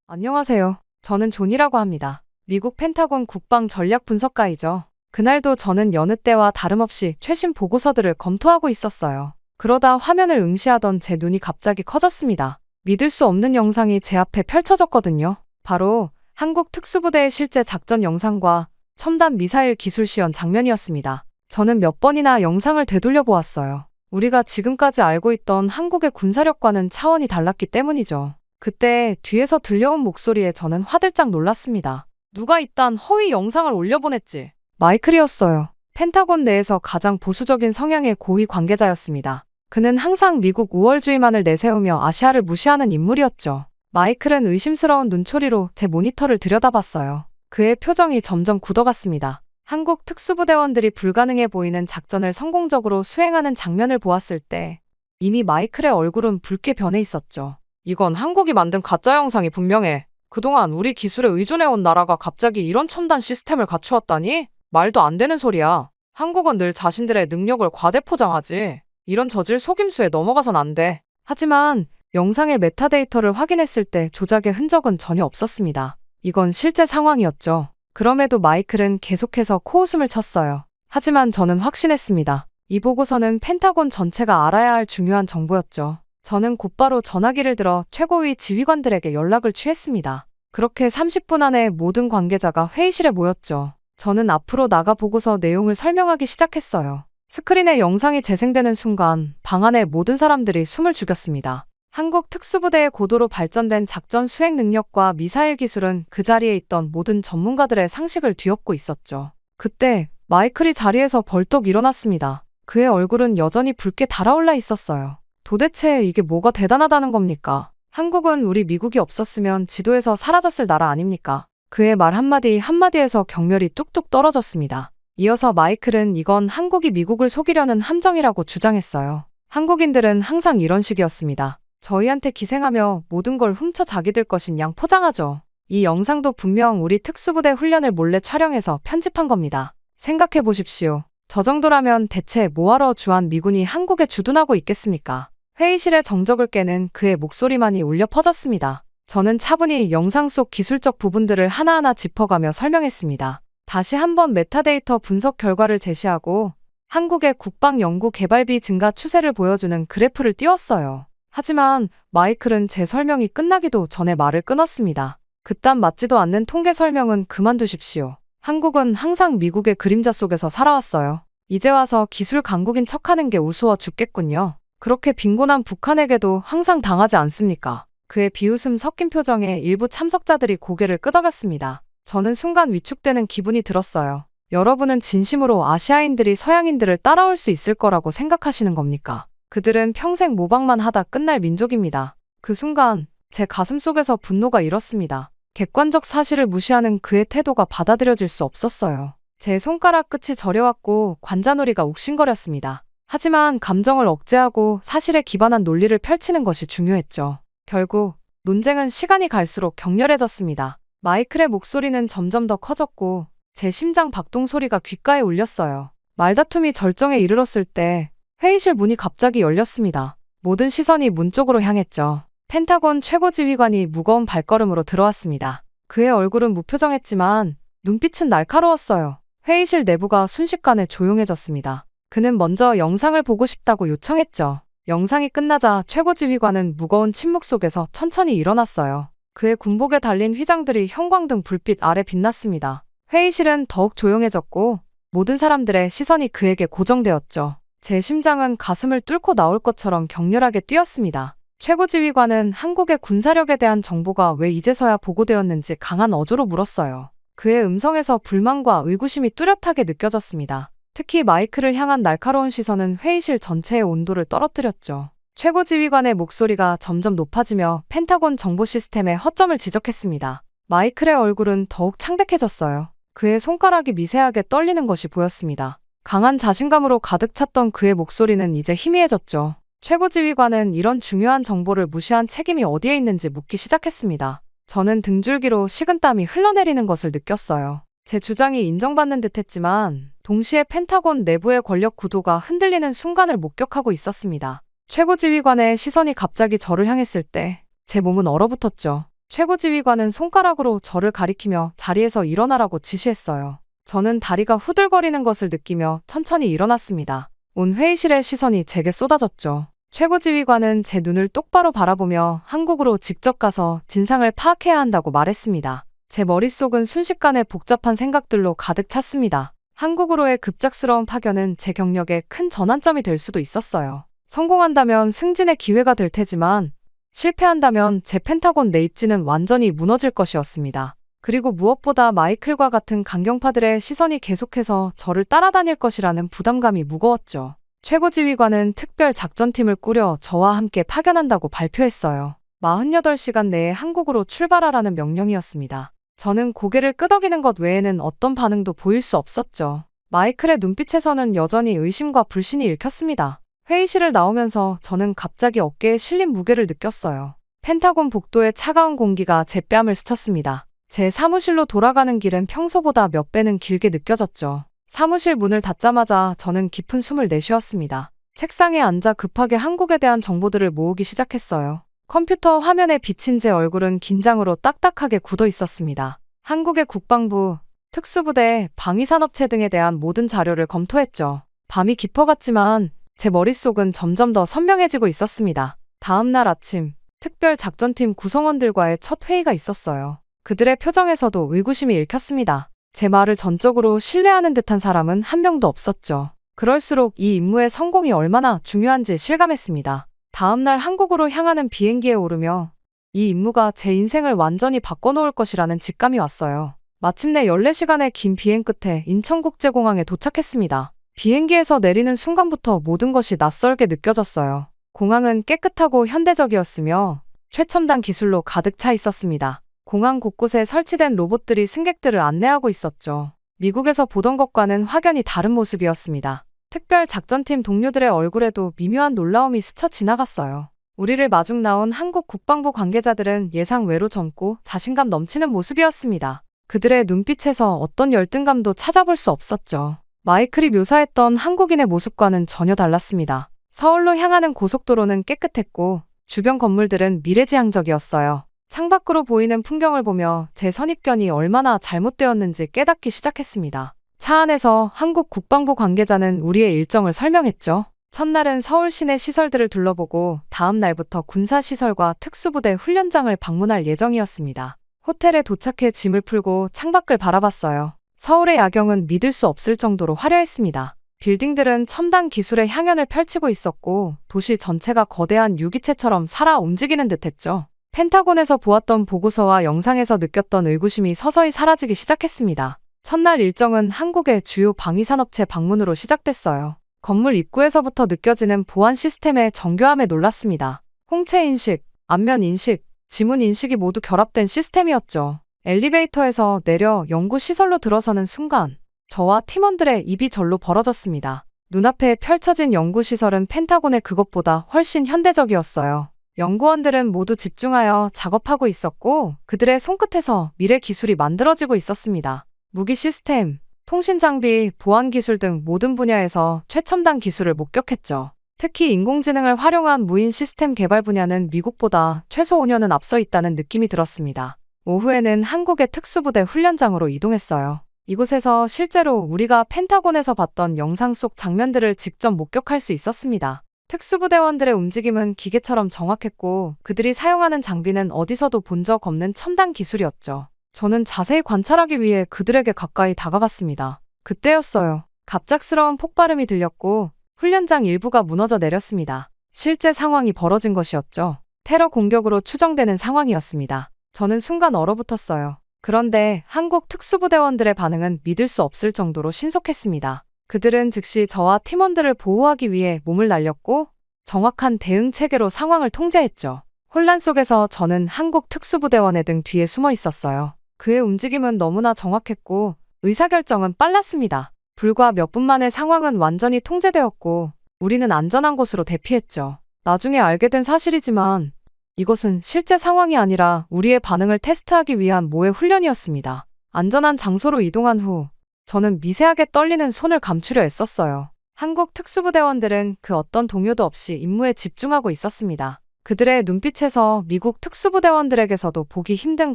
안녕하세요. 저는 존이라고 합니다. 미국 펜타곤 국방 전략 분석가이죠. 그날도 저는 여느 때와 다름없이 최신 보고서들을 검토하고 있었어요. 그러다 화면을 응시하던 제 눈이 갑자기 커졌습니다. 믿을 수 없는 영상이 제 앞에 펼쳐졌거든요. 바로 한국 특수부대의 실제 작전 영상과 첨단 미사일 기술 시연 장면이었습니다. 저는 몇 번이나 영상을 되돌려 보았어요. 우리가 지금까지 알고 있던 한국의 군사력과는 차원이 달랐기 때문이죠. 그때 뒤에서 들려온 목소리에 저는 화들짝 놀랐습니다. 누가 이딴 허위 영상을 올려보냈지? 마이클이었어요. 펜타곤 내에서 가장 보수적인 성향의 고위 관계자였습니다. 그는 항상 미국 우월주의만을 내세우며 아시아를 무시하는 인물이었죠. 마이클은 의심스러운 눈초리로 제 모니터를 들여다봤어요. 그의 표정이 점점 굳어갔습니다. 한국 특수부대원들이 불가능해 보이는 작전을 성공적으로 수행하는 장면을 보았을 때 이미 마이클의 얼굴은 붉게 변해 있었죠. 이건 한국이 만든 가짜 영상이 분명해. 그동안 우리 기술에 의존해온 나라가 갑자기 이런 첨단 시스템을 갖추었다니? 말도 안 되는 소리야. 한국은 늘 자신들의 능력을 과대포장하지. 이런 저질 속임수에 넘어가선 안 돼. 하지만 영상의 메타데이터를 확인했을 때 조작의 흔적은 전혀 없었습니다. 이건 실제 상황이었죠. 그럼에도 마이클은 계속해서 코웃음을 쳤어요. 하지만 저는 확신했습니다. 이 보고서는 펜타곤 전체가 알아야 할 중요한 정보였죠. 저는 곧바로 전화기를 들어 최고위 지휘관들에게 연락을 취했습니다. 그렇게 30분 안에 모든 관계자가 회의실에 모였죠. 저는 앞으로 나가 보고서 내용을 설명하기 시작했어요. 스크린에 영상이 재생되는 순간 방 안의 모든 사람들이 숨을 죽였습니다. 한국 특수부대의 고도로 발전된 작전 수행 능력과 미사일 기술은 그 자리에 있던 모든 전문가들의 상식을 뒤엎고 있었죠. 그때 마이클이 자리에서 벌떡 일어났습니다. 그의 얼굴은 여전히 붉게 달아올라 있었어요. 도대체 이게 뭐가 대단하다는 겁니까? 한국은 우리 미국이 없었으면 지도에서 사라졌을 나라 아닙니까? 그의 말 한마디 한마디에서 경멸이 뚝뚝 떨어졌습니다. 이어서 마이클은 이건 한국이 미국을 속이려는 함정이라고 주장했어요. 한국인들은 항상 이런 식이었습니다. 저희한테 기생하며 모든 걸 훔쳐 자기들 것인 양 포장하죠. 이 영상도 분명 우리 특수부대 훈련을 몰래 촬영해서 편집한 겁니다. 생각해 보십시오. 저 정도라면 대체 뭐하러 주한 미군이 한국에 주둔하고 있겠습니까? 회의실의 정적을 깨는 그의 목소리만이 울려 퍼졌습니다. 저는 차분히 영상 속 기술적 부분들을 하나하나 짚어가며 설명했습니다. 다시 한번 메타데이터 분석 결과를 제시하고 한국의 국방 연구 개발비 증가 추세를 보여주는 그래프를 띄웠어요. 하지만 마이클은 제 설명이 끝나기도 전에 말을 끊었습니다. 그딴 맞지도 않는 통계 설명은 그만두십시오. 한국은 항상 미국의 그림자 속에서 살아왔어요. 이제 와서 기술 강국인 척하는 게 우스워 죽겠군요. 그렇게 빈곤한 북한에게도 항상 당하지 않습니까? 그의 비웃음 섞인 표정에 일부 참석자들이 고개를 끄덕였습니다. 저는 순간 위축되는 기분이 들었어요. 여러분은 진심으로 아시아인들이 서양인들을 따라올 수 있을 거라고 생각하시는 겁니까? 그들은 평생 모방만 하다 끝날 민족입니다. 그 순간 제 가슴 속에서 분노가 일었습니다. 객관적 사실을 무시하는 그의 태도가 받아들여질 수 없었어요. 제 손가락 끝이 저려왔고 관자놀이가 욱신거렸습니다. 하지만 감정을 억제하고 사실에 기반한 논리를 펼치는 것이 중요했죠. 결국 논쟁은 시간이 갈수록 격렬해졌습니다. 마이클의 목소리는 점점 더 커졌고 제 심장 박동 소리가 귓가에 울렸어요. 말다툼이 절정에 이르렀을 때 회의실 문이 갑자기 열렸습니다. 모든 시선이 문 쪽으로 향했죠. 펜타곤 최고지휘관이 무거운 발걸음으로 들어왔습니다. 그의 얼굴은 무표정했지만 눈빛은 날카로웠어요. 회의실 내부가 순식간에 조용해졌습니다. 그는 먼저 영상을 보고 싶다고 요청했죠. 영상이 끝나자 최고지휘관은 무거운 침묵 속에서 천천히 일어났어요. 그의 군복에 달린 휘장들이 형광등 불빛 아래 빛났습니다. 회의실은 더욱 조용해졌고 모든 사람들의 시선이 그에게 고정되었죠. 제 심장은 가슴을 뚫고 나올 것처럼 격렬하게 뛰었습니다. 최고지휘관은 한국의 군사력에 대한 정보가 왜 이제서야 보고되었는지 강한 어조로 물었어요. 그의 음성에서 불만과 의구심이 뚜렷하게 느껴졌습니다. 특히 마이클을 향한 날카로운 시선은 회의실 전체의 온도를 떨어뜨렸죠. 최고지휘관의 목소리가 점점 높아지며 펜타곤 정보 시스템의 허점을 지적했습니다. 마이클의 얼굴은 더욱 창백해졌어요. 그의 손가락이 미세하게 떨리는 것이 보였습니다. 강한 자신감으로 가득 찼던 그의 목소리는 이제 희미해졌죠. 최고지휘관은 이런 중요한 정보를 무시한 책임이 어디에 있는지 묻기 시작했습니다. 저는 등줄기로 식은땀이 흘러내리는 것을 느꼈어요. 제 주장이 인정받는 듯했지만 동시에 펜타곤 내부의 권력 구도가 흔들리는 순간을 목격하고 있었습니다. 최고지휘관의 시선이 갑자기 저를 향했을 때 제 몸은 얼어붙었죠. 최고지휘관은 손가락으로 저를 가리키며 자리에서 일어나라고 지시했어요. 저는 다리가 후들거리는 것을 느끼며 천천히 일어났습니다. 온 회의실의 시선이 제게 쏟아졌죠. 최고지휘관은 제 눈을 똑바로 바라보며 한국으로 직접 가서 진상을 파악해야 한다고 말했습니다. 제 머릿속은 순식간에 복잡한 생각들로 가득 찼습니다. 한국으로의 급작스러운 파견은 제 경력에 큰 전환점이 될 수도 있었어요. 성공한다면 승진의 기회가 될 테지만 실패한다면 제 펜타곤 내 입지는 완전히 무너질 것이었습니다. 그리고 무엇보다 마이클과 같은 강경파들의 시선이 계속해서 저를 따라다닐 것이라는 부담감이 무거웠죠. 최고지휘관은 특별 작전팀을 꾸려 저와 함께 파견한다고 발표했어요. 48시간 내에 한국으로 출발하라는 명령이었습니다. 저는 고개를 끄덕이는 것 외에는 어떤 반응도 보일 수 없었죠. 마이클의 눈빛에서는 여전히 의심과 불신이 읽혔습니다. 회의실을 나오면서 저는 갑자기 어깨에 실린 무게를 느꼈어요. 펜타곤 복도의 차가운 공기가 제 뺨을 스쳤습니다. 제 사무실로 돌아가는 길은 평소보다 몇 배는 길게 느껴졌죠. 사무실 문을 닫자마자 저는 깊은 숨을 내쉬었습니다. 책상에 앉아 급하게 한국에 대한 정보들을 모으기 시작했어요. 컴퓨터 화면에 비친 제 얼굴은 긴장으로 딱딱하게 굳어 있었습니다. 한국의 국방부, 특수부대, 방위산업체 등에 대한 모든 자료를 검토했죠. 밤이 깊어갔지만 제 머릿속은 점점 더 선명해지고 있었습니다. 다음 날 아침, 특별 작전팀 구성원들과의 첫 회의가 있었어요. 그들의 표정에서도 의구심이 읽혔습니다. 제 말을 전적으로 신뢰하는 듯한 사람은 한 명도 없었죠. 그럴수록 이 임무의 성공이 얼마나 중요한지 실감했습니다. 다음날 한국으로 향하는 비행기에 오르며 이 임무가 제 인생을 완전히 바꿔놓을 것이라는 직감이 왔어요. 마침내 14시간의 긴 비행 끝에 인천국제공항에 도착했습니다. 비행기에서 내리는 순간부터 모든 것이 낯설게 느껴졌어요. 공항은 깨끗하고 현대적이었으며 최첨단 기술로 가득 차 있었습니다. 공항 곳곳에 설치된 로봇들이 승객들을 안내하고 있었죠. 미국에서 보던 것과는 확연히 다른 모습이었습니다. 특별 작전팀 동료들의 얼굴에도 미묘한 놀라움이 스쳐 지나갔어요. 우리를 마중 나온 한국 국방부 관계자들은 예상 외로 젊고 자신감 넘치는 모습이었습니다. 그들의 눈빛에서 어떤 열등감도 찾아볼 수 없었죠. 마이클이 묘사했던 한국인의 모습과는 전혀 달랐습니다. 서울로 향하는 고속도로는 깨끗했고 주변 건물들은 미래지향적이었어요. 창밖으로 보이는 풍경을 보며 제 선입견이 얼마나 잘못되었는지 깨닫기 시작했습니다. 차 안에서 한국 국방부 관계자는 우리의 일정을 설명했죠. 첫날은 서울 시내 시설들을 둘러보고 다음 날부터 군사시설과 특수부대 훈련장을 방문할 예정이었습니다. 호텔에 도착해 짐을 풀고 창밖을 바라봤어요. 서울의 야경은 믿을 수 없을 정도로 화려했습니다. 빌딩들은 첨단 기술의 향연을 펼치고 있었고 도시 전체가 거대한 유기체처럼 살아 움직이는 듯했죠. 펜타곤에서 보았던 보고서와 영상에서 느꼈던 의구심이 서서히 사라지기 시작했습니다. 첫날 일정은 한국의 주요 방위산업체 방문으로 시작됐어요. 건물 입구에서부터 느껴지는 보안 시스템의 정교함에 놀랐습니다. 홍채 인식, 안면 인식, 지문 인식이 모두 결합된 시스템이었죠. 엘리베이터에서 내려 연구시설로 들어서는 순간 저와 팀원들의 입이 절로 벌어졌습니다. 눈앞에 펼쳐진 연구시설은 펜타곤의 그것보다 훨씬 현대적이었어요. 연구원들은 모두 집중하여 작업하고 있었고 그들의 손끝에서 미래 기술이 만들어지고 있었습니다. 무기 시스템, 통신 장비, 보안 기술 등 모든 분야에서 최첨단 기술을 목격했죠. 특히 인공지능을 활용한 무인 시스템 개발 분야는 미국보다 최소 5년은 앞서 있다는 느낌이 들었습니다. 오후에는 한국의 특수부대 훈련장으로 이동했어요. 이곳에서 실제로 우리가 펜타곤에서 봤던 영상 속 장면들을 직접 목격할 수 있었습니다. 특수부대원들의 움직임은 기계처럼 정확했고 그들이 사용하는 장비는 어디서도 본 적 없는 첨단 기술이었죠. 저는 자세히 관찰하기 위해 그들에게 가까이 다가갔습니다. 그때였어요. 갑작스러운 폭발음이 들렸고 훈련장 일부가 무너져 내렸습니다. 실제 상황이 벌어진 것이었죠. 테러 공격으로 추정되는 상황이었습니다. 저는 순간 얼어붙었어요. 그런데 한국 특수부대원들의 반응은 믿을 수 없을 정도로 신속했습니다. 그들은 즉시 저와 팀원들을 보호하기 위해 몸을 날렸고 정확한 대응 체계로 상황을 통제했죠. 혼란 속에서 저는 한국 특수부대원의 등 뒤에 숨어 있었어요. 그의 움직임은 너무나 정확했고 의사결정은 빨랐습니다. 불과 몇 분 만에 상황은 완전히 통제되었고 우리는 안전한 곳으로 대피했죠. 나중에 알게 된 사실이지만 이것은 실제 상황이 아니라 우리의 반응을 테스트하기 위한 모의 훈련이었습니다. 안전한 장소로 이동한 후 저는 미세하게 떨리는 손을 감추려 애썼어요. 한국 특수부대원들은 그 어떤 동요도 없이 임무에 집중하고 있었습니다. 그들의 눈빛에서 미국 특수부대원들에게서도 보기 힘든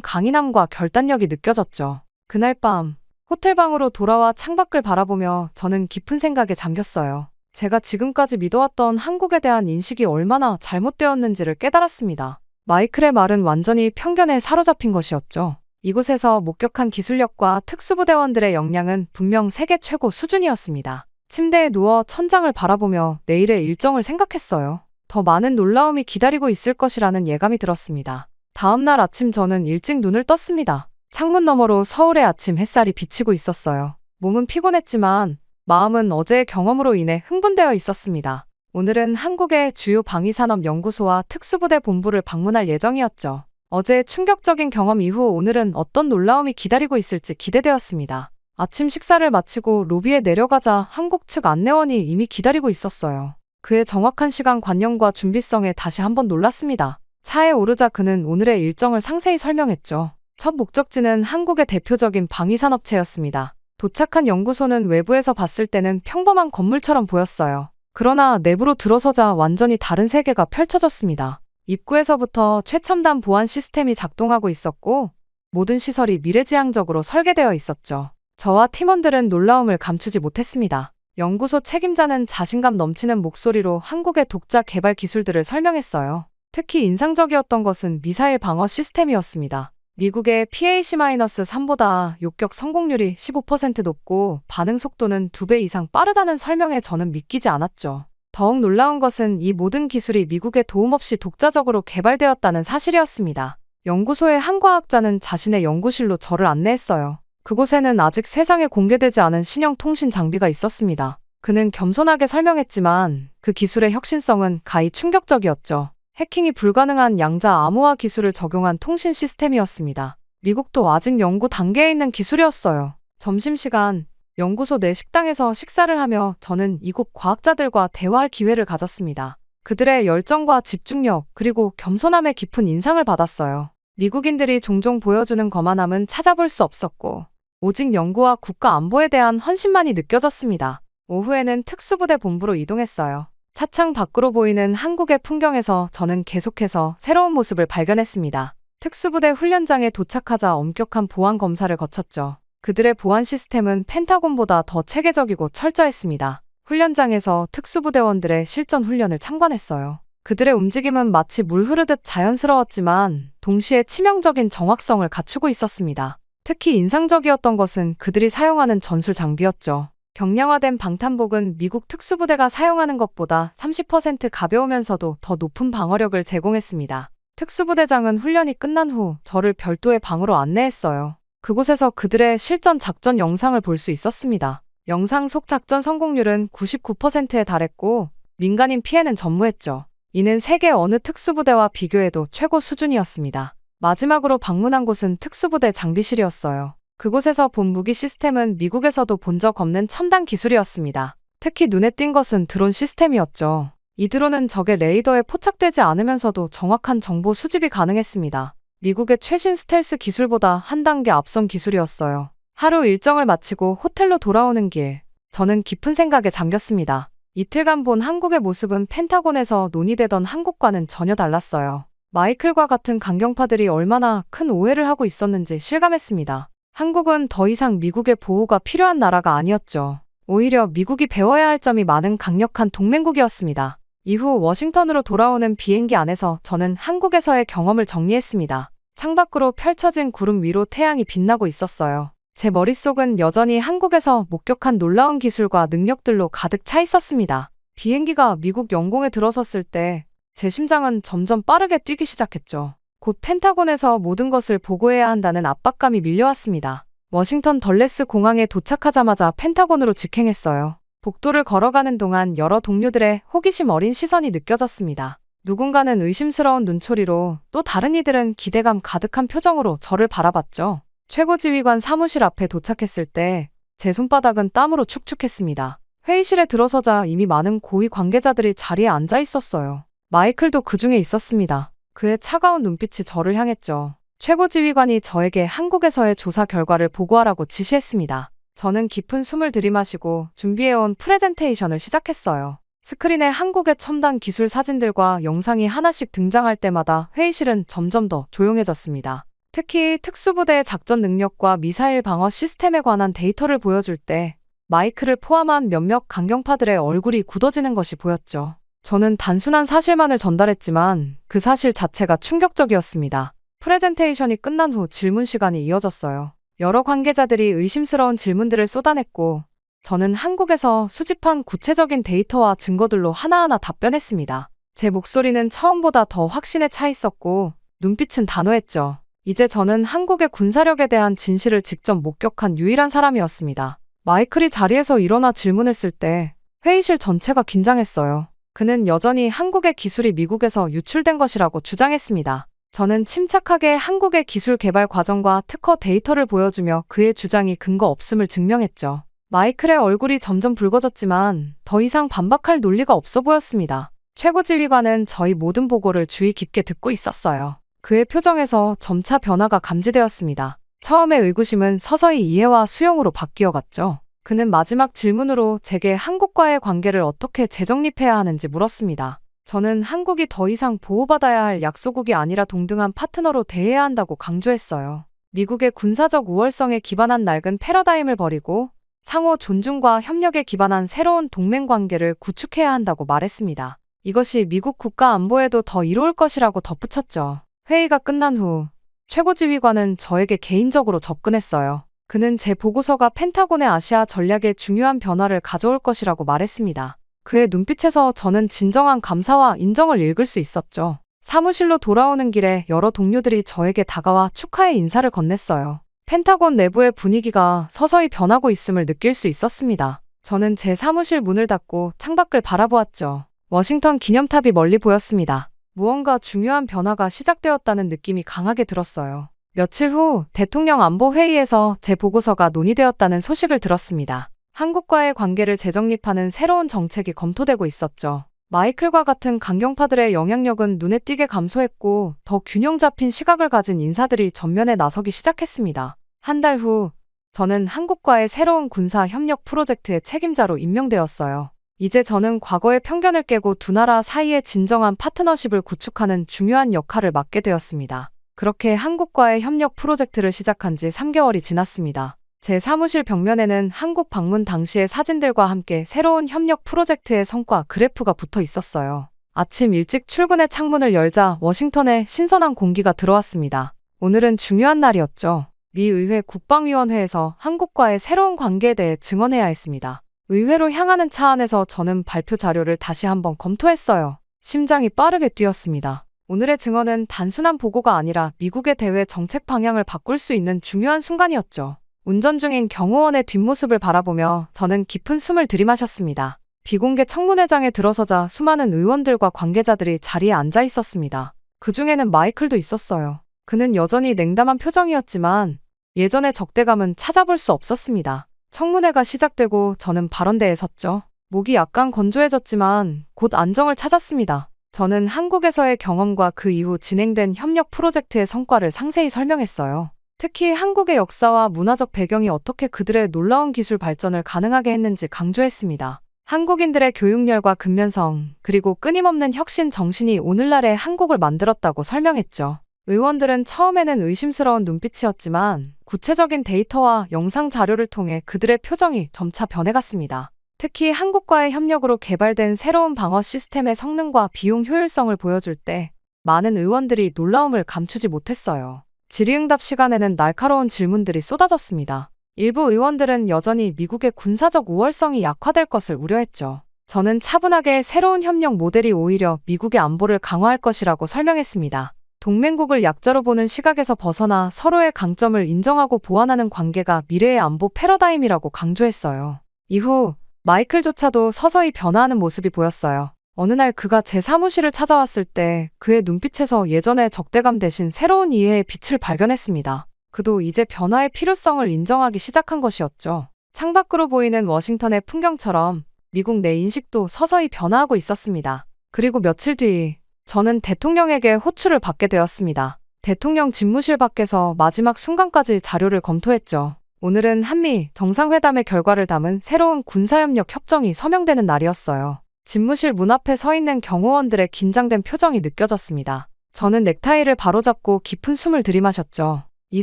강인함과 결단력이 느껴졌죠. 그날 밤 호텔방으로 돌아와 창밖을 바라보며 저는 깊은 생각에 잠겼어요. 제가 지금까지 믿어왔던 한국에 대한 인식이 얼마나 잘못되었는지를 깨달았습니다. 마이클의 말은 완전히 편견에 사로잡힌 것이었죠. 이곳에서 목격한 기술력과 특수부대원들의 역량은 분명 세계 최고 수준이었습니다. 침대에 누워 천장을 바라보며 내일의 일정을 생각했어요. 더 많은 놀라움이 기다리고 있을 것이라는 예감이 들었습니다. 다음 날 아침 저는 일찍 눈을 떴습니다. 창문 너머로 서울의 아침 햇살이 비치고 있었어요. 몸은 피곤했지만 마음은 어제의 경험으로 인해 흥분되어 있었습니다. 오늘은 한국의 주요 방위산업연구소와 특수부대 본부를 방문할 예정이었죠. 어제의 충격적인 경험 이후 오늘은 어떤 놀라움이 기다리고 있을지 기대되었습니다. 아침 식사를 마치고 로비에 내려가자 한국 측 안내원이 이미 기다리고 있었어요. 그의 정확한 시간 관념과 준비성에 다시 한번 놀랐습니다. 차에 오르자 그는 오늘의 일정을 상세히 설명했죠. 첫 목적지는 한국의 대표적인 방위산업체였습니다. 도착한 연구소는 외부에서 봤을 때는 평범한 건물처럼 보였어요. 그러나 내부로 들어서자 완전히 다른 세계가 펼쳐졌습니다. 입구에서부터 최첨단 보안 시스템이 작동하고 있었고 모든 시설이 미래지향적으로 설계되어 있었죠. 저와 팀원들은 놀라움을 감추지 못했습니다. 연구소 책임자는 자신감 넘치는 목소리로 한국의 독자 개발 기술들을 설명했어요. 특히 인상적이었던 것은 미사일 방어 시스템이었습니다. 미국의 PAC-3보다 욕격 성공률이 15% 높고 반응 속도는 2배 이상 빠르다는 설명에 저는 믿기지 않았죠. 더욱 놀라운 것은 이 모든 기술이 미국의 도움 없이 독자적으로 개발되었다는 사실이었습니다. 연구소의 한 과학자는 자신의 연구실로 저를 안내했어요. 그곳에는 아직 세상에 공개되지 않은 신형 통신 장비가 있었습니다. 그는 겸손하게 설명했지만 그 기술의 혁신성은 가히 충격적이었죠. 해킹이 불가능한 양자 암호화 기술을 적용한 통신 시스템이었습니다. 미국도 아직 연구 단계에 있는 기술이었어요. 점심시간, 연구소 내 식당에서 식사를 하며 저는 이곳 과학자들과 대화할 기회를 가졌습니다. 그들의 열정과 집중력, 그리고 겸손함에 깊은 인상을 받았어요. 미국인들이 종종 보여주는 거만함은 찾아볼 수 없었고, 오직 연구와 국가 안보에 대한 헌신만이 느껴졌습니다. 오후에는 특수부대 본부로 이동했어요. 차창 밖으로 보이는 한국의 풍경에서 저는 계속해서 새로운 모습을 발견했습니다. 특수부대 훈련장에 도착하자 엄격한 보안 검사를 거쳤죠. 그들의 보안 시스템은 펜타곤보다 더 체계적이고 철저했습니다. 훈련장에서 특수부대원들의 실전 훈련을 참관했어요. 그들의 움직임은 마치 물 흐르듯 자연스러웠지만 동시에 치명적인 정확성을 갖추고 있었습니다. 특히 인상적이었던 것은 그들이 사용하는 전술 장비였죠. 경량화된 방탄복은 미국 특수부대가 사용하는 것보다 30% 가벼우면서도 더 높은 방어력을 제공했습니다. 특수부대장은 훈련이 끝난 후 저를 별도의 방으로 안내했어요. 그곳에서 그들의 실전 작전 영상을 볼 수 있었습니다. 영상 속 작전 성공률은 99%에 달했고 민간인 피해는 전무했죠. 이는 세계 어느 특수부대와 비교해도 최고 수준이었습니다. 마지막으로 방문한 곳은 특수부대 장비실이었어요. 그곳에서 본 무기 시스템은 미국에서도 본 적 없는 첨단 기술이었습니다. 특히 눈에 띈 것은 드론 시스템이었죠. 이 드론은 적의 레이더에 포착되지 않으면서도 정확한 정보 수집이 가능했습니다. 미국의 최신 스텔스 기술보다 한 단계 앞선 기술이었어요. 하루 일정을 마치고 호텔로 돌아오는 길, 저는 깊은 생각에 잠겼습니다. 이틀간 본 한국의 모습은 펜타곤에서 논의되던 한국과는 전혀 달랐어요. 마이클과 같은 강경파들이 얼마나 큰 오해를 하고 있었는지 실감했습니다. 한국은 더 이상 미국의 보호가 필요한 나라가 아니었죠. 오히려 미국이 배워야 할 점이 많은 강력한 동맹국이었습니다. 이후 워싱턴으로 돌아오는 비행기 안에서 저는 한국에서의 경험을 정리했습니다. 창밖으로 펼쳐진 구름 위로 태양이 빛나고 있었어요. 제 머릿속은 여전히 한국에서 목격한 놀라운 기술과 능력들로 가득 차 있었습니다. 비행기가 미국 영공에 들어섰을 때 제 심장은 점점 빠르게 뛰기 시작했죠. 곧 펜타곤에서 모든 것을 보고해야 한다는 압박감이 밀려왔습니다. 워싱턴 덜레스 공항에 도착하자마자 펜타곤으로 직행했어요. 복도를 걸어가는 동안 여러 동료들의 호기심 어린 시선이 느껴졌습니다. 누군가는 의심스러운 눈초리로, 또 다른 이들은 기대감 가득한 표정으로 저를 바라봤죠. 최고지휘관 사무실 앞에 도착했을 때 제 손바닥은 땀으로 축축했습니다. 회의실에 들어서자 이미 많은 고위 관계자들이 자리에 앉아 있었어요. 마이클도 그 중에 있었습니다. 그의 차가운 눈빛이 저를 향했죠. 최고지휘관이 저에게 한국에서의 조사 결과를 보고하라고 지시했습니다. 저는 깊은 숨을 들이마시고 준비해온 프레젠테이션을 시작했어요. 스크린에 한국의 첨단 기술 사진들과 영상이 하나씩 등장할 때마다 회의실은 점점 더 조용해졌습니다. 특히 특수부대의 작전 능력과 미사일 방어 시스템에 관한 데이터를 보여줄 때 마이크를 포함한 몇몇 강경파들의 얼굴이 굳어지는 것이 보였죠. 저는 단순한 사실만을 전달했지만 그 사실 자체가 충격적이었습니다. 프레젠테이션이 끝난 후 질문 시간이 이어졌어요. 여러 관계자들이 의심스러운 질문들을 쏟아냈고 저는 한국에서 수집한 구체적인 데이터와 증거들로 하나하나 답변했습니다. 제 목소리는 처음보다 더 확신에 차 있었고 눈빛은 단호했죠. 이제 저는 한국의 군사력에 대한 진실을 직접 목격한 유일한 사람이었습니다. 마이클이 자리에서 일어나 질문했을 때 회의실 전체가 긴장했어요. 그는 여전히 한국의 기술이 미국에서 유출된 것이라고 주장했습니다. 저는 침착하게 한국의 기술 개발 과정과 특허 데이터를 보여주며 그의 주장이 근거 없음을 증명했죠. 마이클의 얼굴이 점점 붉어졌지만 더 이상 반박할 논리가 없어 보였습니다. 최고지휘관은 저희 모든 보고를 주의 깊게 듣고 있었어요. 그의 표정에서 점차 변화가 감지되었습니다. 처음의 의구심은 서서히 이해와 수용으로 바뀌어갔죠. 그는 마지막 질문으로 제게 한국과의 관계를 어떻게 재정립해야 하는지 물었습니다. 저는 한국이 더 이상 보호받아야 할 약소국이 아니라 동등한 파트너로 대해야 한다고 강조했어요. 미국의 군사적 우월성에 기반한 낡은 패러다임을 버리고 상호 존중과 협력에 기반한 새로운 동맹 관계를 구축해야 한다고 말했습니다. 이것이 미국 국가 안보에도 더 이로울 것이라고 덧붙였죠. 회의가 끝난 후 최고 지휘관은 저에게 개인적으로 접근했어요. 그는 제 보고서가 펜타곤의 아시아 전략에 중요한 변화를 가져올 것이라고 말했습니다. 그의 눈빛에서 저는 진정한 감사와 인정을 읽을 수 있었죠. 사무실로 돌아오는 길에 여러 동료들이 저에게 다가와 축하의 인사를 건넸어요. 펜타곤 내부의 분위기가 서서히 변하고 있음을 느낄 수 있었습니다. 저는 제 사무실 문을 닫고 창밖을 바라보았죠. 워싱턴 기념탑이 멀리 보였습니다. 무언가 중요한 변화가 시작되었다는 느낌이 강하게 들었어요. 며칠 후 대통령 안보회의에서 제 보고서가 논의되었다는 소식을 들었습니다. 한국과의 관계를 재정립하는 새로운 정책이 검토되고 있었죠. 마이클과 같은 강경파들의 영향력은 눈에 띄게 감소했고 더 균형 잡힌 시각을 가진 인사들이 전면에 나서기 시작했습니다. 한 달 후 저는 한국과의 새로운 군사 협력 프로젝트의 책임자로 임명되었어요. 이제 저는 과거의 편견을 깨고 두 나라 사이의 진정한 파트너십을 구축하는 중요한 역할을 맡게 되었습니다. 그렇게 한국과의 협력 프로젝트를 시작한 지 3개월이 지났습니다. 제 사무실 벽면에는 한국 방문 당시의 사진들과 함께 새로운 협력 프로젝트의 성과 그래프가 붙어 있었어요. 아침 일찍 출근해 창문을 열자 워싱턴에 신선한 공기가 들어왔습니다. 오늘은 중요한 날이었죠. 미 의회 국방위원회에서 한국과의 새로운 관계에 대해 증언해야 했습니다. 의회로 향하는 차 안에서 저는 발표 자료를 다시 한번 검토했어요. 심장이 빠르게 뛰었습니다. 오늘의 증언은 단순한 보고가 아니라 미국의 대외 정책 방향을 바꿀 수 있는 중요한 순간이었죠. 운전 중인 경호원의 뒷모습을 바라보며 저는 깊은 숨을 들이마셨습니다. 비공개 청문회장에 들어서자 수많은 의원들과 관계자들이 자리에 앉아 있었습니다. 그 중에는 마이클도 있었어요. 그는 여전히 냉담한 표정이었지만 예전의 적대감은 찾아볼 수 없었습니다. 청문회가 시작되고 저는 발언대에 섰죠. 목이 약간 건조해졌지만 곧 안정을 찾았습니다. 저는 한국에서의 경험과 그 이후 진행된 협력 프로젝트의 성과를 상세히 설명했어요. 특히 한국의 역사와 문화적 배경이 어떻게 그들의 놀라운 기술 발전을 가능하게 했는지 강조했습니다. 한국인들의 교육열과 근면성, 그리고 끊임없는 혁신 정신이 오늘날의 한국을 만들었다고 설명했죠. 의원들은 처음에는 의심스러운 눈빛이었지만 구체적인 데이터와 영상 자료를 통해 그들의 표정이 점차 변해갔습니다. 특히 한국과의 협력으로 개발된 새로운 방어 시스템의 성능과 비용 효율성을 보여줄 때 많은 의원들이 놀라움을 감추지 못했어요. 질의응답 시간에는 날카로운 질문들이 쏟아졌습니다. 일부 의원들은 여전히 미국의 군사적 우월성이 약화될 것을 우려했죠. 저는 차분하게 새로운 협력 모델이 오히려 미국의 안보를 강화할 것이라고 설명했습니다. 동맹국을 약자로 보는 시각에서 벗어나 서로의 강점을 인정하고 보완하는 관계가 미래의 안보 패러다임이라고 강조했어요. 이후 마이클조차도 서서히 변화하는 모습이 보였어요. 어느 날 그가 제 사무실을 찾아왔을 때 그의 눈빛에서 예전의 적대감 대신 새로운 이해의 빛을 발견했습니다. 그도 이제 변화의 필요성을 인정하기 시작한 것이었죠. 창밖으로 보이는 워싱턴의 풍경처럼 미국 내 인식도 서서히 변화하고 있었습니다. 그리고 며칠 뒤 저는 대통령에게 호출을 받게 되었습니다. 대통령 집무실 밖에서 마지막 순간까지 자료를 검토했죠. 오늘은 한미 정상회담의 결과를 담은 새로운 군사협력 협정이 서명되는 날이었어요. 집무실 문 앞에 서 있는 경호원들의 긴장된 표정이 느껴졌습니다. 저는 넥타이를 바로잡고 깊은 숨을 들이마셨죠. 이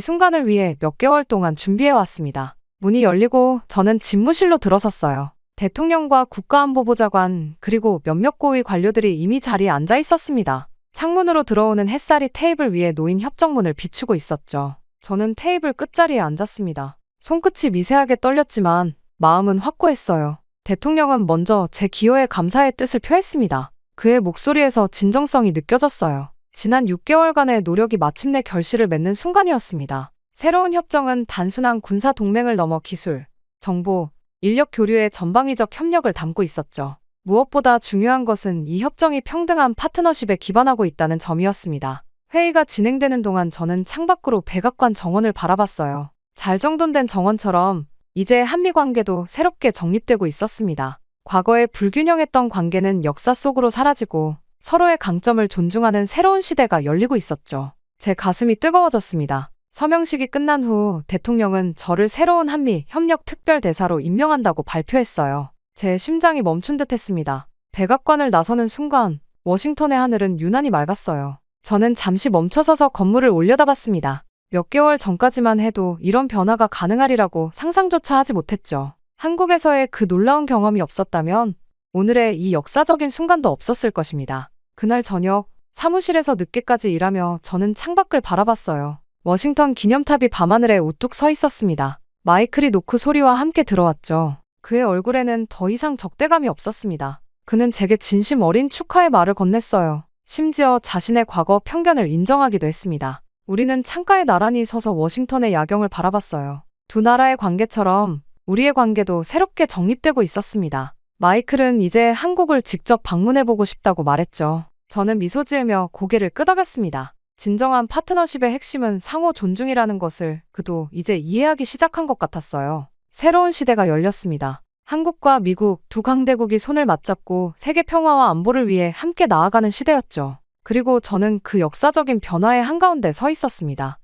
순간을 위해 몇 개월 동안 준비해왔습니다. 문이 열리고 저는 집무실로 들어섰어요. 대통령과 국가안보보좌관 그리고 몇몇 고위 관료들이 이미 자리에 앉아 있었습니다. 창문으로 들어오는 햇살이 테이블 위에 놓인 협정문을 비추고 있었죠. 저는 테이블 끝자리에 앉았습니다. 손끝이 미세하게 떨렸지만 마음은 확고했어요. 대통령은 먼저 제 기여에 감사의 뜻을 표했습니다. 그의 목소리에서 진정성이 느껴졌어요. 지난 6개월간의 노력이 마침내 결실을 맺는 순간이었습니다. 새로운 협정은 단순한 군사 동맹을 넘어 기술, 정보, 인력 교류의 전방위적 협력을 담고 있었죠. 무엇보다 중요한 것은 이 협정이 평등한 파트너십에 기반하고 있다는 점이었습니다. 회의가 진행되는 동안 저는 창밖으로 백악관 정원을 바라봤어요. 잘 정돈된 정원처럼 이제 한미 관계도 새롭게 정립되고 있었습니다. 과거에 불균형했던 관계는 역사 속으로 사라지고 서로의 강점을 존중하는 새로운 시대가 열리고 있었죠. 제 가슴이 뜨거워졌습니다. 서명식이 끝난 후 대통령은 저를 새로운 한미 협력 특별대사로 임명한다고 발표했어요. 제 심장이 멈춘 듯 했습니다. 백악관을 나서는 순간 워싱턴의 하늘은 유난히 맑았어요. 저는 잠시 멈춰서서 건물을 올려다봤습니다. 몇 개월 전까지만 해도 이런 변화가 가능하리라고 상상조차 하지 못했죠. 한국에서의 그 놀라운 경험이 없었다면 오늘의 이 역사적인 순간도 없었을 것입니다. 그날 저녁 사무실에서 늦게까지 일하며 저는 창밖을 바라봤어요. 워싱턴 기념탑이 밤하늘에 우뚝 서 있었습니다. 마이클이 노크 소리와 함께 들어왔죠. 그의 얼굴에는 더 이상 적대감이 없었습니다. 그는 제게 진심 어린 축하의 말을 건넸어요. 심지어 자신의 과거 편견을 인정하기도 했습니다. 우리는 창가에 나란히 서서 워싱턴의 야경을 바라봤어요. 두 나라의 관계처럼 우리의 관계도 새롭게 정립되고 있었습니다. 마이클은 이제 한국을 직접 방문해보고 싶다고 말했죠. 저는 미소 지으며 고개를 끄덕였습니다. 진정한 파트너십의 핵심은 상호 존중이라는 것을 그도 이제 이해하기 시작한 것 같았어요. 새로운 시대가 열렸습니다. 한국과 미국 두 강대국이 손을 맞잡고 세계 평화와 안보를 위해 함께 나아가는 시대였죠. 그리고 저는 그 역사적인 변화의 한가운데 서 있었습니다.